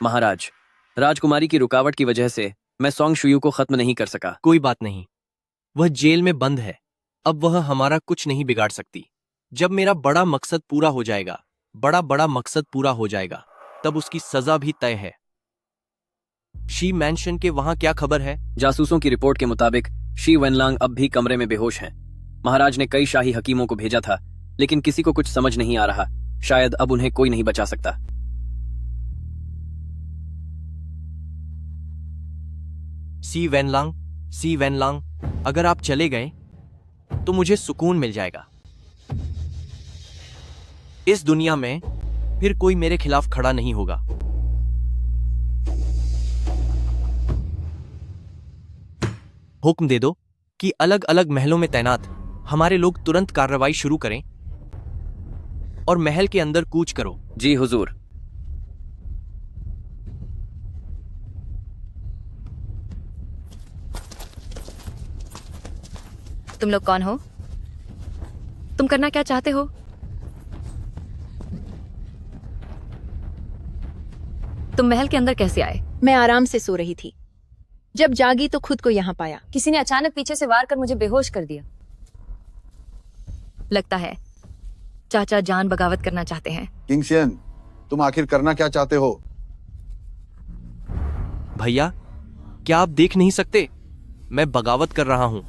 महाराज, राजकुमारी की रुकावट की वजह से मैं सोंग शुयू को खत्म नहीं कर सका। कोई बात नहीं, वह जेल में बंद है। अब वह हमारा कुछ नहीं बिगाड़ सकती। जब मेरा बड़ा मकसद पूरा हो जाएगा, बड़ा मकसद पूरा हो जाएगा, तब उसकी सजा भी तय है। शी मैंशन के वहां क्या खबर है? जासूसों की रिपोर्ट के मुताबिक शी वेनलांग अब भी कमरे में बेहोश हैं। महाराज ने कई शाही हकीमों को भेजा था, लेकिन किसी को कुछ समझ नहीं आ रहा। शायद अब उन्हें कोई नहीं बचा सकता। सी वेनलांग, अगर आप चले गए तो मुझे सुकून मिल जाएगा। इस दुनिया में फिर कोई मेरे खिलाफ खड़ा नहीं होगा। हुक्म दे दो कि अलग अलग महलों में तैनात हमारे लोग तुरंत कार्रवाई शुरू करें और महल के अंदर कूच करो। जी हुजूर। तुम लोग कौन हो? तुम करना क्या चाहते हो? तुम महल के अंदर कैसे आए? मैं आराम से सो रही थी। जब जागी तो खुद को यहाँ पाया। किसी ने अचानक पीछे से वार कर मुझे बेहोश कर दिया। लगता है चाचा जान बगावत करना चाहते हैं। किंगशियन, तुम आखिर करना क्या चाहते हो? भैया, क्या आप देख नहीं सकते? मैं बगावत कर रहा हूं।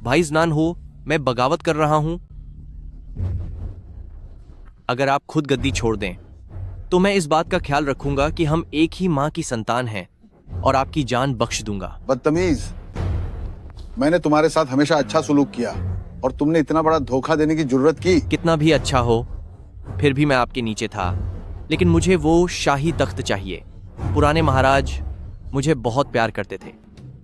भाई जनान हो, मैं बगावत कर रहा हूं। अगर आप खुद गद्दी छोड़ दें तो मैं इस बात का ख्याल रखूंगा कि हम एक ही मां की संतान हैं और आपकी जान बख्श दूंगा। बदतमीज, मैंने तुम्हारे साथ हमेशा अच्छा सुलूक किया और तुमने इतना बड़ा धोखा देने की जुर्रत की। कितना भी अच्छा हो, फिर भी मैं आपके नीचे था। लेकिन मुझे वो शाही तख्त चाहिए। पुराने महाराज मुझे बहुत प्यार करते थे।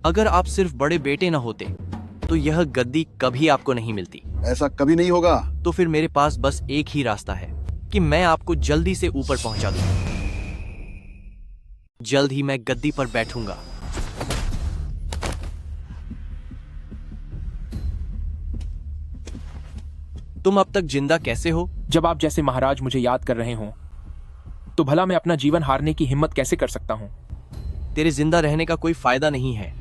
अगर आप सिर्फ बड़े बेटे न होते तो यह गद्दी कभी आपको नहीं मिलती। ऐसा कभी नहीं होगा। तो फिर मेरे पास बस एक ही रास्ता है कि मैं आपको जल्दी से ऊपर पहुंचा दूं। जल्द ही मैं गद्दी पर बैठूंगा। तुम अब तक जिंदा कैसे हो? जब आप जैसे महाराज मुझे याद कर रहे हों तो भला मैं अपना जीवन हारने की हिम्मत कैसे कर सकता हूं? तेरे जिंदा रहने का कोई फायदा नहीं है।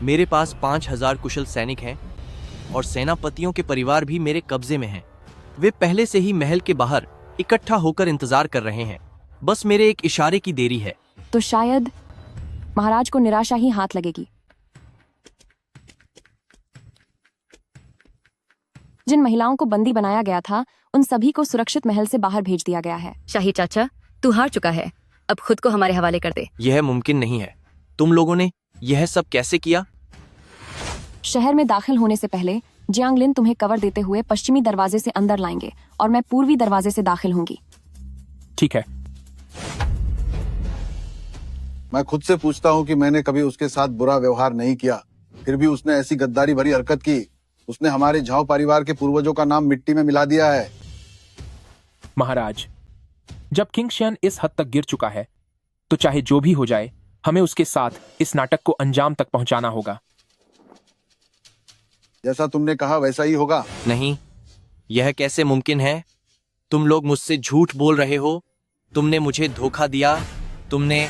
मेरे पास 5000 कुशल सैनिक हैं और सेनापतियों के परिवार भी मेरे कब्जे में हैं। वे पहले से ही महल के बाहर इकट्ठा होकर इंतजार कर रहे हैं। बस मेरे एक इशारे की देरी है। तो शायद महाराज को निराशा ही हाथ लगेगी। जिन महिलाओं को बंदी बनाया गया था उन सभी को सुरक्षित महल से बाहर भेज दिया गया है। शाही चाचा, तू हार चुका है। अब खुद को हमारे हवाले कर दे। यह मुमकिन नहीं है। तुम लोगों ने यह सब कैसे किया? शहर में दाखिल होने से पहले जियांगलिन तुम्हें कवर देते हुए पश्चिमी दरवाजे से अंदर लाएंगे और मैं पूर्वी दरवाजे से दाखिल होंगी। ठीक है। मैं खुद से पूछता हूँ कि मैंने कभी उसके साथ बुरा व्यवहार नहीं किया, फिर भी उसने ऐसी गद्दारी भरी हरकत की। उसने हमारे झाओ परिवार के पूर्वजों का नाम मिट्टी में मिला दिया है। महाराज, जब किंगशियन इस हद तक गिर चुका है तो चाहे जो भी हो जाए हमें उसके साथ इस नाटक को अंजाम तक पहुंचाना होगा। जैसा तुमने कहा वैसा ही होगा। नहीं, यह कैसे मुमकिन है? तुम लोग मुझसे झूठ बोल रहे हो। तुमने मुझे धोखा दिया। तुमने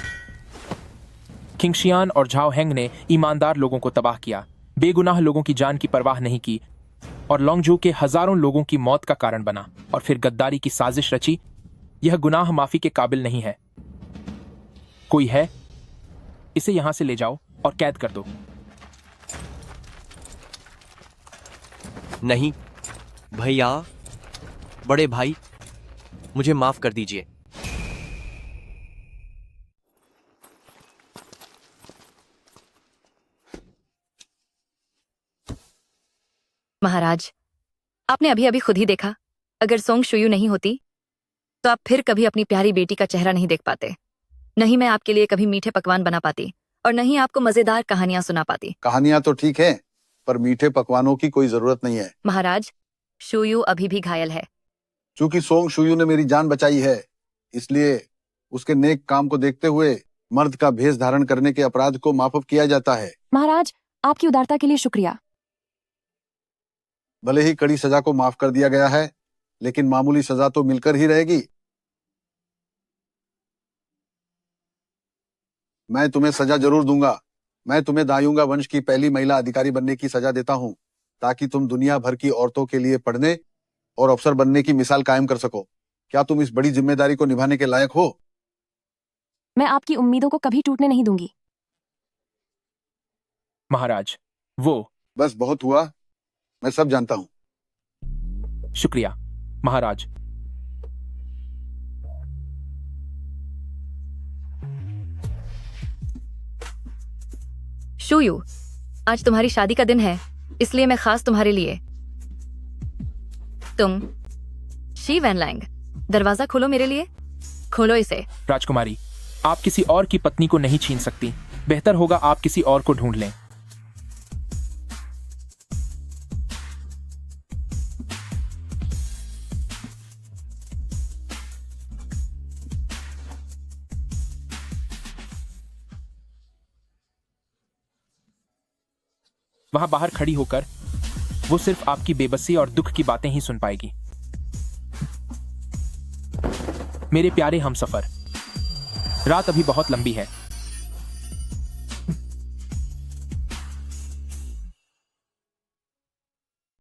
किंगशियान और झाओ हैंग ने ईमानदार लोगों को तबाह किया, बेगुनाह लोगों की जान की परवाह नहीं की और लॉन्गजू के हजारों लोगों की मौत का कारण बना और फिर गद्दारी की साजिश रची। यह गुनाह माफी के काबिल नहीं है। कोई है? इसे यहां से ले जाओ और कैद कर दो। नहीं भैया, बड़े भाई, मुझे माफ कर दीजिए। महाराज, आपने अभी अभी खुद ही देखा, अगर सोंग शुयू नहीं होती तो आप फिर कभी अपनी प्यारी बेटी का चेहरा नहीं देख पाते। नहीं मैं आपके लिए कभी मीठे पकवान बना पाती और नहीं आपको मजेदार कहानियां सुना पाती। कहानियां तो ठीक है, पर मीठे पकवानों की कोई जरूरत नहीं है। महाराज, शुयू अभी भी घायल है। चूंकि सोंग शुयू ने मेरी जान बचाई है, इसलिए उसके नेक काम को देखते हुए मर्द का भेष धारण करने के अपराध को माफ किया जाता है। महाराज, आपकी उदारता के लिए शुक्रिया। भले ही कड़ी सजा को माफ कर दिया गया है, लेकिन मामूली सजा तो मिलकर ही रहेगी। मैं तुम्हें सजा जरूर दूंगा। मैं तुम्हें दायूंगा वंश की पहली महिला अधिकारी बनने की सजा देता हूँ, ताकि तुम दुनिया भर की औरतों के लिए पढ़ने और अफसर बनने की मिसाल कायम कर सको। क्या तुम इस बड़ी जिम्मेदारी को निभाने के लायक हो? मैं आपकी उम्मीदों को कभी टूटने नहीं दूंगी। महाराज, वो बस बहुत हुआ, मैं सब जानता हूं। शुक्रिया महाराज। शूयू, आज तुम्हारी शादी का दिन है, इसलिए मैं खास तुम्हारे लिए। तुम शी वैन लैंग, दरवाजा खोलो मेरे लिए, खोलो इसे। राजकुमारी, आप किसी और की पत्नी को नहीं छीन सकती। बेहतर होगा आप किसी और को ढूंढ लें। वहां बाहर खड़ी होकर वो सिर्फ आपकी बेबसी और दुख की बातें ही सुन पाएगी। मेरे प्यारे हमसफर, रात अभी बहुत लंबी है।